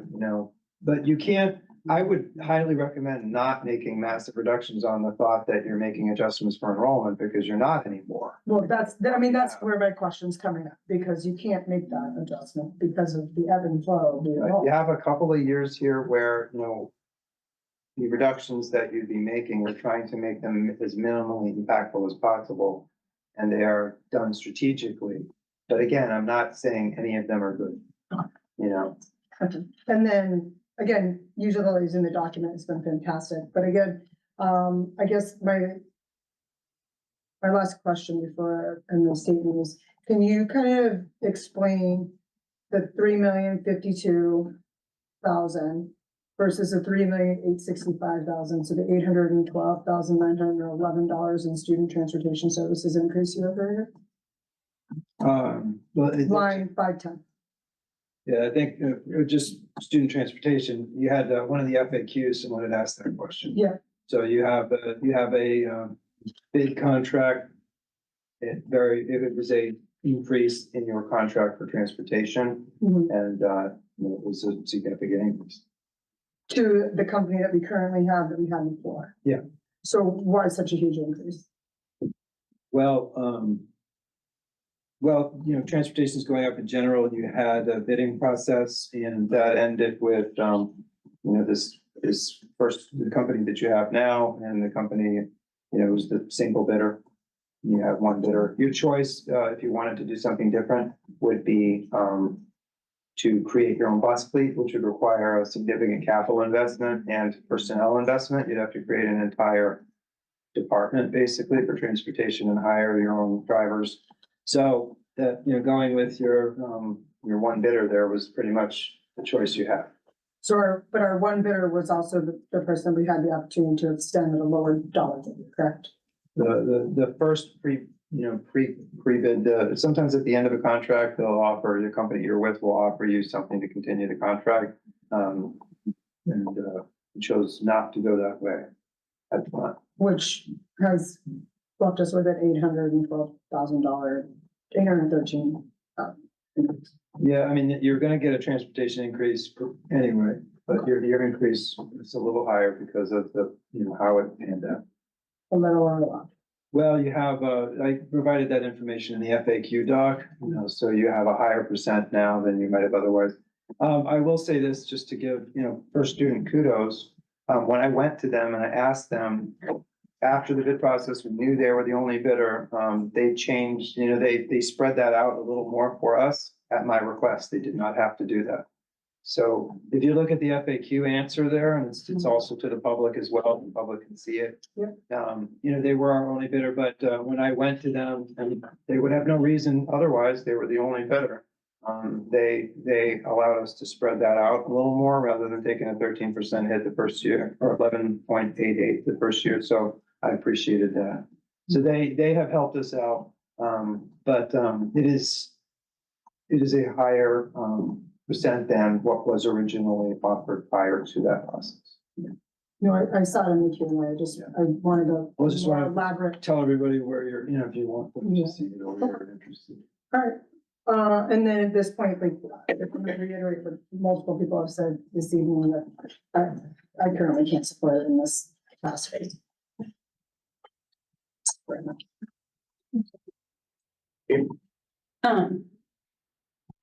but you can't. I would highly recommend not making massive reductions on the thought that you're making adjustments for enrollment, because you're not anymore. Well, that's where my question's coming up, because you can't make that adjustment because of the ebb and flow of the enrollment. You have a couple of years here where, the reductions that you'd be making, we're trying to make them as minimally impactful as possible, and they are done strategically. But again, I'm not saying any of them are good, And then, again, usability in the document has been fantastic, but again, I guess my last question before I end the statement is, can you kind of explain the 3,052,000 versus the 3,865,000, so the $812,911 in student transportation services increase year over year? Line 510. Yeah, I think just student transportation, you had one of the FAQs, someone had asked that question. Yeah. So you have a bid contract. It was a increase in your contract for transportation, and it was a significant increase. To the company that we currently have that we had before. Yeah. So why such a huge increase? Well, transportation is going up in general. You had a bidding process, and that ended with, this the company that you have now, and the company, was the single bidder. You have one bidder. Your choice, if you wanted to do something different, would be to create your own bus fleet, which would require a significant capital investment and personnel investment. You'd have to create an entire department basically for transportation and hire your own drivers. So that, going with your one bidder there was pretty much the choice you have. So our one bidder was also the person we had the opportunity to extend at a lower dollar figure, correct? The first pre-bid, sometimes at the end of a contract, they'll offer, the company you're with will offer you something to continue the contract. We chose not to go that way at the time. Which has left us with an $812,000, 813. Yeah, I mean, you're gonna get a transportation increase anyway, but your increase is a little higher because of the, how it panned out. A little or a lot. Well, you have, I provided that information in the FAQ doc, so you have a higher percent now than you might have otherwise. I will say this just to give, first student kudos. When I went to them and I asked them, after the bid process, we knew they were the only bidder, they changed, they spread that out a little more for us at my request. They did not have to do that. So if you look at the FAQ answer there, and it's also to the public as well, the public can see it. They were our only bidder, but when I went to them, and they would have no reason otherwise, they were the only bidder. They allowed us to spread that out a little more rather than taking a 13% hit the first year, or 11.88 the first year. So I appreciated that. So they have helped us out, but it is a higher percent than what was originally offered prior to that process. No, I saw it in the Q&A, I wanted to. I just want to elaborate. tell everybody where you're, if you want them to see it or you're interested. All right, and then at this point, like, I'm gonna reiterate what multiple people have said this evening, that I currently can't support it in this capacity. Very much.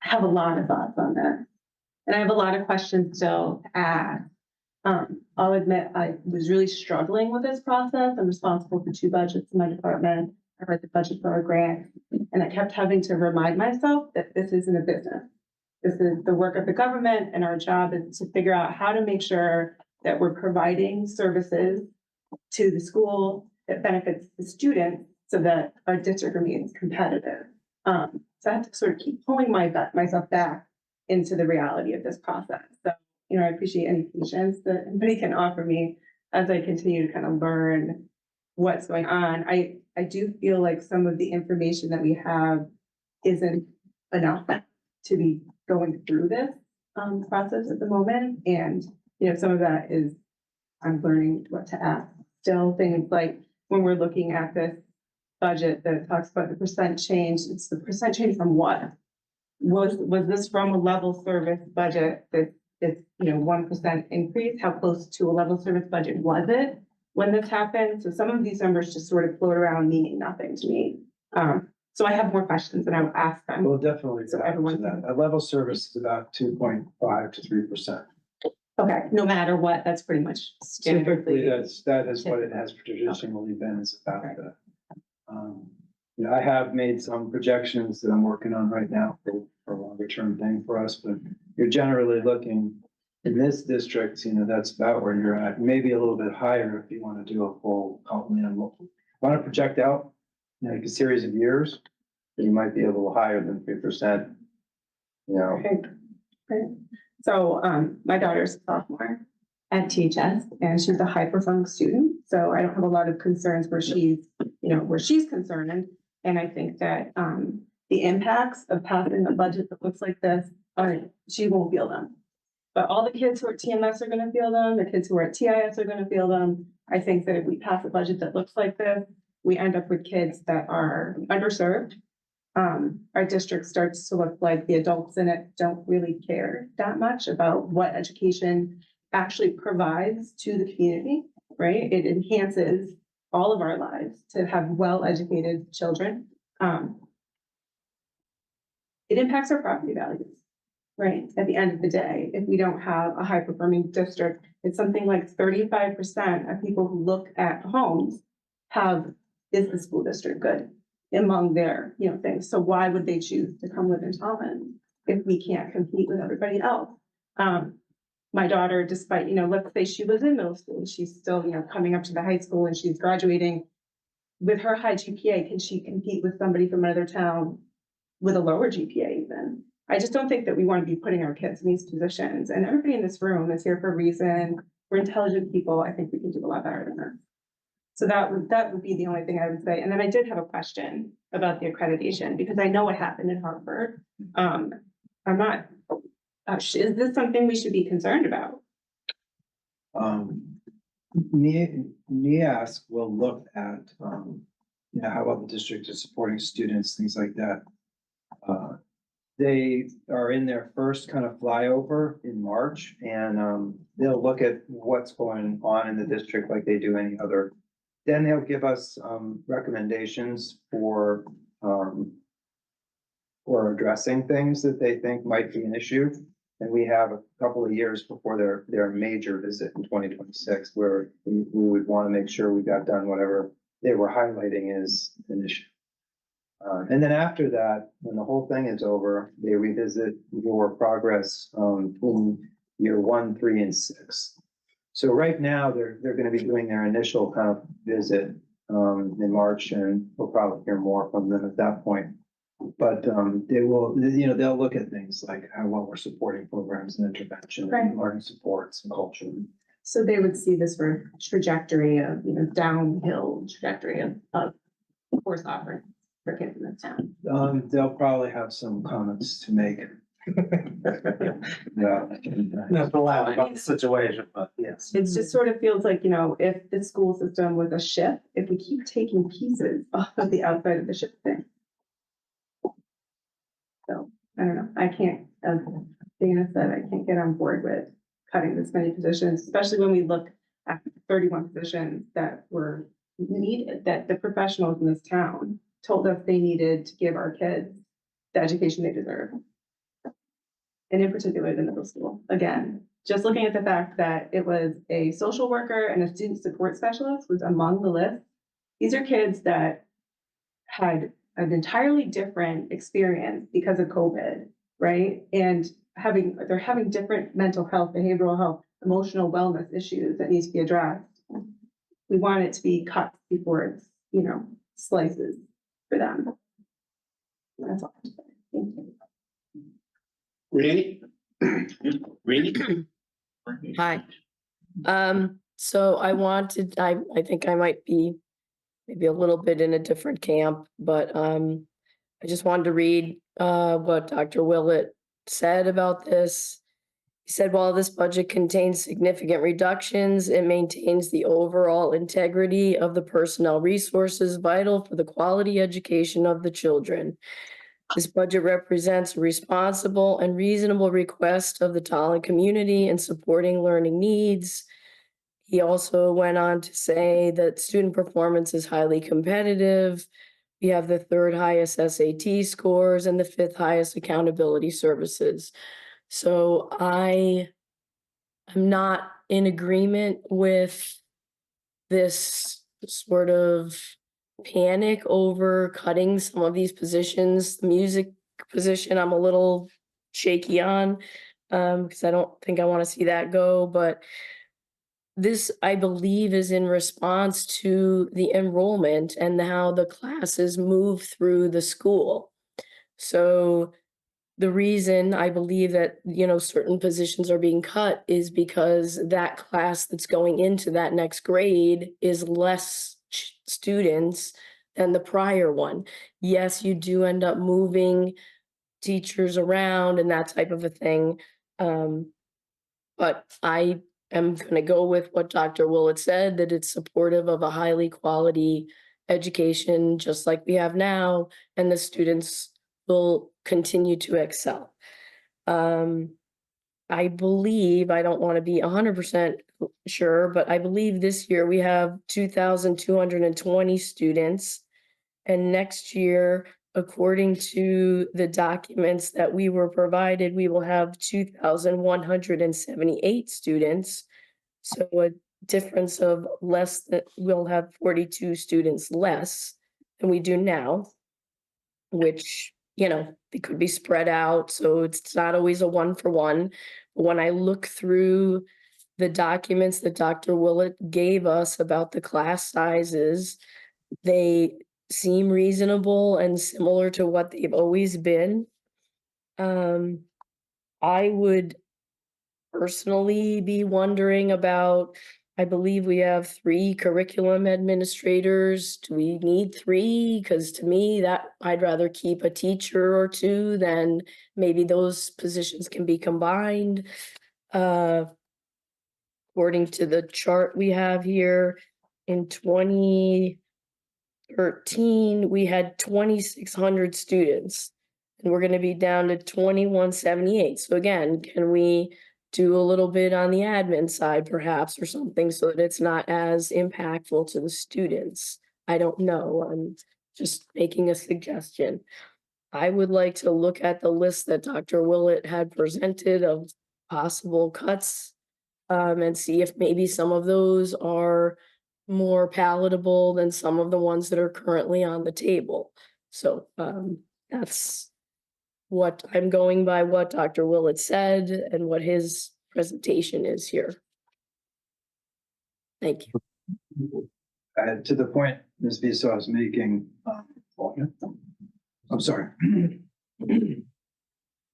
I have a lot of thoughts on this. And I have a lot of questions still to ask. I'll admit, I was really struggling with this process. I'm responsible for 2 budgets in my department. I write the budget for a grant, and I kept having to remind myself that this isn't a business. This is the work of the government, and our job is to figure out how to make sure that we're providing services to the school that benefits the students so that our district remains competitive. So I have to sort of keep pulling myself back into the reality of this process. So, I appreciate any patience that anybody can offer me as I continue to kind of learn what's going on. I do feel like some of the information that we have isn't enough to be going through this process at the moment. And, some of that is I'm learning what to ask. Still things like when we're looking at this budget that talks about the percent change, it's the percent change from what? Was this from a level service budget that it's, 1% increase? How close to a level service budget was it when this happened? So some of these numbers just sort of float around meaning nothing to me. So I have more questions and I will ask them. Well, definitely. So everyone that. A level service is about 2.5 to 3%. Okay, no matter what, that's pretty much Typically, standardly. that is what it has traditionally been, is about that. I have made some projections that I'm working on right now for a longer term thing for us, but you're generally looking in this district, that's about where you're at, maybe a little bit higher if you want to do a full, want to project out, like a series of years, then you might be a little higher than 3%. Great. So, my daughter's a sophomore at THS and she's a high performing student. So I don't have a lot of concerns where she's concerned. And I think that, the impacts of passing a budget that looks like this, she won't feel them. But all the kids who are TMS are gonna feel them, the kids who are at TIS are gonna feel them. I think that if we pass a budget that looks like this, we end up with kids that are underserved. Our district starts to look like the adults in it don't really care that much about what education actually provides to the community, right? It enhances all of our lives to have well-educated children. It impacts our property values, right? At the end of the day, if we don't have a high-performing district, it's something like 35% of people who look at homes is the school district good among their, things. So why would they choose to come live in Tolland if we can't compete with everybody else? My daughter, despite, let's say she was in middle school, she's still, coming up to the high school and she's graduating. With her high GPA, can she compete with somebody from another town with a lower GPA even? I just don't think that we want to be putting our kids in these positions. And everybody in this room is here for a reason. We're intelligent people. I think we can do a lot better than that. So that would be the only thing I would say. And then I did have a question about the accreditation, because I know what happened in Hartford. I'm not, is this something we should be concerned about? NEASC will look at, how well the district is supporting students, things like that. They are in their first kind of flyover in March, and they'll look at what's going on in the district like they do any other. Then they'll give us recommendations for addressing things that they think might be an issue. And we have a couple of years before their major visit in 2026, where we would want to make sure we got done whatever they were highlighting as an issue. And then after that, when the whole thing is over, they revisit your progress in year 1, 3, and 6. So right now, they're going to be doing their initial kind of visit in March, and we'll probably hear more from them at that point. But they will, they'll look at things like how well we're supporting programs and intervention and learning supports and culture. So they would see this sort of trajectory of, downhill trajectory of course offerings for kids in this town. They'll probably have some comments to make. Not allowed about the situation, but yes. It just sort of feels like, if the school system was a ship, if we keep taking pieces off of the outside of the ship thing. So, I don't know, I can't, as Dana said, I can't get on board with cutting this many positions, especially when we look at 31 positions that were needed, that the professionals in this town told us they needed to give our kids the education they deserve. And in particular, the middle school. Again, just looking at the fact that it was a social worker and a student support specialist was among the list. These are kids that had an entirely different experience because of COVID, right? And they're having different mental health, behavioral health, emotional wellness issues that needs to be addressed. We want it to be cut before it's, slices for them. That's all. Thank you. Randy? Randy? Hi. So I think I might be maybe a little bit in a different camp, but I just wanted to read what Dr. Willett said about this. He said, while this budget contains significant reductions, it maintains the overall integrity of the personnel resources vital for the quality education of the children. This budget represents a responsible and reasonable request of the Tolland community in supporting learning needs. He also went on to say that student performance is highly competitive. We have the 3rd highest SAT scores and the 5th highest accountability services. So I am not in agreement with this sort of panic over cutting some of these positions. The music position, I'm a little shaky on because I don't think I want to see that go. But this, I believe, is in response to the enrollment and how the classes move through the school. So the reason I believe that, certain positions are being cut is because that class that's going into that next grade is less students than the prior one. Yes, you do end up moving teachers around and that type of a thing. But I am going to go with what Dr. Willett said, that it's supportive of a highly quality education, just like we have now, and the students will continue to excel. I believe, I don't want to be 100% sure, but I believe this year we have 2,220 students. And next year, according to the documents that we were provided, we will have 2,178 students. So a difference of we'll have 42 students less than we do now, which, they could be spread out. So it's not always a 1-for-1. But when I look through the documents that Dr. Willett gave us about the class sizes, they seem reasonable and similar to what they've always been. I would personally be wondering about I believe we have 3 curriculum administrators. Do we need 3? Because to me, that I'd rather keep a teacher or 2 than maybe those positions can be combined. According to the chart we have here, in 2013, we had 2,600 students. And we're gonna be down to 2,178. So again, can we do a little bit on the admin side perhaps or something so that it's not as impactful to the students? I don't know. I'm just making a suggestion. I would like to look at the list that Dr. Willett had presented of possible cuts, and see if maybe some of those are more palatable than some of the ones that are currently on the table. So, that's what I'm going by, what Dr. Willett said and what his presentation is here. Thank you. To the point Ms. Viso was making, I'm sorry.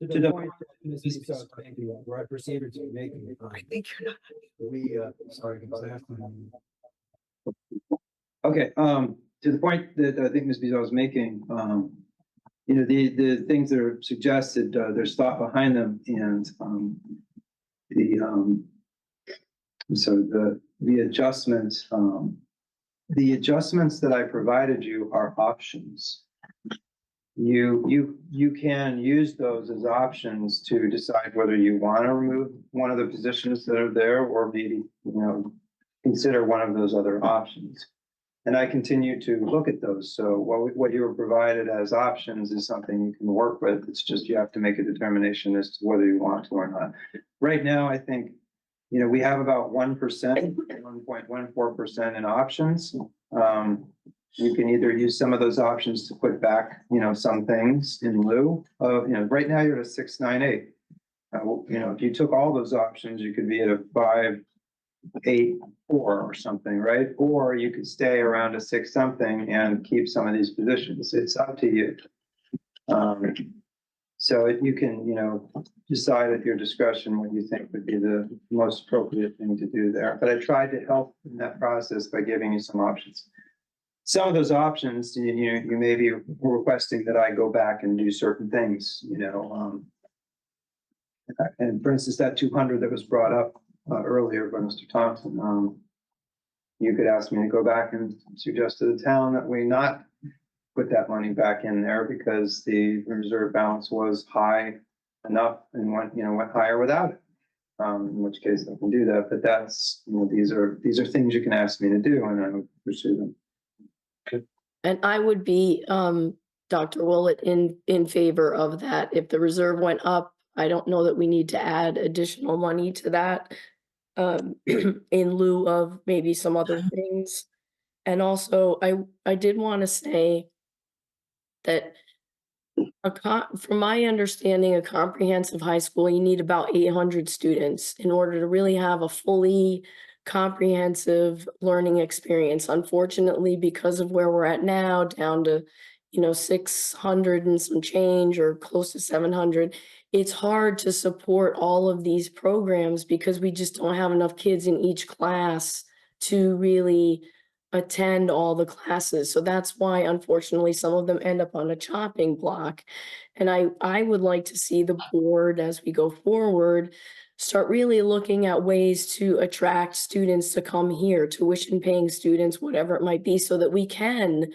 To the point that Ms. Viso was making, where I proceeded to making. I think you're not. We, sorry. Okay, to the point that I think Ms. Viso was making, you know, the things that are suggested, there's thought behind them and, the adjustments, that I provided you are options. You can use those as options to decide whether you want to remove one of the positions that are there or maybe, consider one of those other options. And I continue to look at those. So what you were provided as options is something you can work with. It's just you have to make a determination as to whether you want to or not. Right now, I think, we have about 1%, 1.14% in options. You can either use some of those options to put back, some things in lieu of, right now you're at a 698. If you took all those options, you could be at a 584 or something, right? Or you could stay around a 6 something and keep some of these positions. It's up to you. So you can, decide at your discretion what you think would be the most appropriate thing to do there. But I tried to help in that process by giving you some options. Some of those options, you may be requesting that I go back and do certain things, and for instance, that 200 that was brought up earlier by Mr. Thompson, you could ask me to go back and suggest to the town that we not put that money back in there because the reserve balance was high enough and went higher without it. In which case I can do that, but that's, these are things you can ask me to do and I would pursue them. And I would be, Dr. Willett, in favor of that. If the reserve went up, I don't know that we need to add additional money to that, in lieu of maybe some other things. And also, I did want to say that from my understanding, a comprehensive high school, you need about 800 students in order to really have a fully comprehensive learning experience. Unfortunately, because of where we're at now, down to 600 and some change or close to 700, it's hard to support all of these programs because we just don't have enough kids in each class to really attend all the classes. So that's why, unfortunately, some of them end up on a chopping block. And I would like to see the board, as we go forward, start really looking at ways to attract students to come here, tuition paying students, whatever it might be, so that we can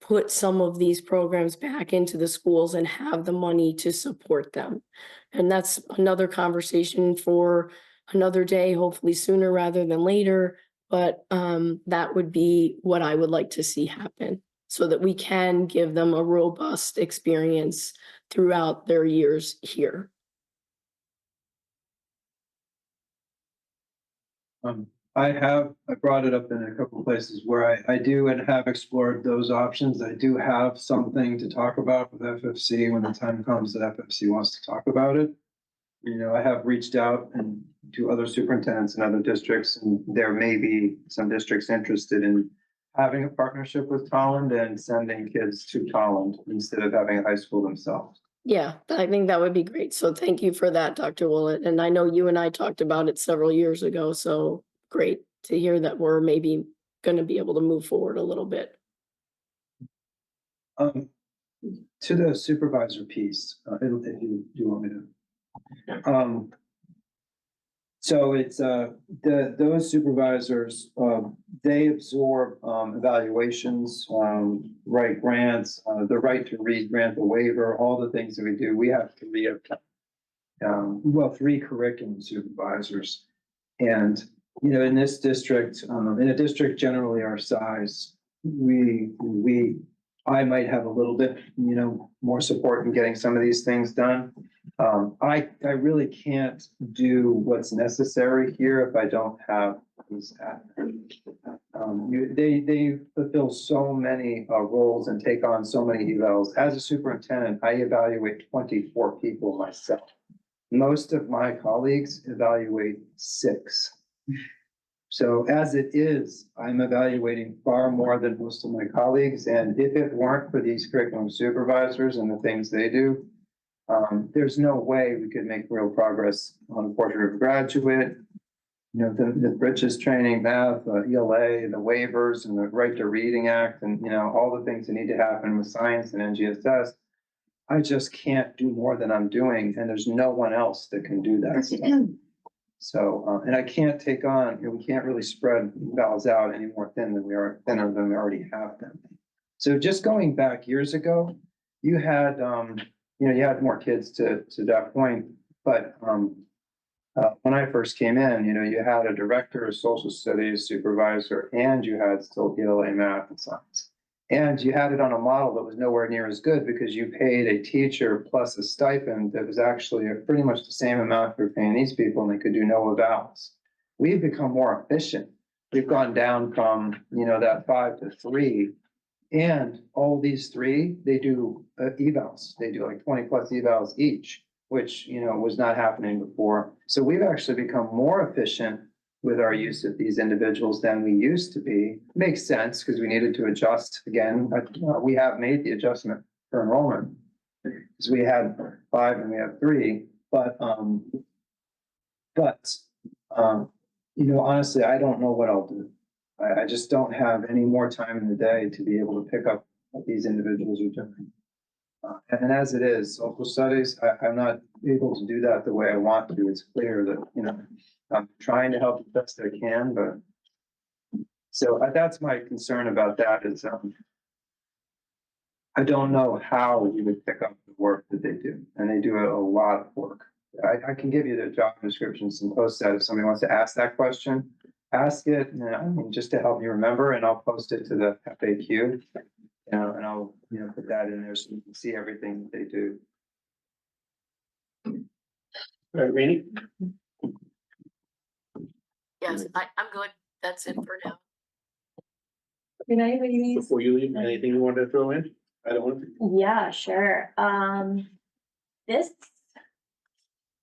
put some of these programs back into the schools and have the money to support them. And that's another conversation for another day, hopefully sooner rather than later. But that would be what I would like to see happen so that we can give them a robust experience throughout their years here. I brought it up in a couple of places where I do and have explored those options. I do have something to talk about with FFC when the time comes that FFC wants to talk about it. I have reached out to other superintendents in other districts, and there may be some districts interested in having a partnership with Tolland and sending kids to Tolland instead of having a high school themselves. Yeah, I think that would be great. So thank you for that, Dr. Willett. And I know you and I talked about it several years ago, so great to hear that we're maybe gonna be able to move forward a little bit. To the supervisor piece, if you do want me to. So it's, those supervisors, they absorb, evaluations, write grants, the right to read grant, the waiver, all the things that we do. We have three of them. Well, three curriculum supervisors. And, you know, in this district, in a district generally our size, I might have a little bit, you know, more support in getting some of these things done. I really can't do what's necessary here if I don't have these admins. They fulfill so many roles and take on so many evals. As a superintendent, I evaluate 24 people myself. Most of my colleagues evaluate 6. So as it is, I'm evaluating far more than most of my colleagues. And if it weren't for these curriculum supervisors and the things they do, there's no way we could make real progress on portrait of a graduate. You know, the bridges training, math, ELA, the waivers and the right to reading act, and, you know, all the things that need to happen with science and NGSS. I just can't do more than I'm doing, and there's no one else that can do that stuff. So, and I can't take on, you know, we can't really spread valves out any more thinner than we already have them. So just going back years ago, you had, you know, you had more kids to that point, but when I first came in, you know, you had a director of social studies supervisor, and you had still ELA math and science. And you had it on a model that was nowhere near as good because you paid a teacher plus a stipend that was actually pretty much the same amount for paying these people, and they could do no evals. We've become more efficient. We've gone down from, you know, that 5 to 3, and all these 3, they do evals. They do like 20 plus evals each, which, you know, was not happening before. So we've actually become more efficient with our use of these individuals than we used to be. Makes sense because we needed to adjust again. We have made the adjustment for enrollment because we had 5 and we have 3, but you know, honestly, I don't know what I'll do. I just don't have any more time in the day to be able to pick up what these individuals are doing. And as it is, social studies, I'm not able to do that the way I want to. It's clear that, you know, I'm trying to help the best I can, but so that's my concern about that is I don't know how you would pick up the work that they do, and they do a lot of work. I can give you the job descriptions and post that if somebody wants to ask that question. Ask it, I mean, just to help you remember, and I'll post it to the FAQ, you know, and I'll, you know, put that in there so you can see everything that they do. All right, Rainey? Yes, I'm good. That's it for now. Good night, ladies. Before you leave, anything you wanted to throw in? I don't want to. Yeah, sure. This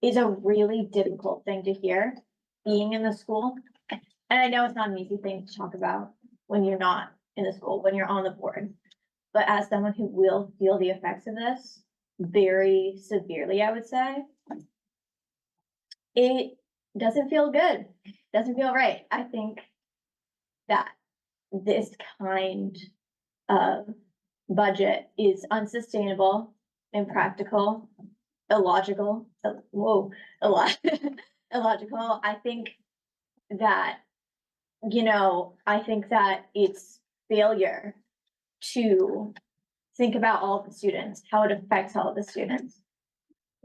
is a really difficult thing to hear, being in the school. And I know it's not an easy thing to talk about when you're not in the school, when you're on the board. But as someone who will feel the effects of this very severely, I would say, it doesn't feel good. Doesn't feel right. I think that this kind of budget is unsustainable, impractical, illogical. Illogical. I think that, you know, I think that it's failure to think about all of the students, how it affects all of the students,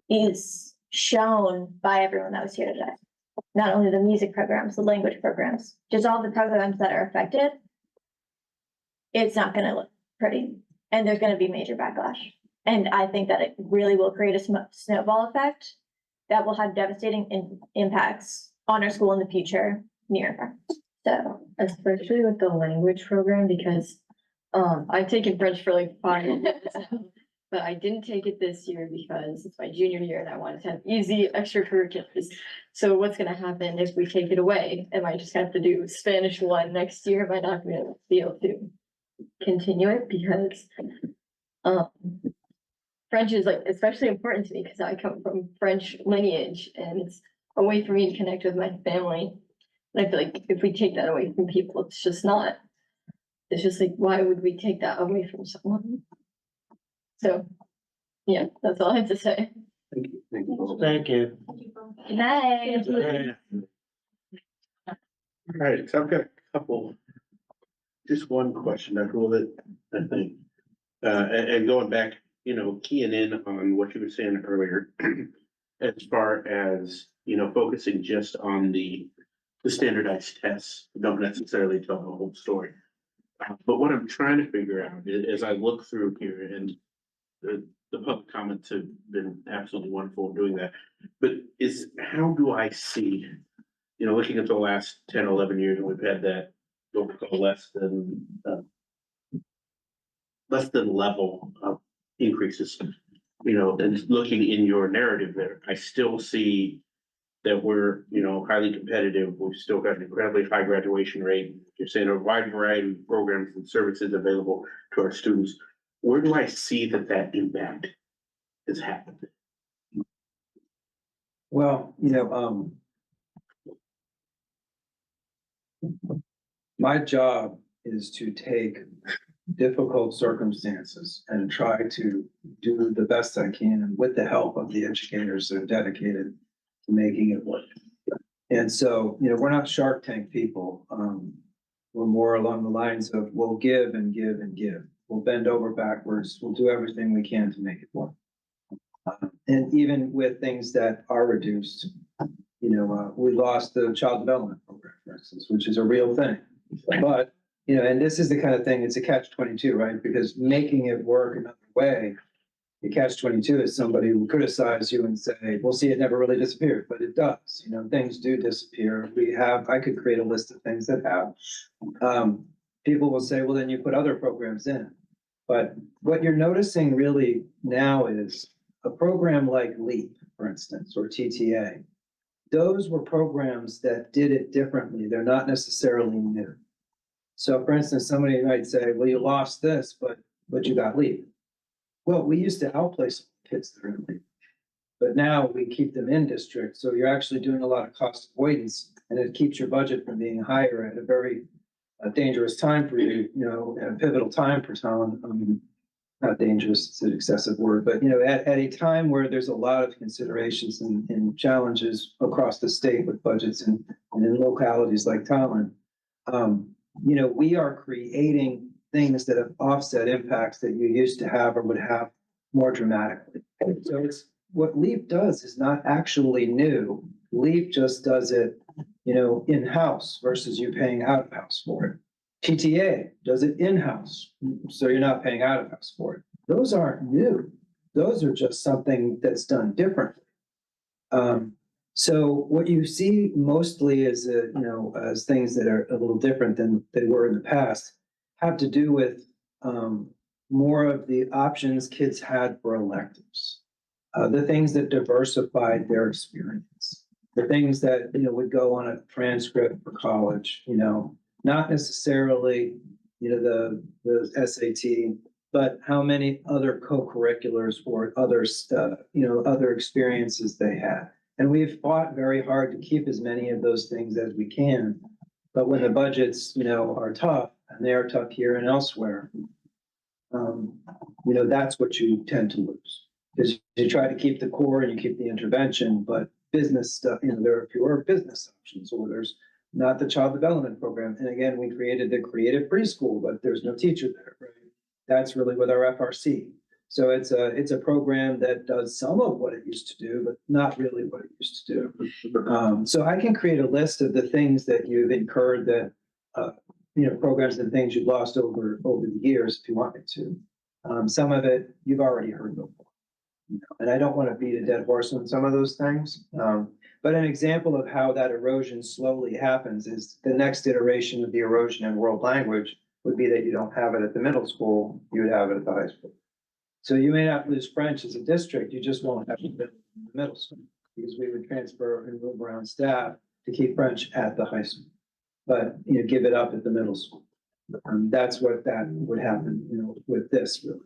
is shown by everyone that was here today. Not only the music programs, the language programs, just all the programs that are affected. It's not going to look pretty, and there's going to be major backlash. And I think that it really will create a snowball effect that will have devastating impacts on our school in the future, near and far. So, especially with the language program, because I've taken French for like 5 years, but I didn't take it this year because it's my junior year and I wanted to have easy extracurriculars. So what's going to happen if we take it away? Am I just have to do Spanish 1 next year? Am I not going to be able to continue it? Because French is like especially important to me because I come from French lineage and it's a way for me to connect with my family. And I feel like if we take that away from people, it's just not, it's just like, why would we take that away from someone? So, yeah, that's all I have to say. Thank you. Thank you. Thank you. Good night. All right, so I've got a couple, just one question, I ruled it, I think. And going back, keying in on what you were saying earlier, as far as, focusing just on the standardized tests, don't necessarily tell the whole story. But what I'm trying to figure out as I look through here, and the public comments have been absolutely wonderful in doing that, but is how do I see, looking at the last 10, 11 years, and we've had that what we call less than level of increases, and looking in your narrative there, I still see that we're, highly competitive. We've still got an incredibly high graduation rate. You're saying a wide variety of programs and services available to our students. Where do I see that impact has happened? Well, my job is to take difficult circumstances and try to do the best I can, and with the help of the educators that are dedicated to making it work. And so, we're not Shark Tank people. We're more along the lines of we'll give and give and give. We'll bend over backwards. We'll do everything we can to make it work. And even with things that are reduced, we lost the child development program, for instance, which is a real thing. But, and this is the kind of thing, it's a catch-22, right? Because making it work another way, the catch-22 is somebody who criticizes you and say, well, see, it never really disappeared, but it does. Things do disappear. I could create a list of things that have. People will say, well, then you put other programs in. But what you're noticing really now is a program like LEAP, for instance, or TTA. Those were programs that did it differently. They're not necessarily new. So for instance, somebody might say, well, you lost this, but you got LEAP. Well, we used to outplace kids that are in LEAP, but now we keep them in district. So you're actually doing a lot of cost avoidance, and it keeps your budget from being higher at a very dangerous time for you, a pivotal time for Tolland. Not dangerous, it's an excessive word, but at a time where there's a lot of considerations and challenges across the state with budgets and in localities like Tolland, we are creating things that have offset impacts that you used to have or would have more dramatically. So it's what LEAP does is not actually new. LEAP just does it, in-house versus you paying out of house for it. TTA does it in-house, so you're not paying out of house for it. Those aren't new. Those are just something that's done differently. So what you see mostly is, as things that are a little different than they were in the past, have to do with more of the options kids had for electives, the things that diversified their experience, the things that would go on a transcript for college, not necessarily, the SAT, but how many other co-curriculars or other stuff, other experiences they had. And we've fought very hard to keep as many of those things as we can. But when the budgets, are tough, and they are tough here and elsewhere, that's what you tend to lose. Because you try to keep the core and you keep the intervention, but business stuff, there are fewer business options, or there's not the child development program. And again, we created the creative preschool, but there's no teacher there, right? That's really with our FRC. So it's a program that does some of what it used to do, but not really what it used to do. So I can create a list of the things that you've incurred that, programs and things you've lost over the years, if you want me to. Some of it you've already heard before. And I don't want to beat a dead horse on some of those things. But an example of how that erosion slowly happens is the next iteration of the erosion in world language would be that you don't have it at the middle school, you would have it at the high school. So you may not lose French as a district, you just won't have it in the middle school, because we would transfer and move around staff to keep French at the high school. But, give it up at the middle school. That's what that would happen, with this really.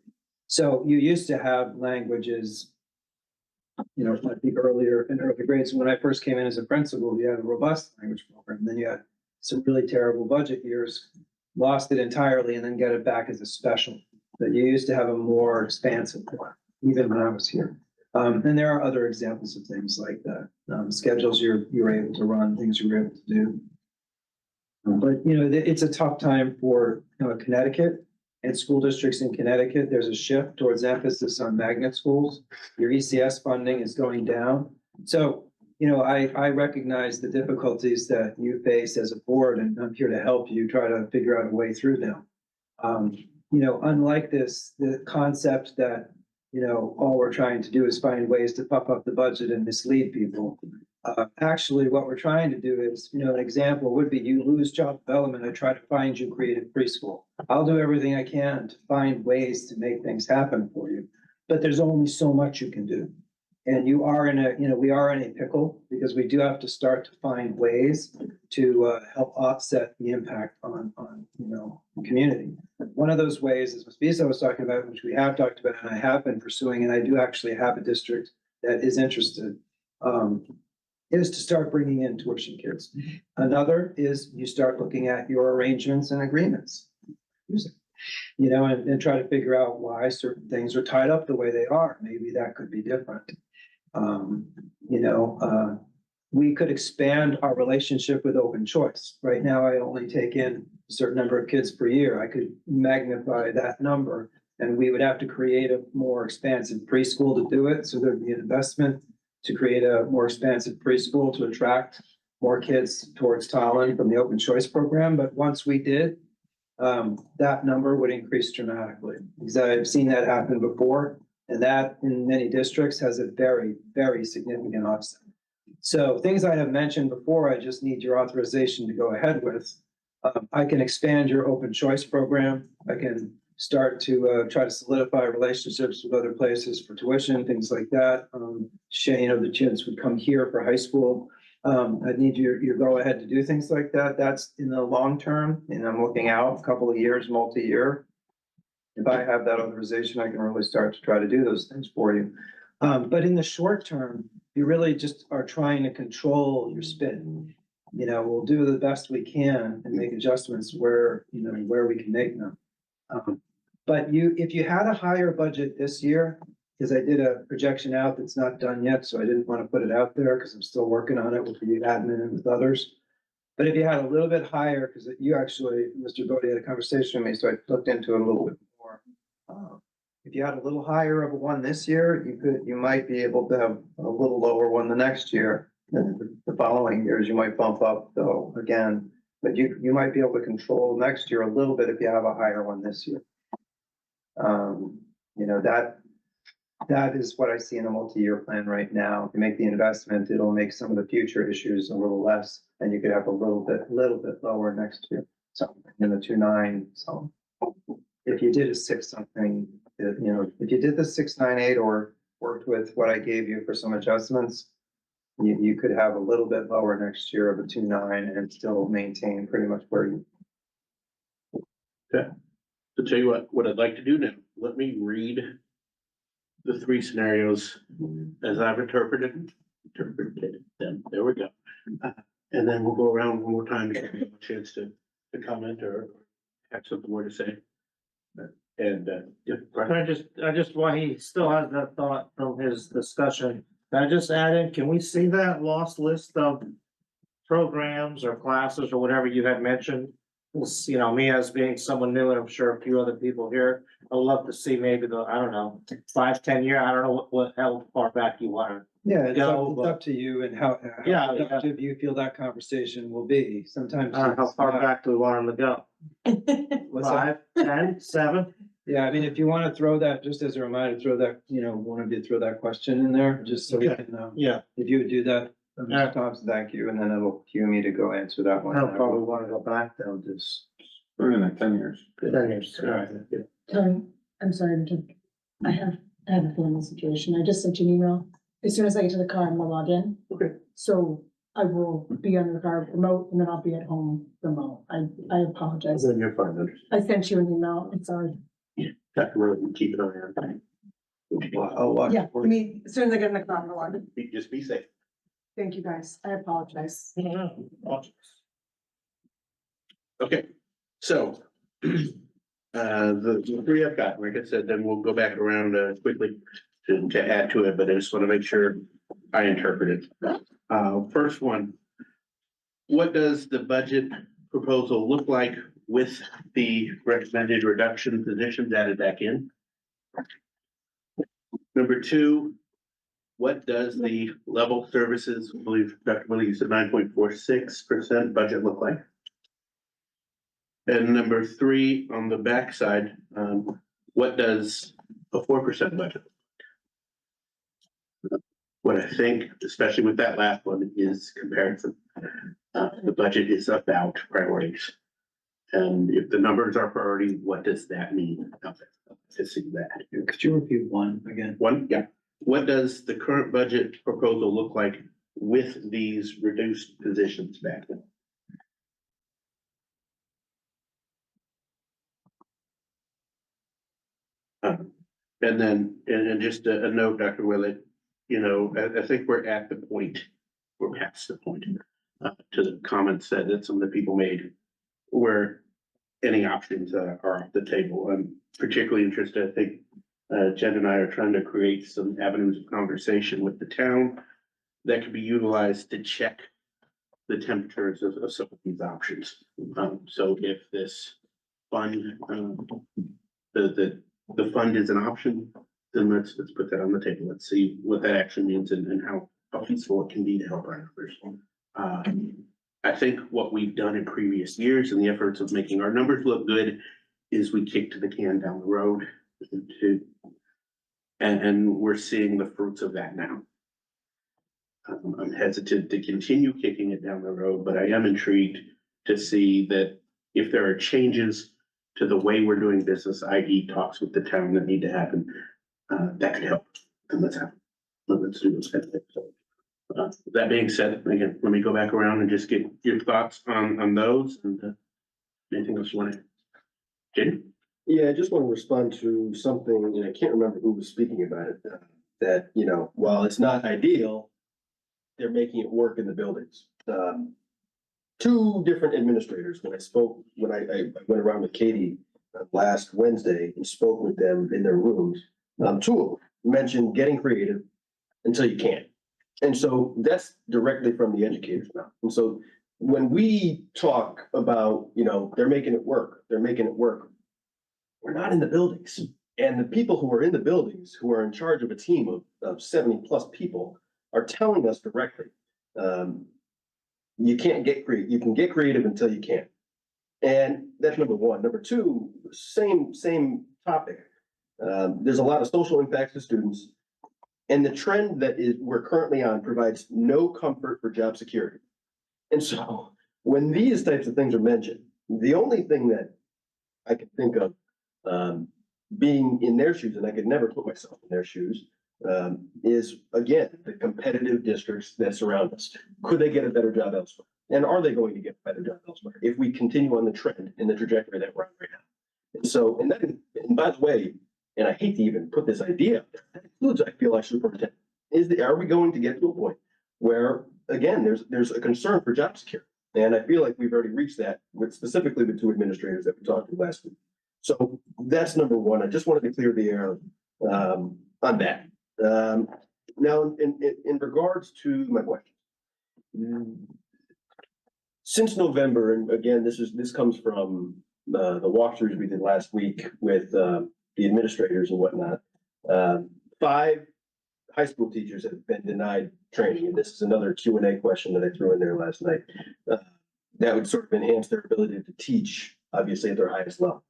So you used to have languages you know, I think earlier in early grades, when I first came in as a principal, you had a robust language program, then you had some really terrible budget years, lost it entirely and then get it back as a special. But you used to have a more expansive one, even when I was here. And there are other examples of things like that, schedules you're able to run, things you were able to do. But, you know, it's a tough time for, you know, Connecticut and school districts in Connecticut. There's a shift towards emphasis on magnet schools. Your ECS funding is going down. So, you know, I recognize the difficulties that you face as a board, and I'm here to help you try to figure out a way through them. You know, unlike this, the concept that, you know, all we're trying to do is find ways to puff up the budget and mislead people. Actually, what we're trying to do is, you know, an example would be you lose job development, I try to find you creative preschool. I'll do everything I can to find ways to make things happen for you, but there's only so much you can do. And you are in a, you know, we are in a pickle because we do have to start to find ways to help offset the impact on, you know, the community. One of those ways is what Visa was talking about, which we have talked about and I have been pursuing, and I do actually have a district that is interested, is to start bringing in tuition kids. Another is you start looking at your arrangements and agreements. You know, and try to figure out why certain things are tied up the way they are. Maybe that could be different. You know, we could expand our relationship with open choice. Right now, I only take in a certain number of kids per year. I could magnify that number, and we would have to create a more expansive preschool to do it. So there'd be an investment to create a more expansive preschool to attract more kids towards Tolland from the open choice program. But once we did, that number would increase dramatically, because I've seen that happen before. And that in many districts has a very, very significant offset. So things I have mentioned before, I just need your authorization to go ahead with. I can expand your open choice program. I can start to try to solidify relationships with other places for tuition, things like that. You know, the kids would come here for high school. I need your go ahead to do things like that. That's in the long term, and I'm looking out a couple of years, multi-year. If I have that authorization, I can really start to try to do those things for you. But in the short term, you really just are trying to control your spend. You know, we'll do the best we can and make adjustments where, you know, where we can make them. But if you had a higher budget this year, because I did a projection out that's not done yet, so I didn't want to put it out there because I'm still working on it with the admin and with others. But if you had a little bit higher, because you actually, Mr. Bodie, had a conversation with me, so I looked into it a little bit more. If you had a little higher of a one this year, you might be able to have a little lower one the next year. And the following years, you might bump up though again, but you might be able to control next year a little bit if you have a higher one this year. You know, that is what I see in a multi-year plan right now. If you make the investment, it'll make some of the future issues a little less, and you could have a little bit lower next year. So in the 2.9. So if you did a 6 something, you know, if you did the 6.98 or worked with what I gave you for some adjustments, you could have a little bit lower next year of a 2.9 and still maintain pretty much where you. Okay. To tell you what I'd like to do now, let me read the 3 scenarios as I've interpreted them. There we go. And then we'll go around one more time to give you a chance to comment or have something more to say. And I just, while he still has that thought from his discussion, can I just add in, can we see that lost list of programs or classes or whatever you had mentioned? You know, me as being someone new, and I'm sure a few other people here, I'd love to see maybe I don't know, 5, 10 year, I don't know how far back you want. Yeah, it's up to you and how productive you feel that conversation will be. Sometimes. How far back do we want them to go? What's that? 5, 10, 7? Yeah, I mean, if you want to throw that, just as a reminder, throw that, you know, one of you throw that question in there, just so we can, Yeah. if you would do that, Mr. Thompson, thank you, and then it'll cue me to go answer that one. I'll probably want to go back though, just. We're in like 10 years. 10 years. All right. Tom, I'm sorry, I have a family situation. I just sent you an email. As soon as I get to the car, I'm gonna log in. Okay. So I will be on the car remote and then I'll be at home remote. I apologize. Then you're fine. I sent you an email. I'm sorry. Got to really keep it on your thing. I'll watch. Yeah, I mean, as soon as I get in the car, I'll log in. Just be safe. Thank you, guys. I apologize. Okay, so, the three I've got, like I said, then we'll go back around, quickly to add to it, but I just want to make sure I interpret it. First one, what does the budget proposal look like with the recommended reduction positions added back in? Number two, what does the level services, I believe Dr. Willie said 9.46% budget look like? And number three, on the backside, what does a 4% budget? What I think, especially with that last one, is comparison. The budget is about priorities. And if the numbers are priority, what does that mean? To see that. Could you repeat one again? One, yeah. What does the current budget proposal look like with these reduced positions back then? And then, and just a note, Dr. Willett, you know, I think we're at the point, we're past the point, to the comments that some of the people made, where any options are off the table. I'm particularly interested, I think, Jen and I are trying to create some avenues of conversation with the town that could be utilized to check the temperatures of some of these options. So if this fund, the fund is an option, then let's put that on the table. Let's see what that actually means and how feasible it can be to help our numbers. I think what we've done in previous years in the efforts of making our numbers look good is we kicked the can down the road and we're seeing the fruits of that now. I'm hesitant to continue kicking it down the road, but I am intrigued to see that if there are changes to the way we're doing business, i.e. talks with the town that need to happen, that could help. And let's do those kind of things. So, that being said, again, let me go back around and just get your thoughts on those and anything else you want to. Jamie? Yeah, I just want to respond to something, and I can't remember who was speaking about it, that, you know, while it's not ideal, they're making it work in the buildings. Two different administrators, when I went around with Katie last Wednesday and spoke with them in their rooms, two of them mentioned getting creative until you can't. And so that's directly from the educators now. And so when we talk about, you know, they're making it work, we're not in the buildings. And the people who are in the buildings, who are in charge of a team of 70+ people, are telling us directly, you can't get creative. You can get creative until you can't. And that's number one. Number two, same topic. There's a lot of social impacts to students. And the trend that we're currently on provides no comfort for job security. And so when these types of things are mentioned, the only thing that I can think of being in their shoes, and I could never put myself in their shoes, is again, the competitive districts that surround us. Could they get a better job elsewhere? And are they going to get a better job elsewhere if we continue on the trend and the trajectory that we're on right now? And so, and by the way, and I hate to even put this idea out there, that includes, I feel like, superintendent. Are we going to get to a point where, again, there's a concern for job security? And I feel like we've already reached that with specifically the two administrators that we talked to last week. So that's number one. I just wanted to clear the air on that. Now, in regards to my question, since November, and again, this comes from the walkthroughs we did last week with the administrators and whatnot. 5 high school teachers have been denied training, and this is another Q&A question that I threw in there last night. That would sort of enhance their ability to teach, obviously, at their highest level.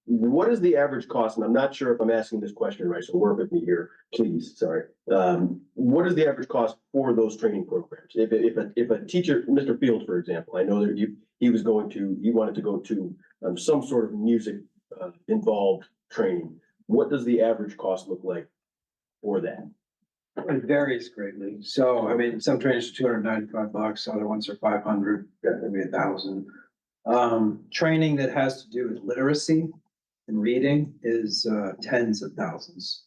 What is the average cost? And I'm not sure if I'm asking this question right, so work with me here, please. Sorry. What is the average cost for those training programs? If a teacher, Mr. Fields, for example, I know that he wanted to go to some sort of music involved training. What does the average cost look like for that? It varies greatly. So, I mean, some trainings are $295, other ones are $500, maybe $1,000. Training that has to do with literacy and reading is tens of thousands.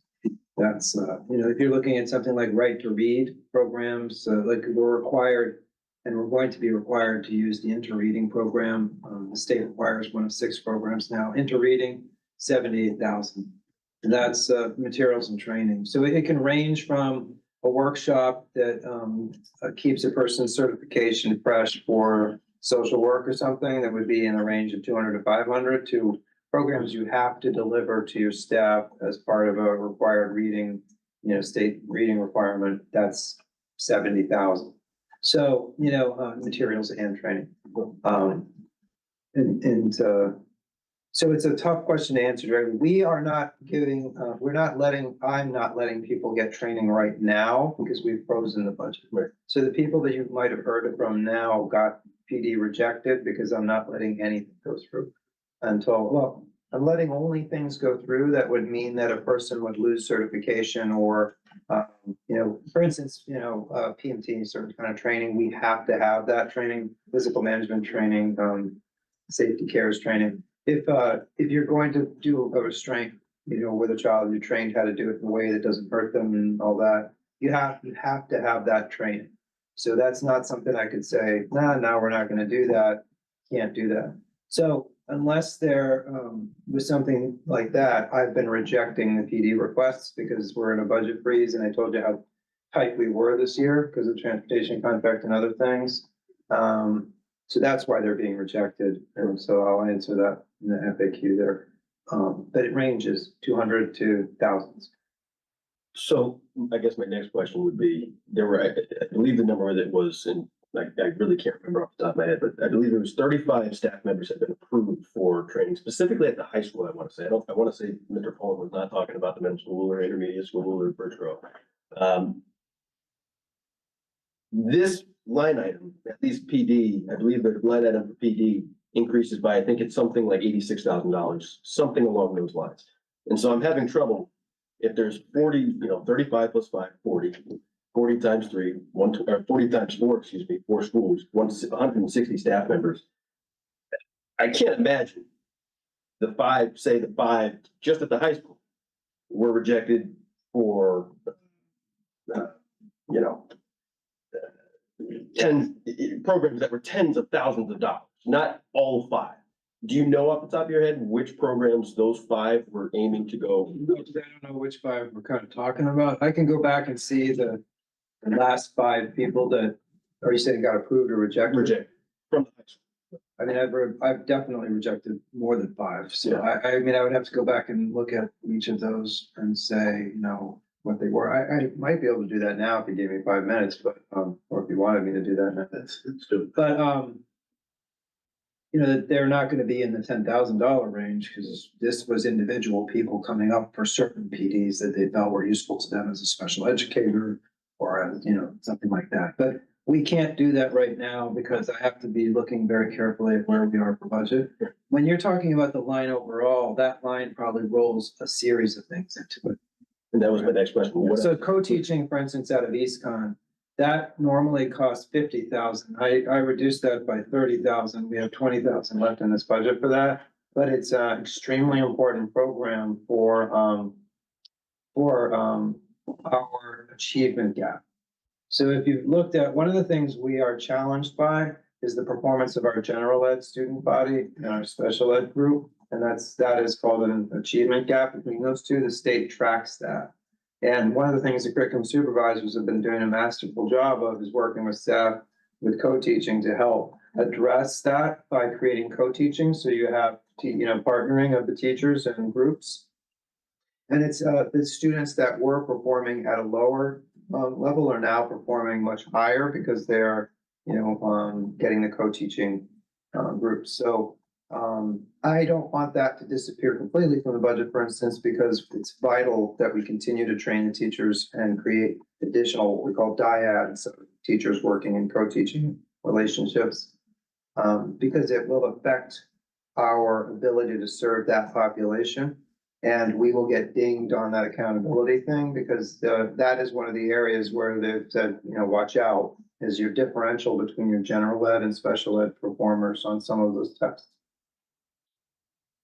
That's, if you're looking at something like right to read programs, like we're required and we're going to be required to use the interreading program. The state requires one of 6 programs now. Interreading, 78,000. And that's materials and training. So it can range from a workshop that keeps a person's certification fresh for social work or something that would be in the range of 200 to 500 to programs you have to deliver to your staff as part of a required reading, state reading requirement. That's 70,000. So, materials and training. So it's a tough question to answer, Jerry. We are not giving, I'm not letting people get training right now because we've frozen the budget. Right. So the people that you might have heard from now got PD rejected because I'm not letting anything go through until, I'm letting only things go through that would mean that a person would lose certification or, for instance, PMT, certain kind of training, we have to have that training, physical management training, safety cares training. If you're going to do a restraint, with a child, you trained how to do it in a way that doesn't hurt them and all that, you have to have that training. So that's not something I could say, no, we're not gonna do that, can't do that. So unless there was something like that, I've been rejecting the PD requests because we're in a budget freeze and I told you how tight we were this year because of transportation contract and other things. So that's why they're being rejected. And so I'll answer that in the FAQ there. But it ranges 200 to thousands. So I guess my next question would be, there were, I believe the number that was in, I really can't remember off the top of my head, but I believe there was 35 staff members have been approved for training, specifically at the high school, I want to say. I want to say Mr. Tolland was not talking about the middle school or intermediate school or Birch Grove. This line item, at least PD, I believe the line item for PD increases by, I think it's something like $86,000, something along those lines. And so I'm having trouble if there's 40, 35 plus 5, 40 times 3, 40 times 4, 4 schools, 160 staff members. I can't imagine the 5 just at the high school were rejected for, 10 programs that were tens of thousands of dollars, not all 5. Do you know off the top of your head which programs those 5 were aiming to go? I don't know which 5 we're kind of talking about. I can go back and see the last 5 people that, are you saying got approved or rejected? Rejected from the high school. I mean, I've definitely rejected more than 5. So I mean, I would have to go back and look at each of those and say, what they were. I might be able to do that now if you gave me 5 minutes, but, or if you wanted me to do that now, that's good. But, that they're not gonna be in the $10,000 range because this was individual people coming up for certain PDs that they felt were useful to them as a special educator or as, something like that. But we can't do that right now because I have to be looking very carefully at where we are for budget. When you're talking about the line overall, that line probably rolls a series of things into it. And that was my next question. So co-teaching, for instance, out of EastCon, that normally costs 50,000. I reduced that by 30,000. We have 20,000 left in this budget for that. But it's an extremely important program for our achievement gap. So if you've looked at, one of the things we are challenged by is the performance of our general ed student body and our special ed group. And that is called an achievement gap between those two. The state tracks that. And one of the things the curriculum supervisors have been doing a masterful job of is working with staff with co-teaching to help address that by creating co-teaching. So you have, partnering of the teachers and groups. And it's the students that were performing at a lower level are now performing much higher because they're, getting the co-teaching groups. So I don't want that to disappear completely from the budget, for instance, because it's vital that we continue to train the teachers and create additional, what we call dyads, teachers working in co-teaching relationships, because it will affect our ability to serve that population. And we will get dinged on that accountability thing because that is one of the areas where they've said, watch out, is your differential between your general ed and special ed performers on some of those tests.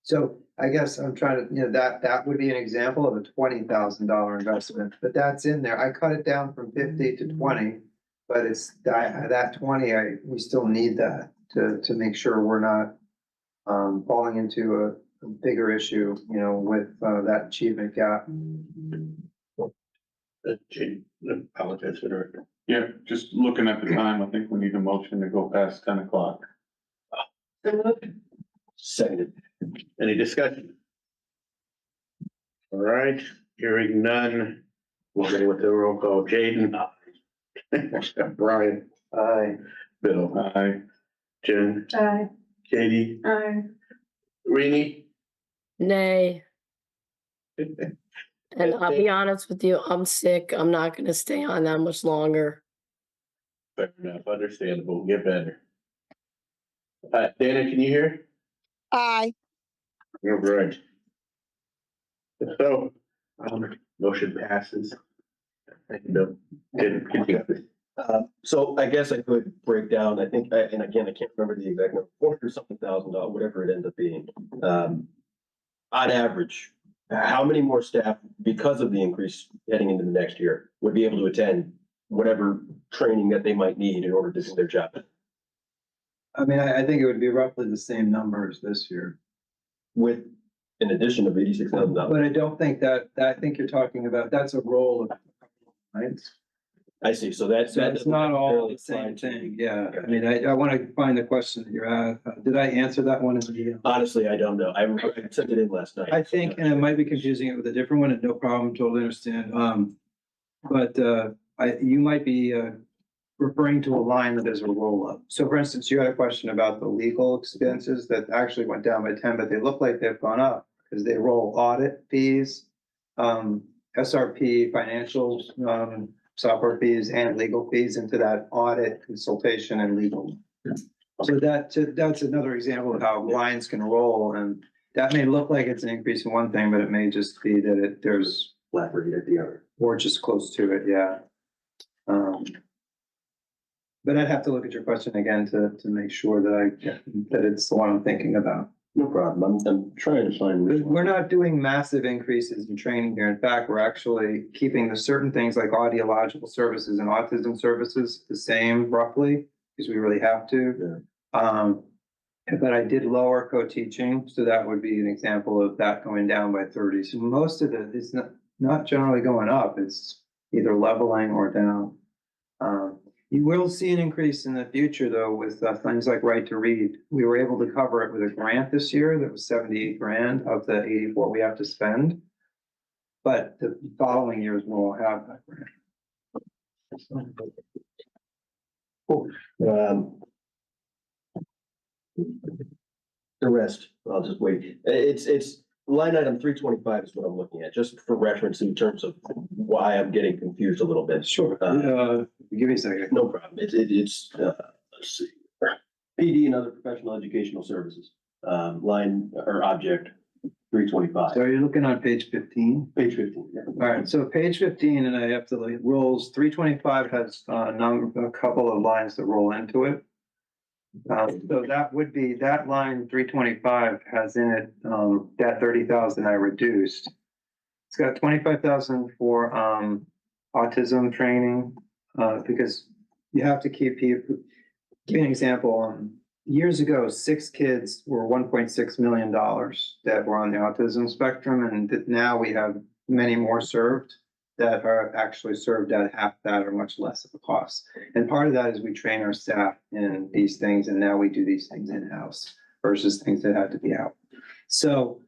So I guess I'm trying to, that would be an example of a $20,000 investment, but that's in there. I cut it down from 50 to 20. But it's that 20, we still need that to make sure we're not falling into a bigger issue, with that achievement gap. Apologize for the. Yeah, just looking at the time, I think we need a motion to go past 10 o'clock. Seconded. Any discussion? All right, hearing none. We'll go with the roll call. Jaden. Brian. Aye. Bill. Aye. Jen. Aye. Katie. Aye. Rini. Nay. And I'll be honest with you, I'm sick. I'm not gonna stay on that much longer. Fair enough, understandable, get better. Dana, can you hear? Aye. All right. So, motion passes. Thank you, Bill. Good. So I guess I could break down, I think, and again, I can't remember the exact number, $400-something thousand, whatever it ends up being. On average, how many more staff, because of the increase heading into the next year, would be able to attend whatever training that they might need in order to do their job? I mean, I think it would be roughly the same numbers this year. With an addition of $86,000. But I don't think I think you're talking about, that's a role of, right? I see, so It's not all the same thing, yeah. I mean, I want to find the question that you're at. Did I answer that one in the? Honestly, I don't know. I sent it in last night. I think, and I might be confusing it with a different one, and no problem, totally understand. But you might be referring to a line that is a roll-up. So for instance, you had a question about the legal expenses that actually went down by 10, but they look like they've gone up because they roll audit fees, SRP financials, software fees and legal fees into that audit, consultation and legal. So that's another example of how lines can roll, and that may look like it's an increase in one thing, but it may just be that there's flat rate at the other. Or just close to it, yeah. But I'd have to look at your question again to make sure that it's the one I'm thinking about. No problem. I'm trying to find. We're not doing massive increases in training here. In fact, we're actually keeping the certain things like audiological services and autism services the same roughly, because we really have to. But I did lower co-teaching, so that would be an example of that going down by 30. So most of it is not generally going up. It's either leveling or down. You will see an increase in the future though with things like Right to Read. We were able to cover it with a grant this year that was 78 grand of the 84 we have to spend. But the following years we'll have that grant. Cool. The rest, I'll just wait. It's line item 325 is what I'm looking at, just for reference in terms of why I'm getting confused a little bit. Sure. Give me a second. No problem. It's let's see. PD and other professional educational services, line or object 325. So are you looking on page 15? Page 15, yeah. All right, so page 15, and I have to like rolls 325 has a couple of lines that roll into it. So that would be, that line 325 has in it, that 30,000 I reduced. It's got 25,000 for, autism training, because you have to keep people, give you an example. Years ago, 6 kids were $1.6 million that were on the autism spectrum, and now we have many more served that are actually served at half that or much less of a cost. And part of that is we train our staff in these things, and now we do these things in-house versus things that had to be out. So,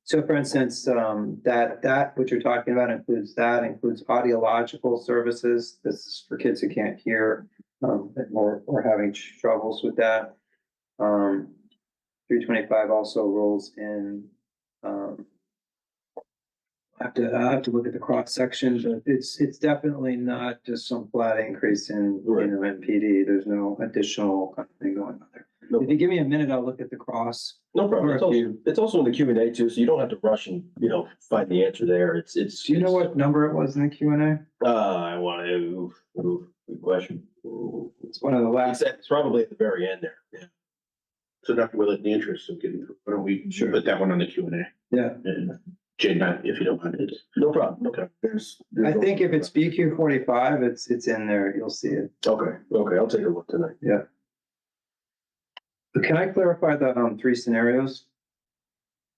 so for instance, that what you're talking about includes audiological services. This is for kids who can't hear, or having struggles with that. 325 also rolls in, I'll have to look at the cross section, but it's definitely not just some flat increase in, PD. There's no additional kind of thing going on there. If you give me a minute, I'll look at the cross. No problem. It's also in the Q&A too, so you don't have to rush and, find the answer there. Do you know what number it was in the Q&A? I want to, good question. It's one of the last. It's probably at the very end there. Yeah. So Dr. Willett, in the interest of getting, why don't we Sure. put that one on the Q&A? Yeah, And Jane, if you don't mind. No problem. Okay. I think if it's BQ 45, it's in there, you'll see it. Okay, I'll take a look tonight. Yeah. But can I clarify the 3 scenarios?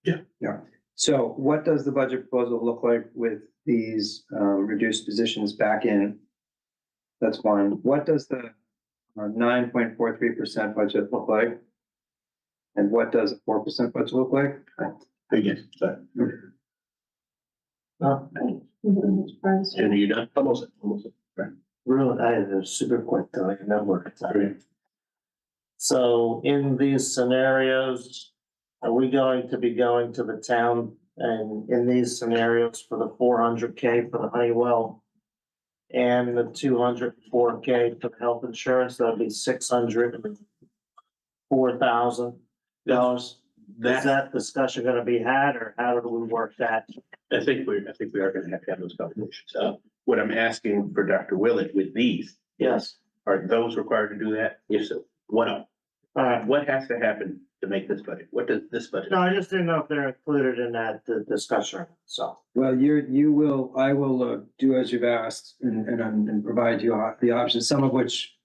Yeah. Yeah. So what does the budget proposal look like with these reduced positions back in? That's one. What does the 9.43% budget look like? And what does a 4% budget look like? Again, sorry. Jen, are you done? Almost. Right. Really, I had a super quick number. So in these scenarios, are we going to be going to the town and in these scenarios for the 400K for the Honeywell and the 204K for the health insurance, that'll be $604,000? Is that discussion gonna be had, or how do we work that? I think we are gonna have to have those conversations. What I'm asking for Dr. Willett with these, Yes. are those required to do that? If so, what else? All right. What has to happen to make this budget? What does this budget? No, I just didn't know if they're included in that discussion, so. Well, I will do as you've asked and provide you the options, some of which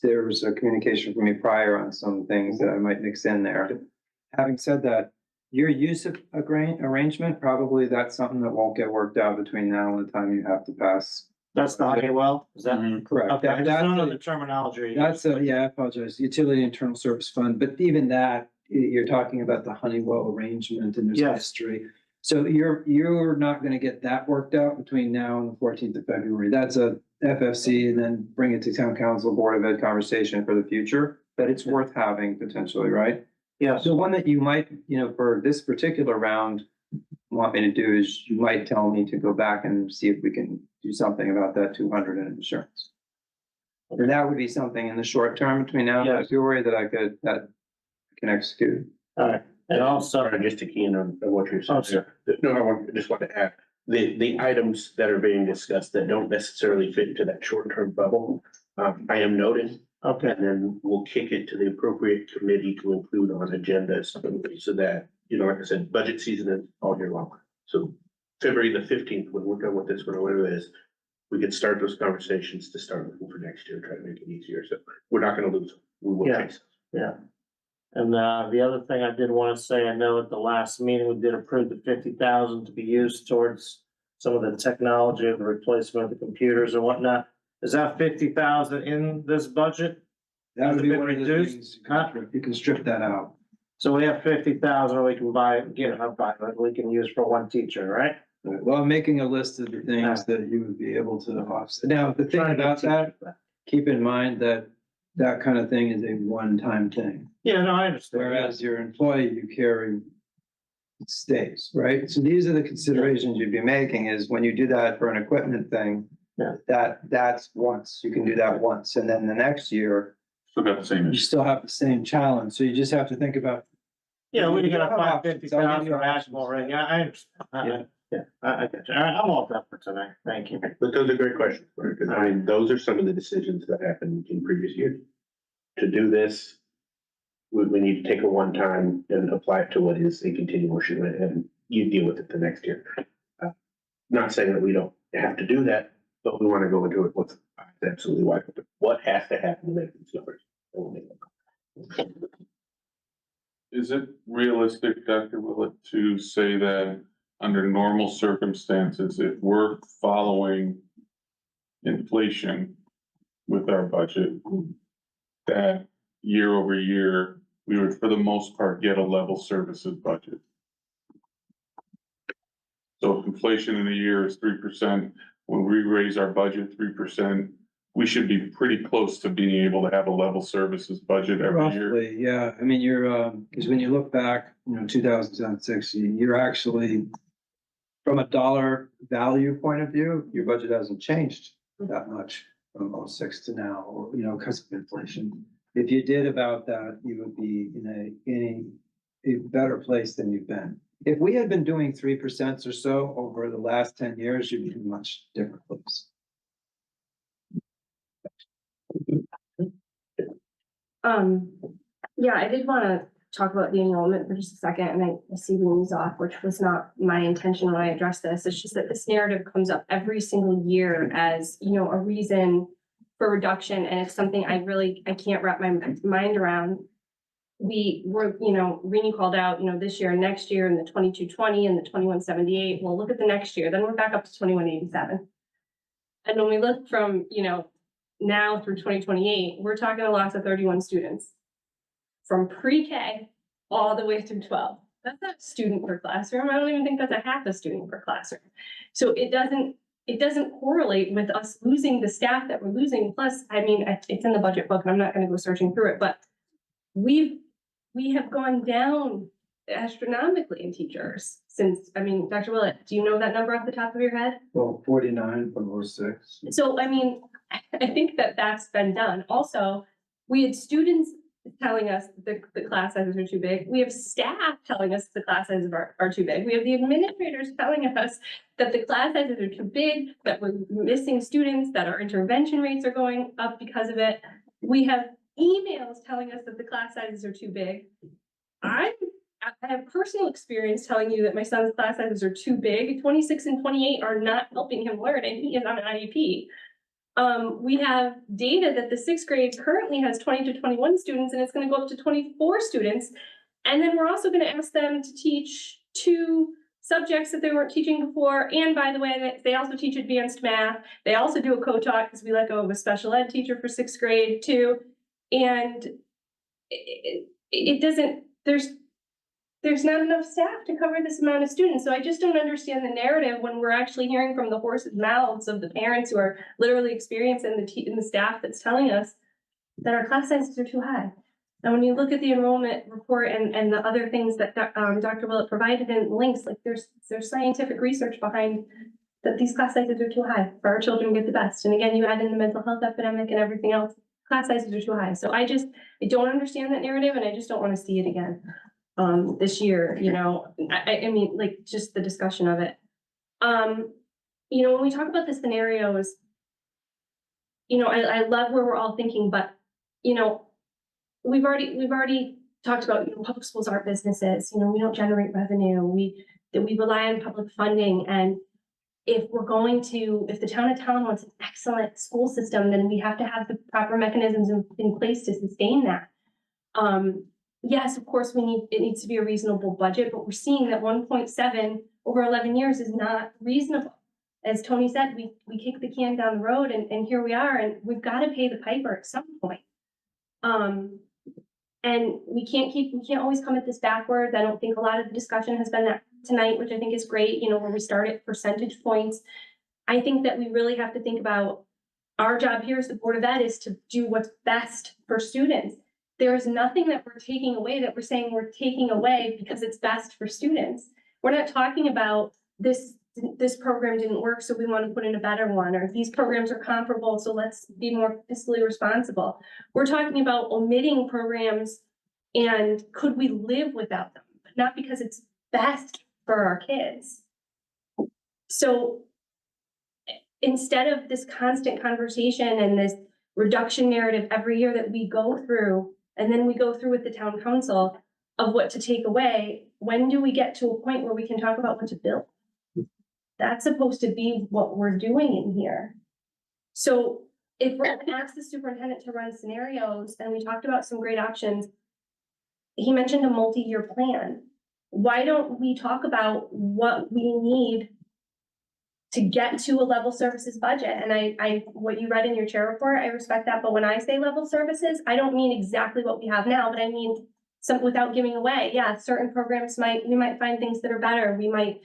there was a communication from me prior on some things that I might mix in there. Having said that, your use of arrangement, probably that's something that won't get worked out between now and the time you have to pass. That's the Honeywell, is that? Correct. Okay, I just don't know That's the terminology. yeah, I apologize, utility internal service fund, but even that, you're talking about the Honeywell arrangement and there's a Yes. history. So you're not gonna get that worked out between now and the 14th of February. That's a FFC and then bring it to town council, board of ed conversation for the future, but it's worth having potentially, right? Yeah. So one that you might, for this particular round, want me to do is you might tell me to go back and see if we can do something about that 200 in insurance. And that would be something in the short term between now and Yes. February that I can execute. All right, and also, Sorry, just to key in on what you're Oh, saying. No, I just want to add, the items that are being discussed that don't necessarily fit into that short-term bubble, I am noting. okay, And then we'll kick it to the appropriate committee to include on agendas so that, like I said, budget season is all year long. So February the 15th, when we're done with this one, or whatever it is, we can start those conversations to start looking for next year, try to make it easier. So we're not gonna lose them. We will Yeah. fix it. yeah. And the other thing I did want to say, I know at the last meeting, we did approve the 50,000 to be used towards some of the technology of the replacement of the computers and whatnot. Is that 50,000 in this budget? That Has would it be been one of the reduced? things, you can strip that out. So we have 50,000 we can we can use for one teacher, right? Well, I'm making a list of the things that you would be able to offset. Now, the thing Trying to about get that, teachers. keep in mind that that kind of thing is a one-time thing. Yeah, no, I understand. Whereas your employee you carry stays, right? So these are the considerations you'd be making is when you do that for an equipment thing. Yeah. That's once, you can do that once, and then the next year, Still got the same you issue. still have the same challenge, so you just have to think about. Yeah, we You gotta have find options. 50,000 for Options. Ashmore, right? Yeah, I understand. I get you. All right, I'm all done for tonight. Thank you. But those are great questions. Because I mean, those are some of the decisions that happened in previous years. To do this, we need to take a one-time and apply it to what is a continuation and you deal with it the next year. Not saying that we don't have to do that, but we want to go into it with absolutely wide open. What has to happen to make these numbers? And we'll make them. Is it realistic, Dr. Willett, to say that under normal circumstances, if we're following inflation with our budget, that year over year, we would, for the most part, get a level services budget? So if inflation in a year is 3%, when we raise our budget 3%, we should be pretty close to being able to have a level services budget every year. Roughly, yeah, I mean, you're, because when you look back, 2006, you're actually, from a dollar value point of view, your budget hasn't changed that much from 06 to now, or, because of inflation. If you did about that, you would be in a better place than you've been. If we had been doing 3% or so over the last 10 years, you'd be in a much different place. Yeah, I did want to talk about the enrollment for just a second, and I see the news off, which was not my intention when I addressed this. It's just that this narrative comes up every single year as, you know, a reason for reduction, and it's something I can't wrap my mind around. We were, you know, Rini called out, you know, this year and next year, and the 2220 and the 2178. Well, look at the next year, then we're back up to 2187. And when we look from, you know, now through 2028, we're talking a loss of 31 students. From pre-K all the way through 12. That's not a student per classroom. I don't even think that's a half a student per classroom. So it doesn't correlate with us losing the staff that we're losing. Plus, I mean, it's in the budget book and I'm not going to go searching through it, but we have gone down astronomically in teachers since, I mean, Dr. Willett, do you know that number off the top of your head? Well, 49 from 06. So, I mean, I think that that's been done. Also, we had students telling us that the class sizes are too big. We have staff telling us the class sizes are too big. We have the administrators telling us that the class sizes are too big, that we're missing students, that our intervention rates are going up because of it. We have emails telling us that the class sizes are too big. I have personal experience telling you that my son's class sizes are too big. 26 and 28 are not helping him learn, and he is on an IEP. We have data that the sixth grade currently has 20 to 21 students, and it's going to go up to 24 students. And then we're also going to ask them to teach 2 subjects that they weren't teaching before. And by the way, they also teach advanced math. They also do a co-taught because we let go of a special ed teacher for sixth grade too. And it doesn't, there's not enough staff to cover this amount of students. So I just don't understand the narrative when we're actually hearing from the horse's mouths of the parents who are literally experiencing the staff that's telling us that our class sizes are too high. And when you look at the enrollment report and the other things that Dr. Willett provided in links, like there's scientific research behind that these class sizes are too high for our children to get the best. And again, you add in the mental health epidemic and everything else, class sizes are too high. So I don't understand that narrative, and I just don't want to see it again. This year, you know, I mean, like just the discussion of it. You know, when we talk about the scenarios, you know, I love where we're all thinking, but you know, we've already talked about, you know, public schools aren't businesses. You know, we don't generate revenue. We rely on public funding, and if the town of Tolland wants an excellent school system, then we have to have the proper mechanisms in place to sustain that. Yes, of course, it needs to be a reasonable budget, but we're seeing that 1.7 over 11 years is not reasonable. As Tony said, we kicked the can down the road, and here we are, and we've got to pay the piper at some point. And we can't always come at this backwards. I don't think a lot of the discussion has been that tonight, which I think is great, you know, where we start at percentage points. I think that we really have to think about our job here as the Board of Ed is to do what's best for students. There is nothing that we're taking away that we're saying we're taking away because it's best for students. We're not talking about this program didn't work, so we want to put in a better one, or these programs are comparable, so let's be more fiscally responsible. We're talking about omitting programs and could we live without them, but not because it's best for our kids. So instead of this constant conversation and this reduction narrative every year that we go through, and then we go through with the town council of what to take away, when do we get to a point where we can talk about what to build? That's supposed to be what we're doing in here. So if we're going to ask the superintendent to run scenarios, and we talked about some great options, he mentioned a multi-year plan. Why don't we talk about what we need to get to a level services budget? And what you read in your chair report, I respect that. But when I say level services, I don't mean exactly what we have now, but I mean some without giving away. Yeah, certain programs we might find things that are better. We might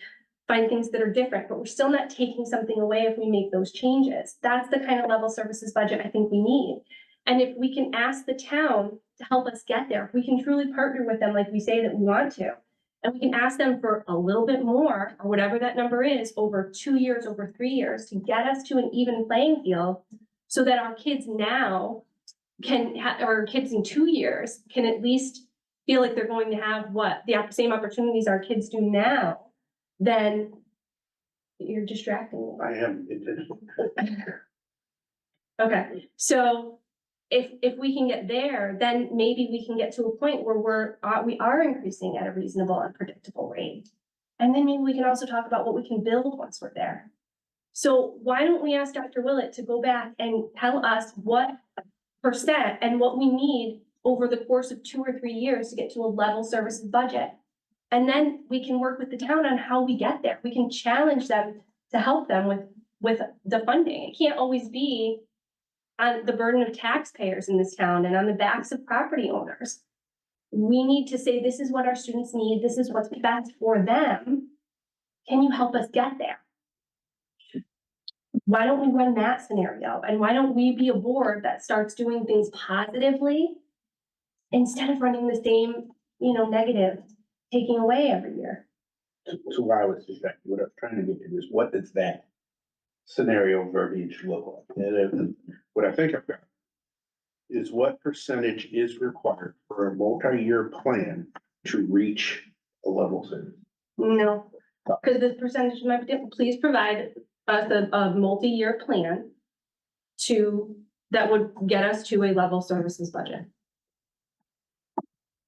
find things that are different, but we're still not taking something away if we make those changes. That's the kind of level services budget I think we need. And if we can ask the town to help us get there, if we can truly partner with them like we say that we want to, and we can ask them for a little bit more, or whatever that number is, over 2 years, over 3 years, to get us to an even playing field, so that our kids now or kids in 2 years can at least feel like they're going to have the same opportunities our kids do now, then you're distracting me. I am intentional. Okay, so if we can get there, then maybe we can get to a point where we are increasing at a reasonable and predictable rate. And then maybe we can also talk about what we can build once we're there. So why don't we ask Dr. Willett to go back and tell us what percent and what we need over the course of 2 or 3 years to get to a level services budget? And then we can work with the town on how we get there. We can challenge them to help them with the funding. It can't always be on the burden of taxpayers in this town and on the backs of property owners. We need to say, this is what our students need. This is what's best for them. Can you help us get there? Why don't we run that scenario? And why don't we be a board that starts doing things positively instead of running the same, negative, taking away every year? So what I was suspecting, what I was trying to get to is what does that scenario verbiage look like? And what I think I've got is what percentage is required for a multi-year plan to reach a level service? No, because the percentage might be different. Please provide us a multi-year plan that would get us to a level services budget.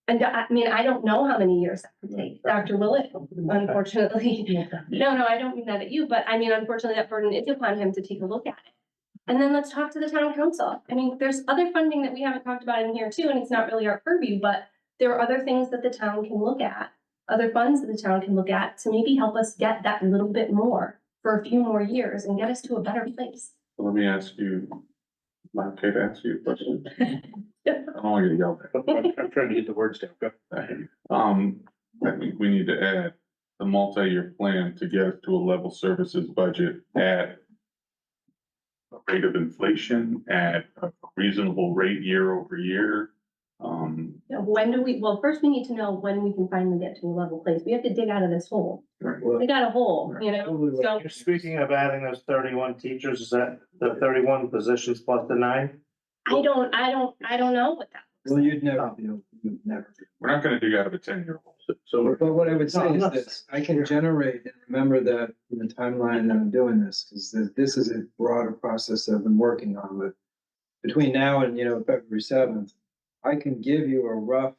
And I don't know how many years that would take. Dr. Willett, unfortunately. No, I don't mean that at you, but unfortunately that burden is upon him to take a look at it. And then let's talk to the town council. There's other funding that we haven't talked about in here too, and it's not really our purview, but there are other things that the town can look at, other funds that the town can look at to maybe help us get that little bit more for a few more years and get us to a better place. Let me ask you, am I okay to ask you a question? I don't want you to yell at. I'm trying to get the words down. Go. I think we need to add the multi-year plan to get us to a level services budget at a rate of inflation, at a reasonable rate year over year. First we need to know when we can finally get to a level place. We have to dig out of this hole. We got a hole, so. You're speaking of adding those 31 teachers, is that the 31 positions plus the 9? I don't know what that. Well, you'd never be able, you'd never. We're not gonna dig out of a 10-year hole. But what I would say No, is no. this, I can generate and remember that in the timeline that I'm doing this, because this is a broader process I've been working on, but between now and, February 7th, I can give you a rough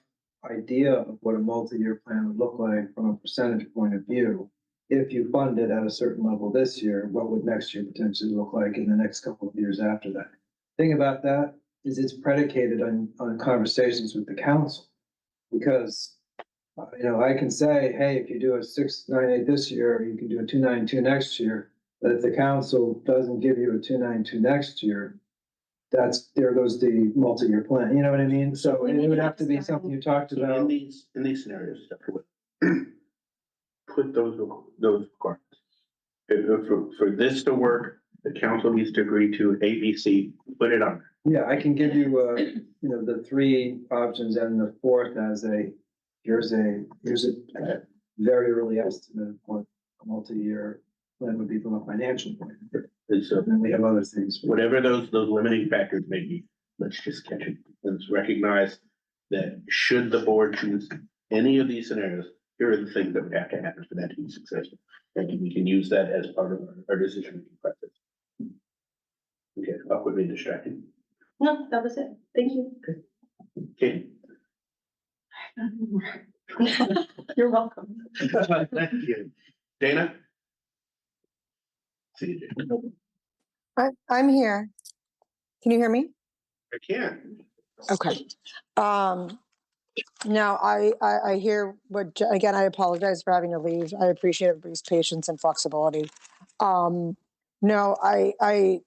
idea of what a multi-year plan would look like from a percentage point of view. If you fund it at a certain level this year, what would next year potentially look like in the next couple of years after that? Thing about that is it's predicated on conversations with the council. Because, I can say, hey, if you do a 698 this year, you can do a 292 next year. But if the council doesn't give you a 292 next year, there goes the multi-year plan, you know what I mean? So it would have to be something you talked So about. in these scenarios, Dr. Wood, put those requirements. For this to work, the council needs to agree to ABC, put it on. Yeah, I can give you, the 3 options and the 4th as here's a very early estimate of what a multi-year plan would be from a financial point of view. And then we have other things. Whatever those limiting factors may be, let's just catch it. Let's recognize that should the board choose any of these scenarios, here are the things that would have to happen for that to be successful. And we can use that as part of our decision-making process. Okay, I'll quit being distracted. No, that was it. Thank you. Okay. You're welcome. Thank you. Dana? See you, Dana. I'm here. Can you hear me? I can. Okay. No, I hear again, I apologize for having to leave. I appreciate everybody's patience and flexibility. No, I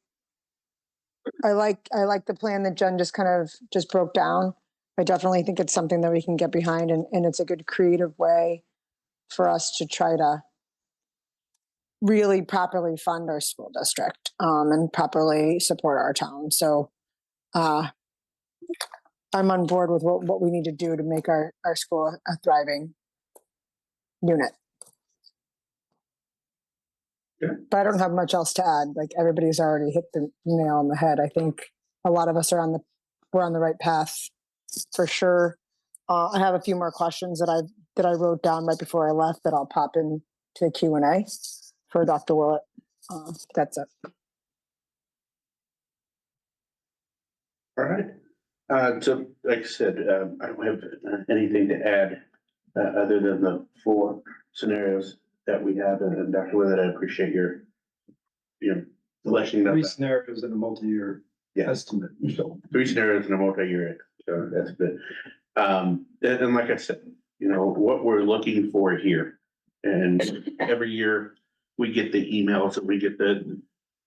like the plan that Jen just kind of broke down. I definitely think it's something that we can get behind, and it's a good creative way for us to try to really properly fund our school district and properly support our town. So I'm on board with what we need to do to make our school a thriving unit. Yeah. But I don't have much else to add. Like, everybody's already hit the nail on the head. I think a lot of us are we're on the right path for sure. I have a few more questions that I wrote down right before I left that I'll pop in to the Q&A for Dr. Willett. That's it. All right. So like I said, I don't have anything to add, other than the 4 scenarios that we have, and Dr. Willett, I appreciate your, fleshing that 3 out. scenarios in a multi-year Yeah. estimate. So 3 scenarios in a multi-year, so that's good. And like I said, what we're looking for here, and every year we get the emails and we get the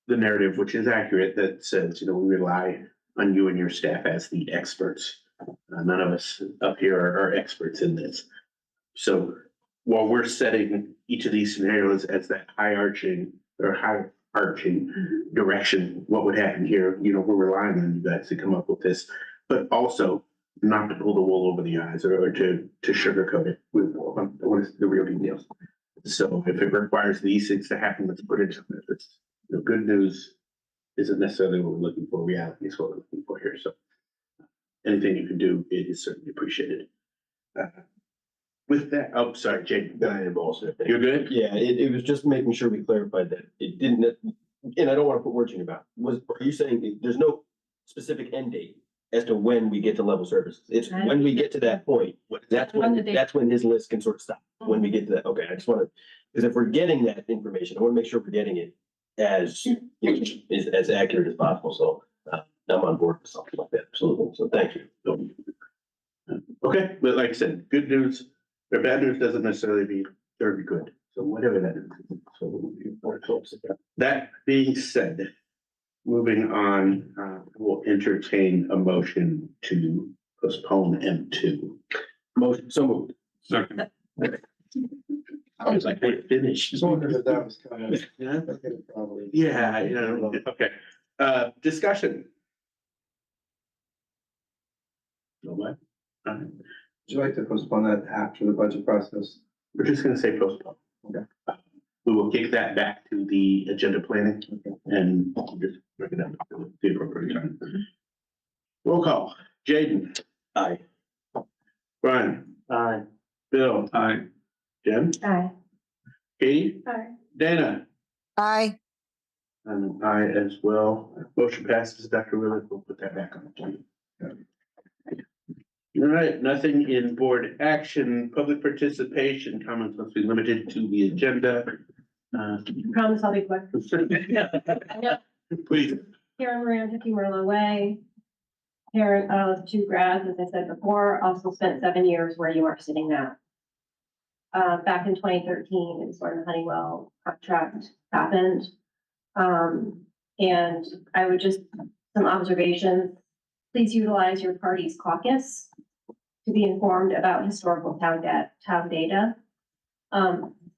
narrative, which is accurate, that says, we rely on you and your staff as the experts. None of us up here are experts in this. So while we're setting each of these scenarios as that high-arching direction, what would happen here, we're relying on you guys to come up with this, but also not to pull the wool over the eyes or to sugarcoat it with what is the real details. So if it requires these things to happen, let's put it in there. The good news isn't necessarily what we're looking for. Reality is what we're looking for here. So anything you can do, it is certainly appreciated. With that, oh, sorry, Jake, go ahead, also. You're good? Yeah, it was just making sure we clarified that it didn't, and I don't want to put words in your mouth. Are you saying there's no specific end date as to when we get to level services? It's when we get to that point, that's when his list can sort of stop, when we get to that. Okay, I just want to, because if we're getting that information, I want to make sure we're getting it as, as accurate as possible. So I'm on board with something like that, absolutely. So thank you. Okay, but like I said, good news or bad news doesn't necessarily be very good. So whatever that is. So that being said, moving on, we'll entertain a motion to postpone M2. Motion, so moved. Second. I was like, hey, finish. just wondered if that was kind of. Yeah. Probably. Yeah, okay. Discussion. No what? Would you like to postpone that after the budget process? We're just gonna say postpone. Okay. We will kick that back to the agenda planning and just bring it up to the appropriate time. Roll call. Jaden. Aye. Brian. Aye. Bill. Aye. Jen. Aye. Katie. Aye. Dana. Aye. And I as well. Motion passes. Dr. Willett, we'll put that back on the agenda. All right, nothing in board action, public participation, comments must be limited to the agenda. Promise I'll be quick. Please. Karen Moran, 50 Merlot Way. Parent of 2 grads, as I said before, also spent 7 years where you are sitting now. Back in 2013 is when the Honeywell contract happened. And I would just, some observations. Please utilize your party's caucus to be informed about historical town data.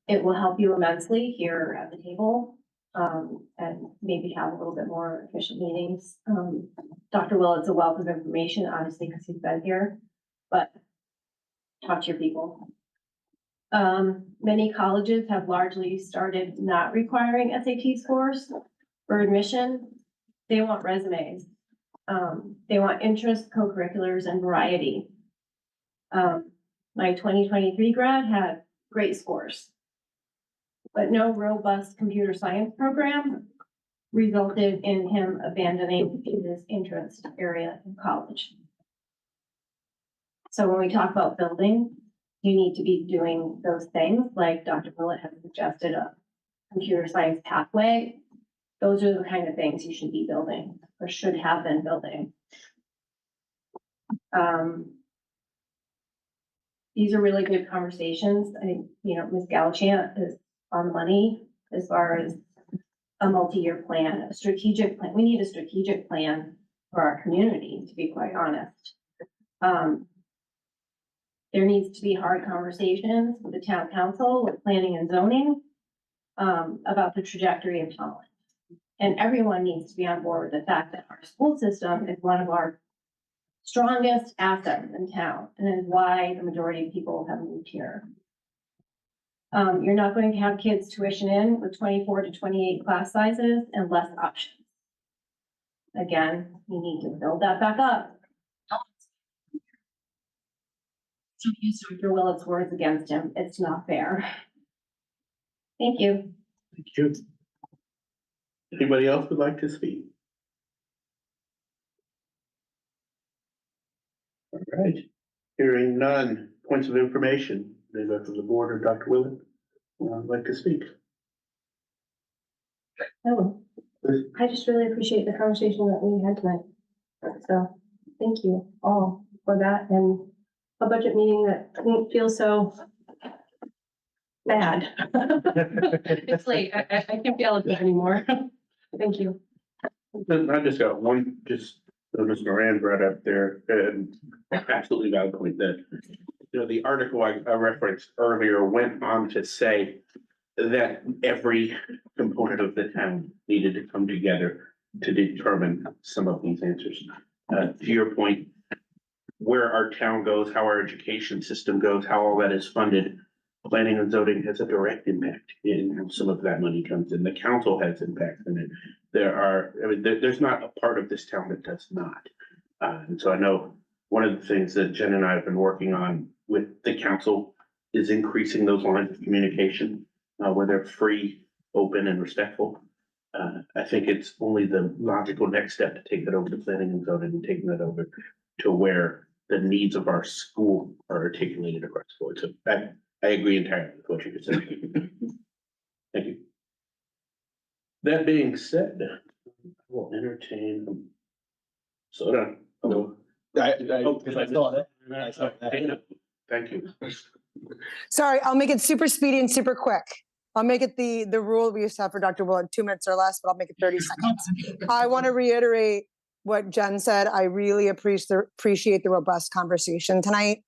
It will help you immensely here at the table, and maybe have a little bit more efficient meetings. Dr. Willett's a wealth of information, obviously, because he's been here, but talk to your people. Many colleges have largely started not requiring SAT scores for admission. They want resumes. They want interest, co-curriculars, and variety. My 2023 grad had great scores, but no robust computer science program resulted in him abandoning his interest area in college. So when we talk about building, you need to be doing those things like Dr. Willett has suggested, a computer science pathway. Those are the kind of things you should be building or should have been building. These are really good conversations. I think, Ms. Galchant is on money as far as a multi-year plan, a strategic plan. We need a strategic plan for our community, to be quite honest. There needs to be hard conversations with the town council, with planning and zoning, about the trajectory of Tolland. And everyone needs to be on board with the fact that our school system is one of our strongest assets in town, and is why the majority of people have moved here. You're not going to have kids tuition in with 24 to 28 class sizes and less options. Again, you need to build that back up. To use Dr. Willett's words against him, it's not fair. Thank you. Thank you. Anybody else would like to speak? right, hearing none, points of information, anybody from the board or Dr. Willett would like to speak? Oh, I just really appreciate the conversation that we had tonight. So, thank you all for that and a budget meeting that didn't feel so bad. It's late. I can't yell at that anymore. Thank you. I just got one, just, Ms. Moran brought up there, and absolutely valid point that, you know, the article I referenced earlier went on to say that every component of the town needed to come together to determine some of these answers. To your point, where our town goes, how our education system goes, how all that is funded, planning and zoning has a direct impact in how some of that money comes in. The council has impact in it. There's not a part of this town that does not. And so I know one of the things that Jen and I have been working on with the council is increasing those lines of communication, where they're free, open, and respectful. I think it's only the logical next step to take that over to planning and zoning and taking that over to where the needs of our school are articulated across the board. So I agree entirely with what you just said. Thank you. That being said, I will entertain. Slow down. Hello. Because I saw that. Dana, thank you. Sorry, I'll make it super speedy and super quick. I'll make it the rule we used to have for Dr. Willett, 2 minutes or less, but I'll make it 30 seconds. I want to reiterate what Jen said. I really appreciate the robust conversation tonight.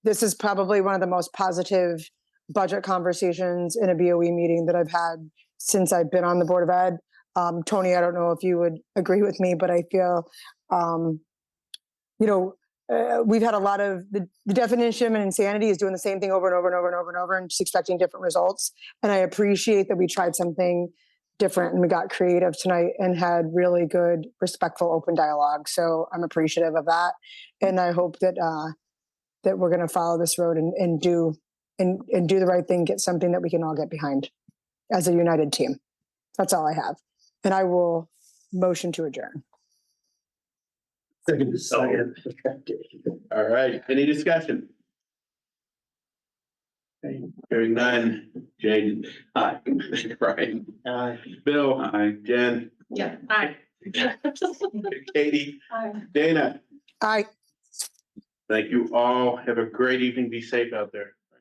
This is probably one of the most positive budget conversations in a BOE meeting that I've had since I've been on the Board of Ed. Tony, I don't know if you would agree with me, but I feel, we've had a lot of the definition of insanity is doing the same thing over and over and over and over and over and just expecting different results. And I appreciate that we tried something different and we got creative tonight and had really good, respectful, open dialogue. So I'm appreciative of that. And I hope that that we're going to follow this road and do the right thing, get something that we can all get behind as a united team. That's all I have. And I will motion to adjourn. Second. All right, any discussion? Okay, hearing none. Jane. Aye. Brian. Aye. Bill. Aye. Jen. Yeah. Hi. Katie. Hi. Dana. Aye. Thank you all. Have a great evening. Be safe out there.